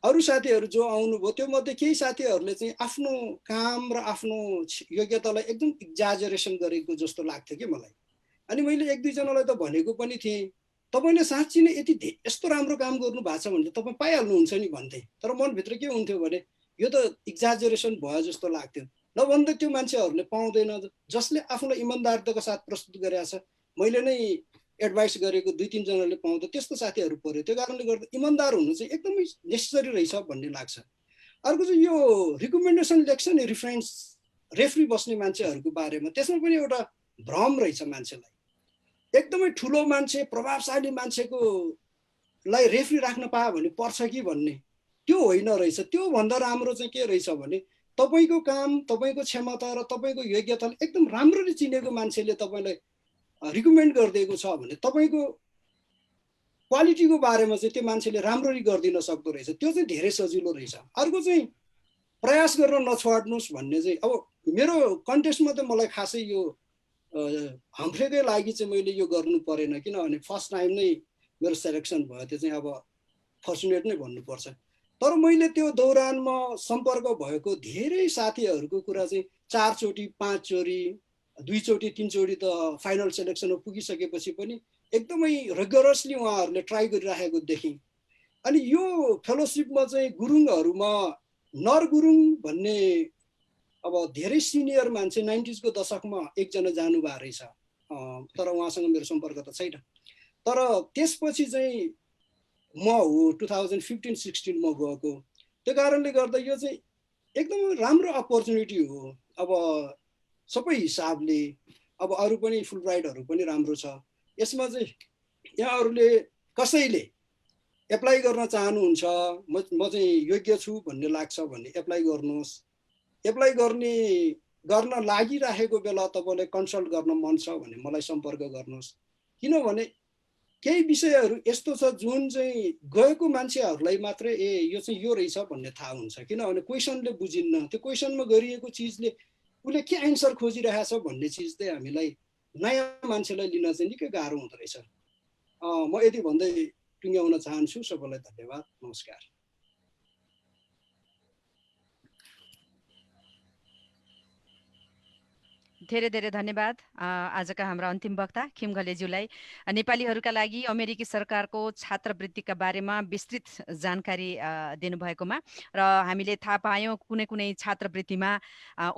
Speaker 7: अरू साथीहरू जो आउनुभयो त्यो मध्ये केही साथीहरूले चाहिँ आफ्नो काम र आफ्नो योग्यतालाई एकदम एक्जाजरेसन गरेको जस्तो लाग्थ्यो कि मलाई। अनि मैले एक दुईजनालाई त भनेको पनि थिएँ, तपाईँले साँच्ची नै यति यस्तो राम्रो काम गर्नु भएको छ भने तपाईँ पाइहाल्नुहुन्छ नि भन्थे। तर मनभित्र के हुन्थ्यो भने यो त एक्जाजरेसन भयो जस्तो लाग्थ्यो। नभन्दा त्यो मान्छेहरूले पाउँदैन जसले आफूलाई इमान्दारिताको साथ प्रस्तुत गरेको छ। मैले नै एडभाइस गरेको 2-3 जनाले पाउँदा त्यस्तो साथीहरू पर्यो। त्यो कारणले गर्दा इमान्दार हुनु चाहिँ एकदमै नेसेसरी रहेछ भन्ने लाग्छ। अर्को चाहिँ यो रिकमेन्डेसन लेख्छ नि रेफ्री बस्ने मान्छेहरूको बारेमा, त्यसमा पनि एउटा भ्रम रहेछ मान्छेलाई। एकदमै ठुलो मान्छे प्रभावशाली मान्छेको लाई रेफ्री राख्न पायो भने पर्छ कि भन्ने त्यो होइन रहेछ। त्यो भन्दा राम्रो चाहिँ के रहेछ भने तपाईँको काम, तपाईँको क्षमता र तपाईँको योग्यतालाई एकदम राम्ररी चिनेको मान्छेले तपाईँलाई रिकमेन्ड गरिदिएको छ भने तपाईँको क्वालिटीको बारेमा चाहिँ त्यो मान्छेले राम्ररी गरिदिन सक्दो रहेछ। त्यो चाहिँ धेरै सजिलो रहेछ। अर्को चाहिँ प्रयास गर्न नछोड्नुहोस् भन्ने चाहिँ अब मेरो कन्टेस्टमा त मलाई खासै यो हम्फ्रेकै लागि चाहिँ मैले यो गर्नु परेन, किनभने फर्स्ट टाइम नै मेरो सेलेक्सन भयो। त्यो चाहिँ अब फर्चुनेट नै भन्नुपर्छ। तर मैले त्यो दौरानमा सम्पर्क भएको धेरै साथीहरूको कुरा चाहिँ 4 चोटि 5 चोटि 2 चोटि 3 चोटि त फाइनल सेलेक्सनमा पुगिसकेपछि पनि एकदमै रिगरसली उहाँहरूले ट्राई गरिराखेको देखेँ। अनि यो फेलोसिपमा चाहिँ गुरुङहरूमा नर गुरुङ भन्ने अब धेरै सिनियर मान्छे 90s को दशकमा एकजना जानुभएको रहेछ, तर उहाँसँग मेरो सम्पर्क त छैन। तर त्यसपछि चाहिँ म हो 2015-16 मा गएको। त्यो कारणले गर्दा यो चाहिँ एकदमै राम्रो अपर्च्युनिटी हो। अब सबै हिसाबले अब अरू पनि फुल राइडहरू पनि राम्रो छ। यसमा चाहिँ यहाँहरूले कसैले एप्लाई गर्न चाहनुहुन्छ, म चाहिँ योग्य छु भन्ने लाग्छ भने एप्लाई गर्नुहोस्। एप्लाई गर्न लागिराखेको बेला तपाईँलाई कन्सल्ट गर्न मन छ भने मलाई सम्पर्क गर्नुहोस्। किनभने केही विषयहरू यस्तो छ जुन चाहिँ गएको मान्छेहरूलाई मात्रै यो चाहिँ यो रहेछ भन्ने थाहा हुन्छ। किनभने क्वेसनले बुझिन्न, त्यो क्वेसनमा गरिएको चिजले उसले के एन्सर खोजिरहेको छ भन्ने चिज चाहिँ हामीलाई नयाँ मान्छेलाई लिन चाहिँ निकै गाह्रो हुँदो रहेछ। म यति भन्दै टुङ्ग्याउन चाहन्छु। सबैलाई धन्यवाद, नमस्कार।
Speaker 1: धेरै धेरै धन्यवाद आजका हाम्रा अन्तिम वक्ता खिम घलेज्यूलाई। नेपालीहरूका लागि अमेरिकी सरकारको छात्रवृत्तिका बारेमा विस्तृत जानकारी दिनुभएकोमा र हामीले थाहा पायौँ कुनै कुनै छात्रवृत्तिमा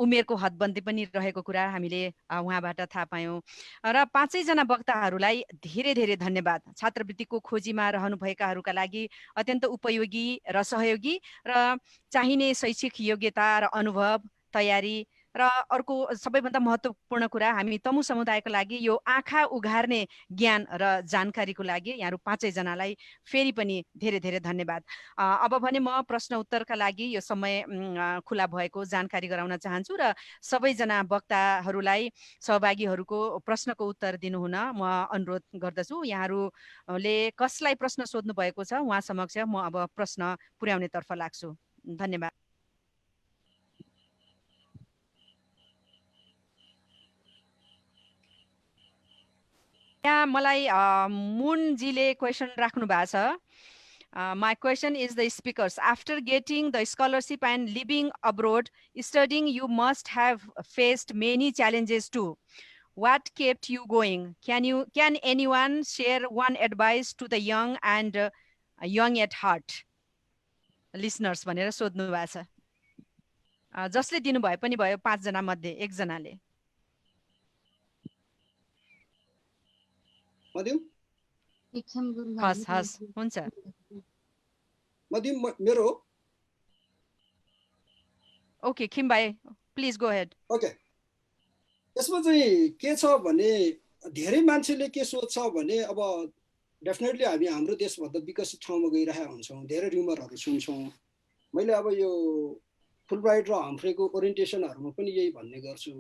Speaker 1: उमेरको हदबन्दी पनि रहेको कुरा हामीले उहाँबाट थाहा पायौँ। र 5 जना वक्ताहरूलाई धेरै धेरै धन्यवाद। छात्रवृत्तिको खोजीमा रहनुभएकाहरूका लागि अत्यन्त उपयोगी र सहयोगी र चाहिने शैक्षिक योग्यता र अनुभव, तयारी र अर्को सबैभन्दा महत्त्वपूर्ण कुरा हामी तमु समुदायको लागि यो आँखा उघार्ने ज्ञान र जानकारीको लागि यहाँहरू 5 जनालाई फेरि पनि धेरै धेरै धन्यवाद। अब भने म प्रश्न उत्तरका लागि यो समय खुला भएको जानकारी गराउन चाहन्छु र सबैजना वक्ताहरूलाई सहभागीहरूको प्रश्नको उत्तर दिनुहुन म अनुरोध गर्दछु। यहाँहरूले कसलाई प्रश्न सोध्नु भएको छ उहाँ समक्ष म अब प्रश्न पुर्याउनेतर्फ लाग्छु। धन्यवाद। यहाँ मलाई मुनजीले क्वेसन राख्नु भएको छ। My question is the speakers. After getting the scholarship and living abroad, studying, you must have faced many challenges too. What kept you going? Can anyone share one advice to the young and young at heart listeners भनेर सोध्नु भएको छ। जसले दिनुभए पनि भयो 5 जना मध्ये एकजनाले।
Speaker 7: मध्यम
Speaker 1: हस् हस् हुन्छ।
Speaker 7: मध्यम मेरो हो।
Speaker 1: ओके खिम भाइ प्लिज गो हेड।
Speaker 7: ओके, यसमा चाहिँ के छ भने धेरै मान्छेले के सोध्छ भने अब डेफिनेटली हामी हाम्रो देशभन्दा विकसित ठाउँमा गइरहेका हुन्छौँ, धेरै र्युमरहरू सुन्छौँ। मैले अब यो फुलब्राइट र हम्फ्रेको ओरिएन्टेसनहरूमा पनि यही भन्ने गर्छु।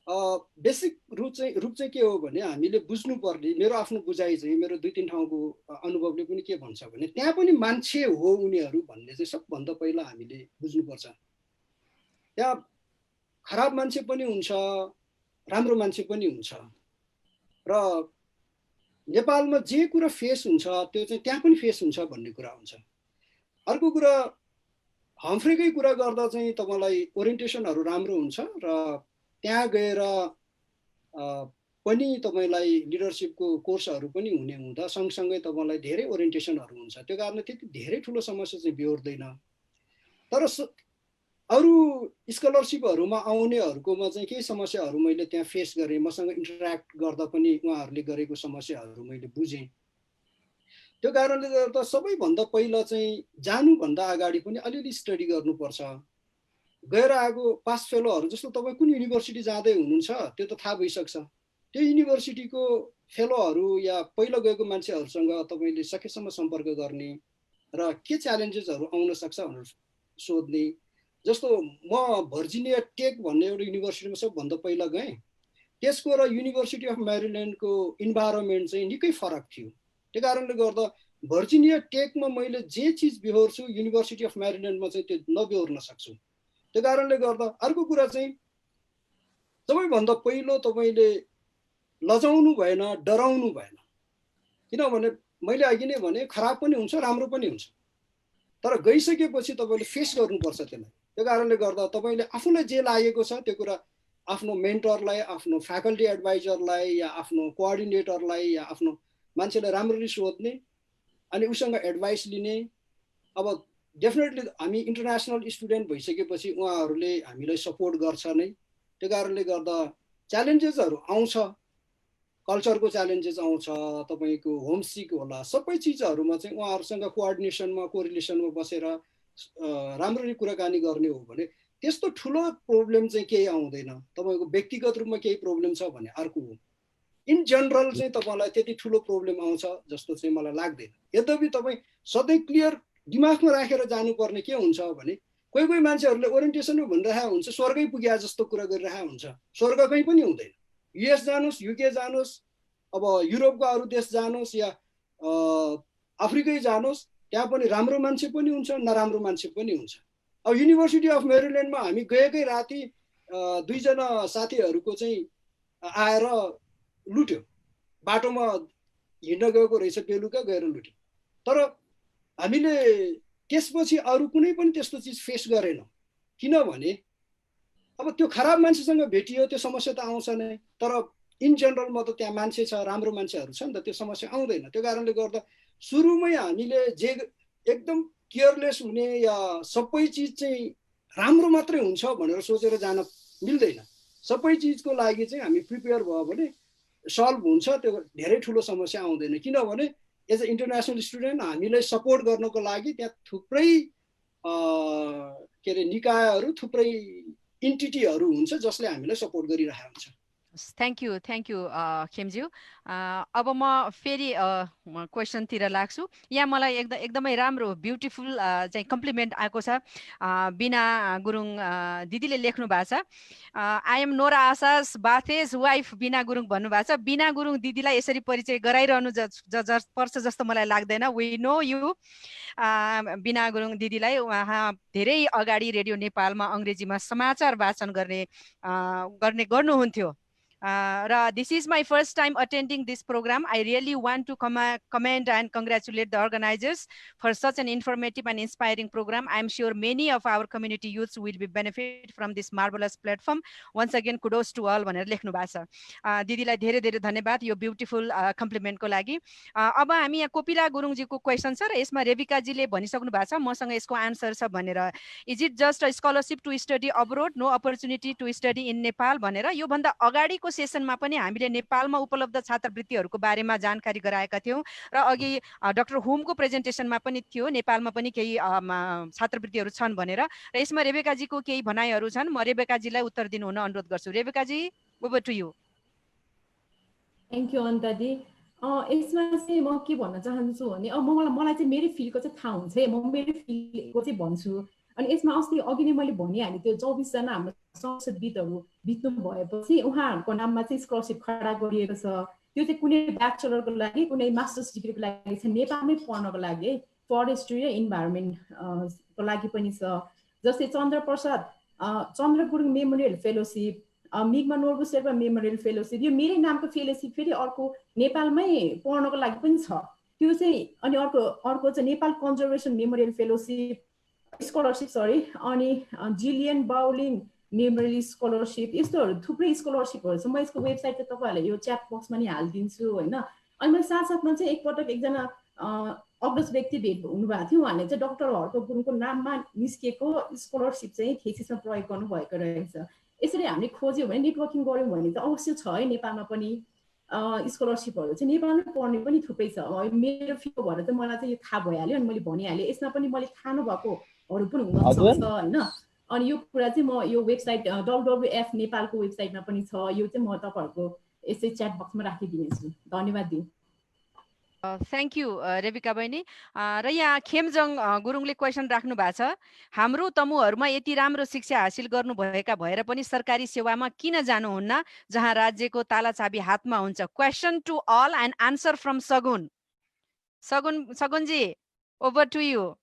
Speaker 7: बेसिक रूप चाहिँ के हो भने हामीले बुझ्नुपर्ने, मेरो आफ्नो बुझाइ चाहिँ मेरो 2-3 ठाउँको अनुभवले पनि के भन्छ भने त्यहाँ पनि मान्छे हो उनीहरू भन्ने चाहिँ सबभन्दा पहिला हामीले बुझ्नुपर्छ। त्यहाँ खराब मान्छे पनि हुन्छ, राम्रो मान्छे पनि हुन्छ र नेपालमा जे कुरा फेस हुन्छ त्यो चाहिँ त्यहाँ पनि फेस हुन्छ भन्ने कुरा हुन्छ। अर्को कुरा हम्फ्रेकै कुरा गर्दा चाहिँ तपाईँलाई ओरिएन्टेसनहरू राम्रो हुन्छ र त्यहाँ गएर पनि तपाईँलाई लिडरसिपको कोर्सहरू पनि हुने हुँदा सँगसँगै तपाईँलाई धेरै ओरिएन्टेसनहरू हुन्छ। त्यो कारणले त्यति धेरै ठुलो समस्या चाहिँ बेहोर्दैन। तर अरू स्कलरसिपहरूमा आउनेहरूकोमा चाहिँ केही समस्याहरू मैले त्यहाँ फेस गरेँ, मसँग इन्टरेक्ट गर्दा पनि उहाँहरूले गरेको समस्याहरू मैले बुझेँ। त्यो कारणले गर्दा सबैभन्दा पहिला चाहिँ जानुभन्दा अगाडि पनि अलिअलि स्टडी गर्नुपर्छ। गएर आएको पास फेलोहरू जस्तो तपाईँ कुन युनिभर्सिटी जाँदै हुनुहुन्छ त्यो त थाहा भइसक्छ। त्यो युनिभर्सिटीको फेलोहरू या पहिला गएको मान्छेहरूसँग तपाईँले सकेसम्म सम्पर्क गर्ने र के च्यालेन्जेसहरू आउन सक्छ भनेर सोध्ने। जस्तो म भर्जिनिया टेक भन्ने एउटा युनिभर्सिटीमा सबभन्दा पहिला गएँ, त्यसको र युनिभर्सिटी अफ म्यारिल्यान्डको इन्भाइरोमेन्ट चाहिँ निकै फरक थियो। त्यो कारणले गर्दा भर्जिनिया टेकमा मैले जे चिज बेहोर्छु युनिभर्सिटी अफ म्यारिल्यान्डमा चाहिँ त्यो नबेहोर्न सक्छु। त्यो कारणले गर्दा अर्को कुरा चाहिँ सबैभन्दा पहिलो तपाईँले लजाउनु भएन, डराउनु भएन। किनभने मैले अघि नै भने खराब पनि हुन्छ, राम्रो पनि हुन्छ, तर गइसकेपछि तपाईँले फेस गर्नुपर्छ त्यसलाई। त्यो कारणले गर्दा तपाईँले आफूलाई जे लागेको छ त्यो कुरा आफ्नो मेन्टरलाई, आफ्नो फ्याकल्टी एडभाइजरलाई या आफ्नो कोअर्डिनेटरलाई या आफ्नो मान्छेलाई राम्ररी सोध्ने अनि उसँग एडभाइस लिने। अब डेफिनेटली हामी इन्टरनेसनल स्टुडेन्ट भइसकेपछि उहाँहरूले हामीलाई सपोर्ट गर्छ नै। त्यो कारणले गर्दा च्यालेन्जेसहरू आउँछ, कल्चरको च्यालेन्जेस आउँछ, तपाईँको होमसिक होला, सबै चिजहरूमा चाहिँ उहाँहरूसँग कोअर्डिनेसनमा कोरिलेसनमा बसेर राम्ररी कुराकानी गर्ने हो भने त्यस्तो ठुलो प्रब्लम चाहिँ केही आउँदैन। तपाईँको व्यक्तिगत रूपमा केही प्रब्लम छ भने अर्को हो। इन जनरल चाहिँ तपाईँलाई त्यति ठुलो प्रब्लम आउँछ जस्तो चाहिँ मलाई लाग्दैन। यद्यपि तपाईँ सधैँ क्लियर दिमागमा राखेर जानुपर्ने के हुन्छ भने कोही कोही मान्छेहरूले ओरिएन्टेसनमा भनिरहेको हुन्छ स्वर्गै पुग्या जस्तो कुरा गरिरहेको हुन्छ। स्वर्ग कहीँ पनि हुँदैन। युएस जानुहोस्, युके जानुहोस्, अब युरोपको अरू देश जानुहोस् या अफ्रिकै जानुहोस्, त्यहाँ पनि राम्रो मान्छे पनि हुन्छ, नराम्रो मान्छे पनि हुन्छ। अब युनिभर्सिटी अफ मेरिल्यान्डमा हामी गएकै राति 2 जना साथीहरूको चाहिँ आएर लुट्यो। बाटोमा हिँड्न गएको रहेछ, बेलुका गएर लुट्यो। तर हामीले त्यसपछि अरू कुनै पनि त्यस्तो चिज फेस गरेनौँ। किनभने अब त्यो खराब मान्छेसँग भेटियो त्यो समस्या त आउँछ नै, तर इन जनरलमा त त्यहाँ मान्छे छ, राम्रो मान्छेहरू छ नि त, त्यो समस्या आउँदैन। त्यो कारणले गर्दा सुरुमै हामीले जे एकदम केयरलेस हुने या सबै चिज चाहिँ राम्रो मात्रै हुन्छ भनेर सोचेर जान मिल्दैन। सबै चिजको लागि चाहिँ हामी प्रिपेयर भयो भने सल्भ हुन्छ, त्यो धेरै ठुलो समस्या आउँदैन। किनभने एज अ इन्टरनेसनल स्टुडेन्ट हामीलाई सपोर्ट गर्नको लागि त्यहाँ थुप्रै के अरे निकायहरू, थुप्रै इन्टिटीहरू हुन्छ जसले हामीलाई सपोर्ट गरिरहेको हुन्छ।
Speaker 1: थ्याङ्क यू खेमज्यू। अब म फेरि क्वेसनतिर लाग्छु। यहाँ मलाई एकदमै राम्रो ब्युटिफुल चाहिँ कम्प्लिमेन्ट आएको छ। बिना गुरुङ दिदीले लेख्नु भएको छ, आई एम नोरा आसास बाथेज वाइफ बिना गुरुङ भन्नुभएको छ। बिना गुरुङ दिदीलाई यसरी परिचय गराइरहनु पर्छ जस्तो मलाई लाग्दैन। वी नो यु बिना गुरुङ दिदीलाई। उहाँ धेरै अगाडि रेडियो नेपालमा अङ्ग्रेजीमा समाचार वाचन गर्नुहुन्थ्यो र this is my first time attending this program. I really want to commend and congratulate the organizers for such an informative and inspiring program. I am sure many of our community youths will be benefit from this marvelous platform. Once again, kudos to all भनेर लेख्नु भएको छ। दिदीलाई धेरै धेरै धन्यवाद यो beautiful कम्प्लिमेन्टको लागि। अब हामी यहाँ कोपिला गुरुङजीको क्वेसन छ र यसमा रेबिकाजीले भनिसक्नु भएको छ मसँग यसको आन्सर छ भनेर। Is it just a scholarship to study abroad, no opportunity to study in Nepal भनेर। योभन्दा अगाडिको सेसनमा पनि हामीले नेपालमा उपलब्ध छात्रवृत्तिहरूको बारेमा जानकारी गराएका थियौँ र अघि डाक्टर होमको प्रेजेन्टेसनमा पनि थियो नेपालमा पनि केही छात्रवृत्तिहरू छन् भनेर। र यसमा रेबेकाजीको केही भनाइहरू छन्, म रेबेकाजीलाई उत्तर दिनु हुन अनुरोध गर्छु। रेबेकाजी, over to you.
Speaker 6: Thank you अनिताजी। यसमा चाहिँ म के भन्न चाहन्छु भने मलाई चाहिँ मेरो फिल्डको चाहिँ थाहा हुन्छ है, म मेरो फिल्डको चाहिँ भन्छु। अनि यसमा अस्ति अघि नै मैले भनिहालेँ त्यो 24जना हाम्रो संसदविदहरू बित्नु भएपछि उहाँहरूको नाममा चाहिँ स्कलरसिप खडा गरिएको छ। त्यो चाहिँ कुनै ब्याचलरको लागि कुनै मास्टर्स डिग्रीको लागि छ, नेपालमै पढ्नको लागि है, फरेस्ट्री र इन्भाइरोमेन्टको लागि पनि छ। जस्तै Chandra Gurung memorial fellowship, Mingma Norbu Sherpa memorial fellowship, यो मेरै नामको फेलोसिप फेरि अर्को नेपालमै पढ्नको लागि पनि छ त्यो चाहिँ। अनि अर्को चाहिँ Nepal conservation memorial fellowship scholarship अनि जिलियन बाउलिङ मेमोरियल स्कलरसिप, यस्तोहरू थुप्रै स्कलरसिपहरू छ। म यसको वेबसाइट चाहिँ तपाईँहरूलाई यो च्याट बक्समा नि हालिदिन्छु होइन। अनि मैले साथसाथमा चाहिँ एकपटक एकजना अग्रज व्यक्ति भेट हुनुभएको थियो, उहाँले चाहिँ डाक्टर हर्क गुरुङको नाममा निस्किएको स्कलरसिप चाहिँ थेसिसमा प्रयोग गर्नुभएको रहेछ। यसरी हामीले खोज्यौँ भने नेटवर्किङ गऱ्यौँ भने चाहिँ अवश्य छ है नेपालमा पनि स्कलरसिपहरू चाहिँ नेपालमै पढ्ने पनि थुप्रै छ। मेरो फिल्ड भएर चाहिँ मलाई चाहिँ यो थाहा भइहाल्यो अनि मैले भनिहालेँ। यसमा पनि मैले थाहा नभएकोहरू पनि हुनसक्छ होइन। अनि यो कुरा चाहिँ म यो वेबसाइट WWF नेपालको वेबसाइटमा पनि छ, यो चाहिँ म तपाईँहरूको यसै च्याट बक्समा राखिदिनेछु। धन्यवाद दिदी।
Speaker 1: थ्याङ्क यू रेबिका बहिनी। र यहाँ खेमजङ गुरुङले क्वेसन राख्नु भएको छ, हाम्रो तमुहरूमा यति राम्रो शिक्षा हासिल गर्नुभएका भएर पनि सरकारी सेवामा किन जानुहुन्न जहाँ राज्यको तालाचाबी हातमा हुन्छ? Question to all and answer from सगुन। सगुनजी, ओभर टु यु।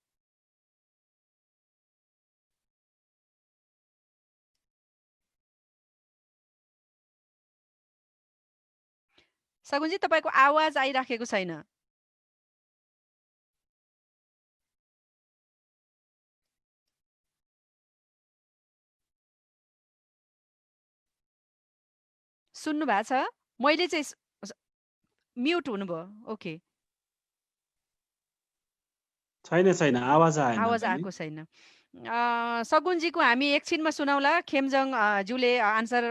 Speaker 1: सगुनजी, तपाईँको आवाज आइराखेको छैन। सुन्नु भएको छ? मैले चाहिँ म्युट हुनुभयो। ओके,
Speaker 8: छैन आवाज आएन।
Speaker 1: आवाज आएको छैन। सगुनजीको हामी एकछिनमा सुनाउला। खेमजङ ज्यूले आन्सर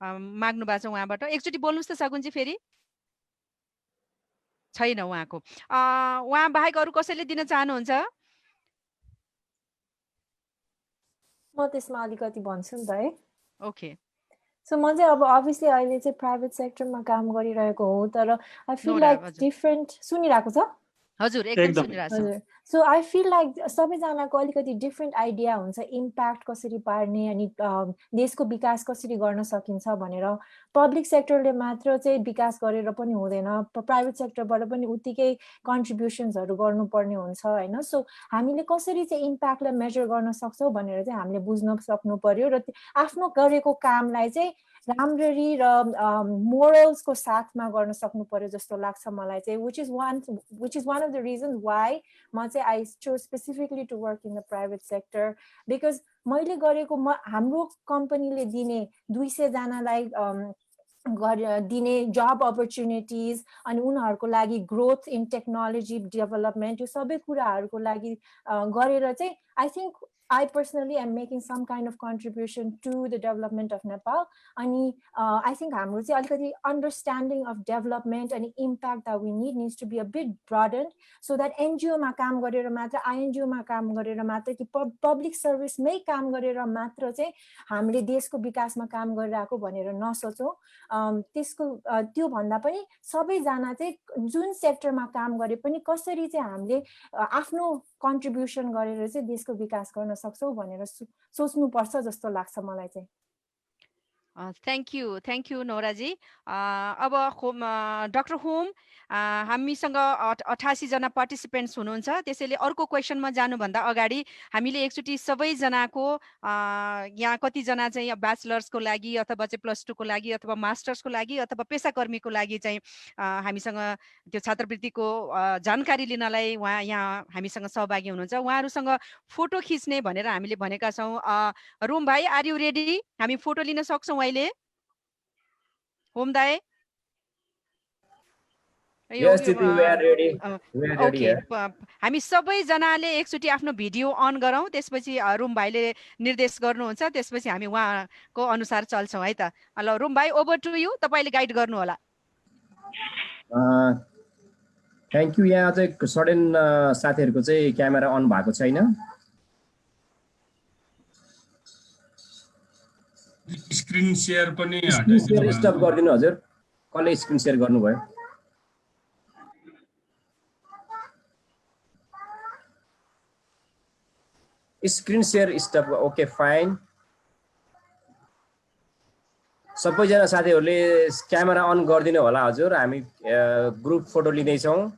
Speaker 1: माग्नु भएको छ उहाँबाट। एकचोटि बोल्नुहोस् त सगुनजी फेरि। छैन उहाँको। उहाँ बाहेक अरू कसैले दिन चाहनुहुन्छ?
Speaker 3: म त्यसमा अलिकति भन्छु नि त है।
Speaker 1: ओके।
Speaker 3: सो म चाहिँ अब अभियसली अहिले चाहिँ प्राइभेट सेक्टरमा काम गरिरहेको हो, तर आई फिल लाइक डिफ्रेन्ट। सुनिरहेको छ?
Speaker 1: हजुर, एकदम सुनिरहेको छ।
Speaker 3: सो आई फिल लाइक सबैजनाको अलिकति डिफ्रेन्ट आइडिया हुन्छ इम्प्याक्ट कसरी पार्ने अनि देशको विकास कसरी गर्न सकिन्छ भनेर। पब्लिक सेक्टरले मात्र चाहिँ विकास गरेर पनि हुँदैन, प्राइभेट सेक्टरबाट पनि उत्तिकै कन्ट्रिब्युसन्सहरू गर्नुपर्ने हुन्छ होइन। सो हामीले कसरी चाहिँ इम्प्याक्टलाई मेजर गर्न सक्छौँ भनेर चाहिँ हामीले बुझ्न सक्नु पर्यो र आफ्नो गरेको कामलाई चाहिँ राम्ररी र मोरल्सको साथमा गर्न सक्नु पर्यो जस्तो लाग्छ मलाई चाहिँ। Which is one of the reasons why म चाहिँ I chose specifically to work in the private sector. Because मैले गरेको हाम्रो कम्पनीले दिने 200जनालाई दिने जब अपर्च्युनिटिज अनि उनीहरूको लागि ग्रोथ इन टेक्नोलोजी डेभलपमेन्ट, यो सबै कुराहरूको लागि गरेर चाहिँ I think I personally am making some kind of contribution to the development of Nepal. And I think हाम्रो चाहिँ अलिकति understanding of development and impact that we need needs to be a bit broadened so that NGO मा काम गरेर मात्र, INGO मा काम गरेर मात्र कि public service मै काम गरेर मात्र चाहिँ हामीले देशको विकासमा काम गरिरहेको भनेर नसोचौँ। त्यसको त्यो भन्दा पनि सबैजना चाहिँ जुन सेक्टरमा काम गरे पनि कसरी चाहिँ हामीले आफ्नो कन्ट्रिब्युसन गरेर चाहिँ देशको विकास गर्न सक्छौँ भनेर सोच्नुपर्छ जस्तो लाग्छ मलाई चाहिँ।
Speaker 1: थ्याङ्क यू नोराजी। अब डक्टर होम, हामीसँग 88 जना पार्टिसिपेन्ट्स हुनुहुन्छ, त्यसैले अर्को क्वेसनमा जानुभन्दा अगाडि हामीले एकचोटि सबैजनाको यहाँ कतिजना चाहिँ ब्याचलर्सको लागि अथवा चाहिँ +2 को लागि अथवा मास्टर्सको लागि अथवा पेसाकर्मीको लागि चाहिँ हामीसँग त्यो छात्रवृत्तिको जानकारी लिनलाई यहाँ हामीसँग सहभागी हुनुहुन्छ, उहाँहरूसँग फोटो खिच्ने भनेर हामीले भनेका छौँ। रोम भाइ, आर यु रेडी? हामी फोटो लिन सक्छौँ अहिले? होम दाइ?
Speaker 9: Yes, Titi, we are ready. We are ready.
Speaker 1: हामी सबैजनाले एकचोटि आफ्नो भिडियो अन गरौँ, त्यसपछि रोम भाइले निर्देश गर्नुहुन्छ, त्यसपछि हामी उहाँको अनुसार चल्छौँ है त। ल रोम भाइ, ओभर टु यु, तपाईँले गाइड गर्नु होला।
Speaker 9: Thank you. यहाँ चाहिँ सडन साथीहरूको चाहिँ क्यामेरा अन भएको छैन।
Speaker 10: स्क्रिन सेयर पनि
Speaker 9: स्टप गरिदिनु हजुर। कसले स्क्रिन सेयर गर्नुभयो? Screen share stop. Okay fine. सबैजना साथीहरूले क्यामेरा अन गरिदिनु होला हजुर। हामी ग्रुप फोटो लिँदैछौँ।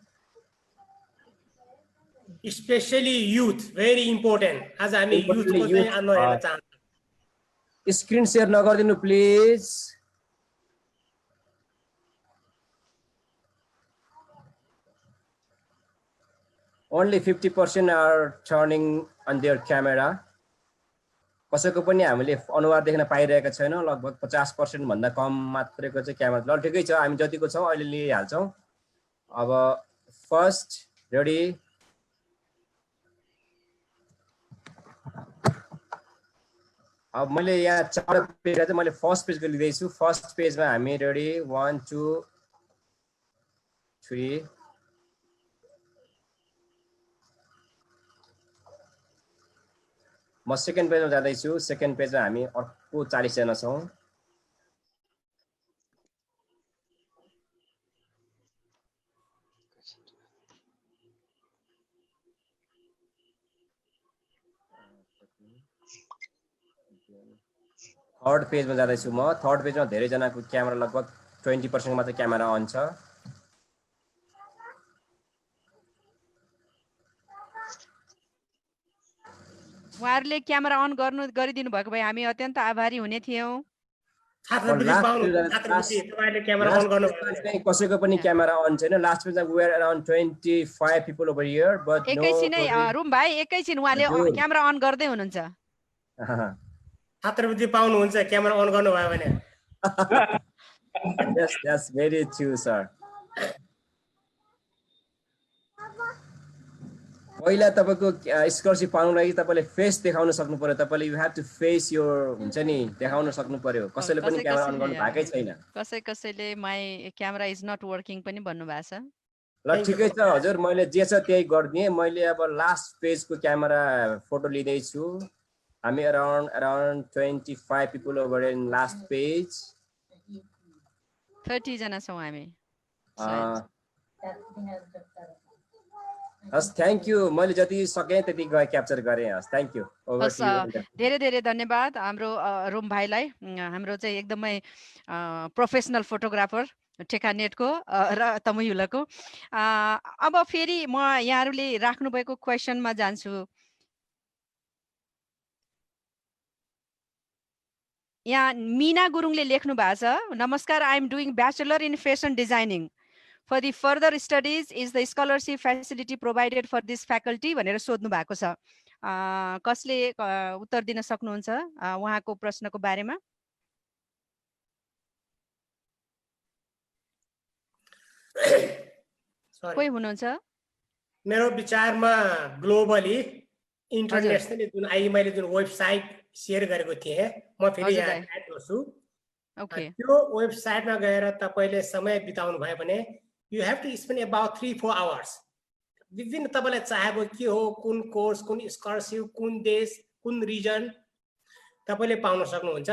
Speaker 2: Specially youth, very important. आज हामी युथको चाहिँ अनुभव हेर्न चाहन्छौँ।
Speaker 9: स्क्रिन सेयर नगरिदिनु please. Only 50% are turning on their camera. कसैको पनि हामीले अनुहार देख्न पाइरहेका छैनौँ। लगभग 50% भन्दा कम मात्रैको चाहिँ क्यामेरा। ल ठिकै छ, हामी जतिको छौँ अहिले लिइहाल्छौँ। अब फर्स्ट रेडी। अब मैले यहाँ 4 पेज चाहिँ मैले फर्स्ट पेजको लिँदैछु। फर्स्ट पेजमा हामी रेडी 1 2 3। म सेकेन्ड पेजमा जाँदैछु। सेकेन्ड पेजमा हामी अर्को 40 जना छौँ। थर्ड पेजमा जाँदैछु म। थर्ड पेजमा धेरैजनाको क्यामेरा लगभग 20% मात्र क्यामेरा अन छ।
Speaker 1: उहाँहरूले क्यामेरा अन गरिदिनु भएको भए हामी अत्यन्त आभारी हुने थियौँ।
Speaker 9: कसैको पनि क्यामेरा अन छैन। लास्ट पेजमा we are around 25 people over here, but
Speaker 1: एकैछिनै रुम भाइ, एकैछिन उहाँले क्यामेरा अन गर्दै हुनुहुन्छ।
Speaker 2: छात्रवृत्ति पाउनुहुन्छ क्यामेरा अन गर्नुभयो भने।
Speaker 9: Yes, that's very true, sir. पहिला तपाईको स्कलरशिप पाउनको लागि तपाईले फेस देखाउन सक्नु पर्यो। तपाईले you have to face your हुन्छ नि, देखाउन सक्नु पर्यो। कसैले पनि क्यामेरा अन गर्नु भएकै छैन।
Speaker 1: कसैले my camera is not working पनि भन्नु भएको छ।
Speaker 9: ल ठिकै छ हजुर, मैले जे छ त्यही गर्दिए। मैले अब लास्ट पेजको क्यामेरा फोटो लिँदै छु। हामी around 25 people over in last page.
Speaker 1: 30 जना छौँ हामी।
Speaker 9: हस्, थ्याङ्क यू। मैले जति सकेँ त्यति क्याप्चर गरेँ। हस्, थ्याङ्क यू।
Speaker 1: धेरै धेरै धन्यवाद हाम्रो रोम भाइलाई। हाम्रो चाहिँ एकदमै प्रोफेसनल फोटोग्राफर टेका नेटको र तमयुलाको। अब फेरि म यहाँहरूले राख्नुभएको क्वेसनमा जान्छु। यहाँ मीना गुरुङले लेख्नु भएको छ, नमस्कार, I am doing bachelor in fashion designing. For the further studies, is the scholarship facility provided for this faculty? भनेर सोध्नु भएको छ। कसले उत्तर दिन सक्नुहुन्छ उहाँको प्रश्नको बारेमा? कोही हुनुहुन्छ?
Speaker 2: मेरो विचारमा ग्लोबली इन्टरनेसनली जुन मैले जुन वेबसाइट शेयर गरेको थिएँ, म फेरि यहाँ एड गर्छु। त्यो वेबसाइटमा गएर तपाईले समय बिताउनु भयो भने you have to spend about 3-4 hours. विभिन्न तपाईलाई चाहेको के हो, कुन कोर्स, कुन स्कलरशिप, कुन देश, कुन रिजन तपाईले पाउन सक्नुहुन्छ।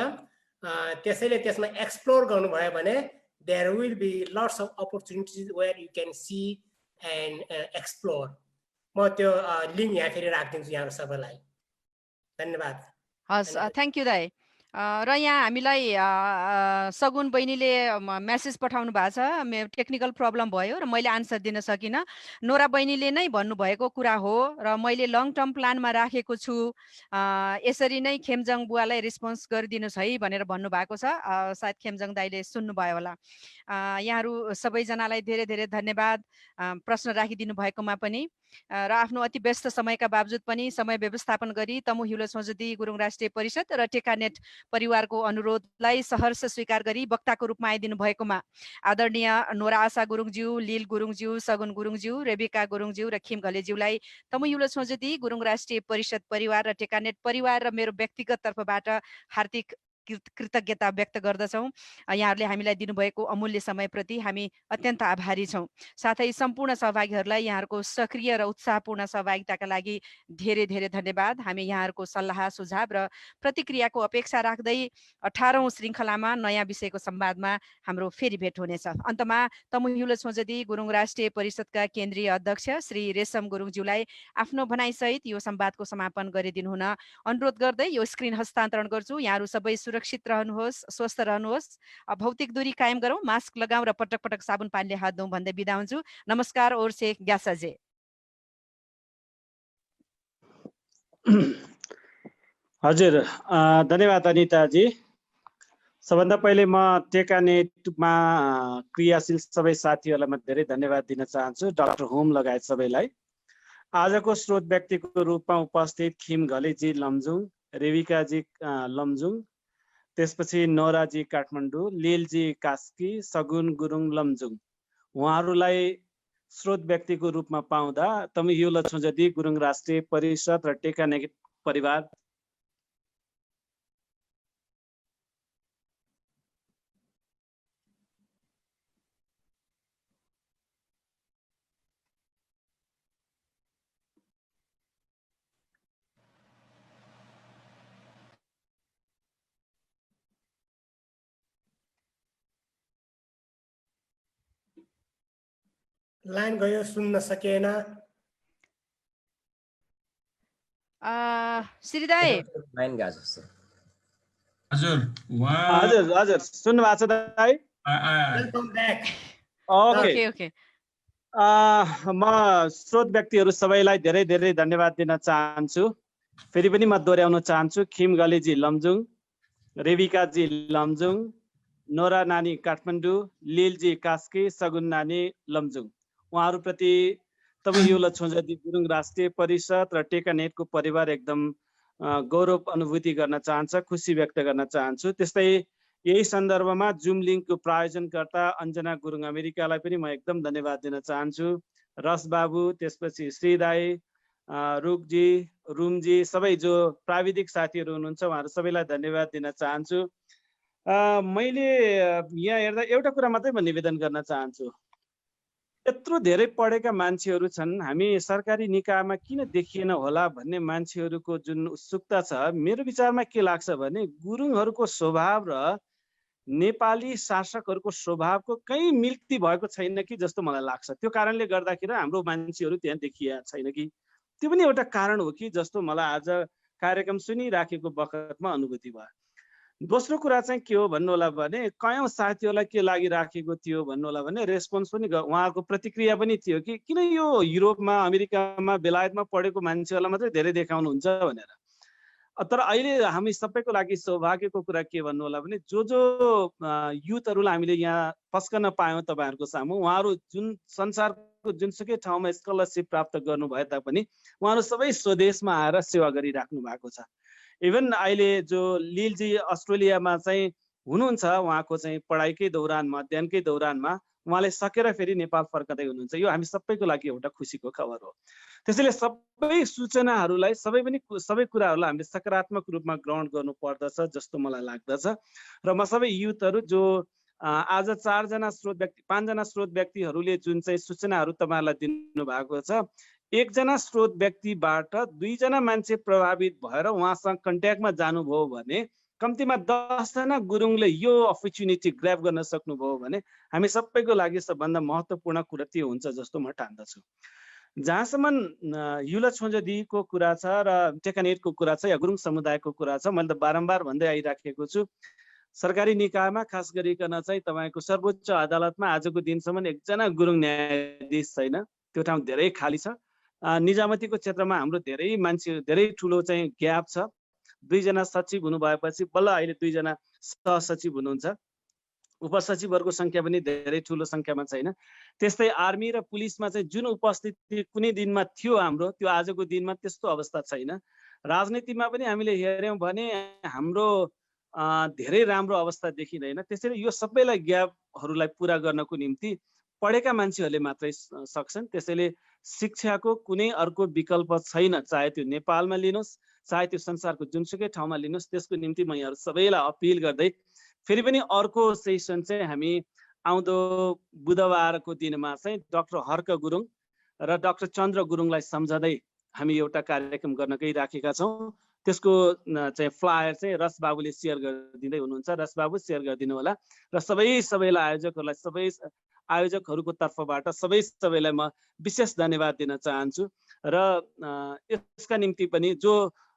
Speaker 2: त्यसैले त्यसमा एक्सप्लोर गर्नुभयो भने there will be lots of opportunities where you can see and explore. म त्यो लिंक यहाँ फेरि राखिदिन्छु यहाँ सबैलाई। धन्यवाद।
Speaker 1: हस्, थ्यांक यू दाइ। र यहाँ हामीलाई सगुन बहिनीले मेसेज पठाउनु भएको छ, टेक्निकल प्रब्लम भयो र मैले आन्सर दिन सकिनँ। नोरा बहिनीले नै भन्नुभएको कुरा हो र मैले लङ टर्म प्लानमा राखेको छु, यसरी नै खेमजङ बुवालाई रेस्पोन्स गरिदिनुहोस् है भनेर भन्नुभएको छ। सायद खेमजङ दाइले सुन्नुभयो होला। यहाँहरू सबैजनालाई धेरै धेरै धन्यवाद प्रश्न राखिदिनु भएकोमा पनि, र आफ्नो अति व्यस्त समयका बावजुद पनि समय व्यवस्थापन गरी तमु ह्युलस मजुदी गुरुङ राष्ट्रिय परिषद र टेकानेट परिवारको अनुरोधलाई सहर्ष स्वीकार गरी वक्ताको रूपमा आइदिनु भएकोमा आदरणीय नोरा आशा गुरुङज्यू, लील गुरुङज्यू, सगुन गुरुङज्यू, रेबिका गुरुङज्यू र खिम घलेज्यूलाई तमु ह्युलस मजुदी गुरुङ राष्ट्रिय परिषद परिवार र टेकानेट परिवार र मेरो व्यक्तिगत तर्फबाट हार्दिक कृतज्ञता व्यक्त गर्दछौँ। यहाँहरूले हामीलाई दिनुभएको अमूल्य समयप्रति हामी अत्यन्त आभारी छौँ। साथै सम्पूर्ण सहभागीहरूलाई यहाँहरूको सक्रिय र उत्साहपूर्ण सहभागिताका लागि धेरै धेरै धन्यवाद। हामी यहाँहरूको सल्लाह सुझाव र प्रतिक्रियाको अपेक्षा राख्दै 18औं श्रृङ्खलामा नयाँ विषयको संवादमा हाम्रो फेरि भेट हुनेछ। अन्तमा तमु ह्युलस मजुदी गुरुङ राष्ट्रिय परिषदका केन्द्रीय अध्यक्ष श्री रेशम गुरुङज्यूलाई आफ्नो भनाइसहित यो संवादको समापन गरिदिनु हुन अनुरोध गर्दै यो स्क्रिन हस्तान्तरण गर्छु। यहाँहरू सबै सुरक्षित रहनुहोस्, स्वस्थ रहनुहोस्, भौतिक दूरी कायम गरौँ, मास्क लगाऊ र पटक पटक साबुन पानीले हात धोऊ भन्दै बिदा हुन्छु। नमस्कार और से ग्यासाजे।
Speaker 8: हजुर, धन्यवाद अनिताजी। सबभन्दा पहिले म टेकानेटमा क्रियाशील सबै साथीहरूलाई म धेरै धन्यवाद दिन चाहन्छु, डाक्टर होम लगायत सबैलाई। आजको स्रोत व्यक्तिको रूपमा उपस्थित खिम घलेजी लमजुङ, रेविकाजी लमजुङ, त्यसपछि नोराजी काठमाडौँ, लीलजी कास्की, सगुन गुरुङ लमजुङ, उहाँहरूलाई स्रोत व्यक्तिको रूपमा पाउँदा तमु ह्युलस मजुदी गुरुङ राष्ट्रिय परिषद र टेकानेट परिवार
Speaker 2: लाइन गयो, सुन्न सकेन।
Speaker 1: श्रीदाई
Speaker 9: लाइन गएको जस्तो।
Speaker 10: हजुर
Speaker 8: हजुर हजुर सुन्नु भएको छ दाइ?
Speaker 2: Welcome back.
Speaker 8: Okay
Speaker 1: okay.
Speaker 8: म स्रोत व्यक्तिहरू सबैलाई धेरै धेरै धन्यवाद दिन चाहन्छु। फेरि पनि म दोहोऱ्याउन चाहन्छु, खिम घलेजी लमजुङ, रेविकाजी लमजुङ, नोरा नानी काठमाडौँ, लीलजी कास्की, सगुन नानी लमजुङ, उहाँहरूप्रति तमु ह्युलस मजुदी गुरुङ राष्ट्रिय परिषद र टेकानेटको परिवार एकदम गौरव अनुभूति गर्न चाहन्छ, खुसी व्यक्त गर्न चाहन्छु। त्यस्तै यही सन्दर्भमा जुम लिङ्कको प्रायोजनकर्ता अञ्जना गुरुङ अमेरिकालाई पनि म एकदम धन्यवाद दिन चाहन्छु। रस बाबु, त्यसपछि श्रीदाई, रुकजी, रुमजी, सबै जो प्राविधिक साथीहरू हुनुहुन्छ उहाँहरू सबैलाई धन्यवाद दिन चाहन्छु। मैले यहाँ हेर्दा एउटा कुरा मात्रै म निवेदन गर्न चाहन्छु, यत्रो धेरै पढेका मान्छेहरू छन्, हामी सरकारी निकायमा किन देखिएन होला भन्ने मान्छेहरूको जुन उत्सुकता छ, मेरो विचारमा के लाग्छ भने गुरुङहरूको स्वभाव र नेपाली शासकहरूको स्वभावको कहीँ मिल्ती भएको छैन कि जस्तो मलाई लाग्छ। त्यो कारणले गर्दाखेरि हाम्रो मान्छेहरू त्यहाँ देखिया छैन कि, त्यो पनि एउटा कारण हो कि जस्तो मलाई आज कार्यक्रम सुनिराखेको बखतमा अनुभूति भयो। दोस्रो कुरा चाहिँ के हो भन्नु होला भने कयौं साथीहरूलाई के लागिराखेको थियो भन्नु होला भने रेस्पोन्स पनि उहाँको प्रतिक्रिया पनि थियो कि किन यो युरोपमा, अमेरिकामा, बेलायतमा पढेको मान्छेहरूलाई मात्रै धेरै देखाउनुहुन्छ भनेर। तर अहिले हामी सबैको लागि सौभाग्यको कुरा के भन्नु होला भने जो युथहरूलाई हामीले यहाँ पस्कन पायौँ तपाईँहरूको सामु, उहाँहरू जुन संसारको जुनसुकै ठाउँमा स्कलरसिप प्राप्त गर्नु भए तापनि उहाँहरू सबै स्वदेशमा आएर सेवा गरिराख्नु भएको छ। इभन अहिले जो लीलजी अस्ट्रेलियामा चाहिँ हुनुहुन्छ, उहाँको चाहिँ पढाइकै दौरानमा, अध्ययनकै दौरानमा उहाँले सकेर फेरि नेपाल फर्कदै हुनुहुन्छ। यो हामी सबैको लागि एउटा खुसीको खबर हो। त्यसैले सबै सूचनाहरूलाई, सबै कुराहरूलाई हामीले सकारात्मक रूपमा ग्रहण गर्नु पर्दछ जस्तो मलाई लाग्दछ। र म सबै युथहरू जो आज 5जना स्रोत व्यक्तिहरूले जुन चाहिँ सूचनाहरू तपाईँहरूलाई दिनु भएको छ, एकजना स्रोत व्यक्तिबाट 2जना मान्छे प्रभावित भएर उहाँसँग कन्ट्याक्टमा जानुभयो भने कम्तीमा 10 जना गुरुङले यो अपर्च्युनिटी ग्र्याब गर्न सक्नुभयो भने हामी सबैको लागि सबभन्दा महत्त्वपूर्ण कुरा त्यो हुन्छ जस्तो म ठान्दछु। जहाँसम्म युलज छोन्जदीको कुरा छ र टेकानेटको कुरा छ या गुरुङ समुदायको कुरा छ, मैले त बारम्बार भन्दै आइराखेको छु, सरकारी निकायमा खास गरिकन चाहिँ तपाईँको सर्वोच्च अदालतमा आजको दिनसम्म एकजना गुरुङ न्यायाधीश छैन। त्यो ठाउँ धेरै खाली छ। निजामतीको क्षेत्रमा हाम्रो धेरै मान्छे, धेरै ठुलो चाहिँ ग्याप छ। 2 जना सचिव हुनुभएपछि बल्ल अहिले 2 जना सहसचिव हुनुहुन्छ। उपसचिवहरूको सङ्ख्या पनि धेरै ठुलो सङ्ख्यामा छैन। त्यस्तै आर्मी र पुलिसमा चाहिँ जुन उपस्थिति कुनै दिनमा थियो हाम्रो, त्यो आजको दिनमा त्यस्तो अवस्था छैन। राजनीतिमा पनि हामीले हेऱ्यौँ भने हाम्रो धेरै राम्रो अवस्था देखिँदैन। त्यसैले यो सबैलाई ग्यापहरूलाई पुरा गर्नको निम्ति पढेका मान्छेहरूले मात्रै सक्छन्। त्यसैले शिक्षाको कुनै अर्को विकल्प छैन, चाहे त्यो नेपालमा लिनुहोस्, चाहे त्यो संसारको जुनसुकै ठाउँमा लिनुहोस्। त्यसको निम्ति म यहाँहरू सबैलाई अपिल गर्दै फेरि पनि अर्को सेसन चाहिँ हामी आउँदो बुधबारको दिनमा चाहिँ डाक्टर हर्क गुरुङ र डाक्टर चन्द्र गुरुङलाई सम्झँदै हामी एउटा कार्यक्रम गर्न गइराखेका छौँ। त्यसको चाहिँ फ्लायर चाहिँ रस बाबुले सेयर गरिदिँदै हुनुहुन्छ। रस बाबु सेयर गरिदिनु होला र सबैलाई आयोजकहरूको तर्फबाट सबैलाई म विशेष धन्यवाद दिन चाहन्छु र यसका निम्ति पनि जो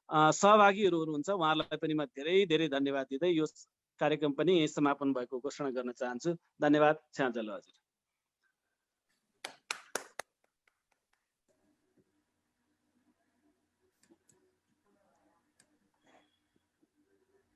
Speaker 8: सहभागीहरू हुनुहुन्छ उहाँहरूलाई पनि म धेरै धेरै धन्यवाद दिँदै यो कार्यक्रम पनि यही समापन भएको घोषणा गर्न चाहन्छु। धन्यवाद। छ्याजल हजुर।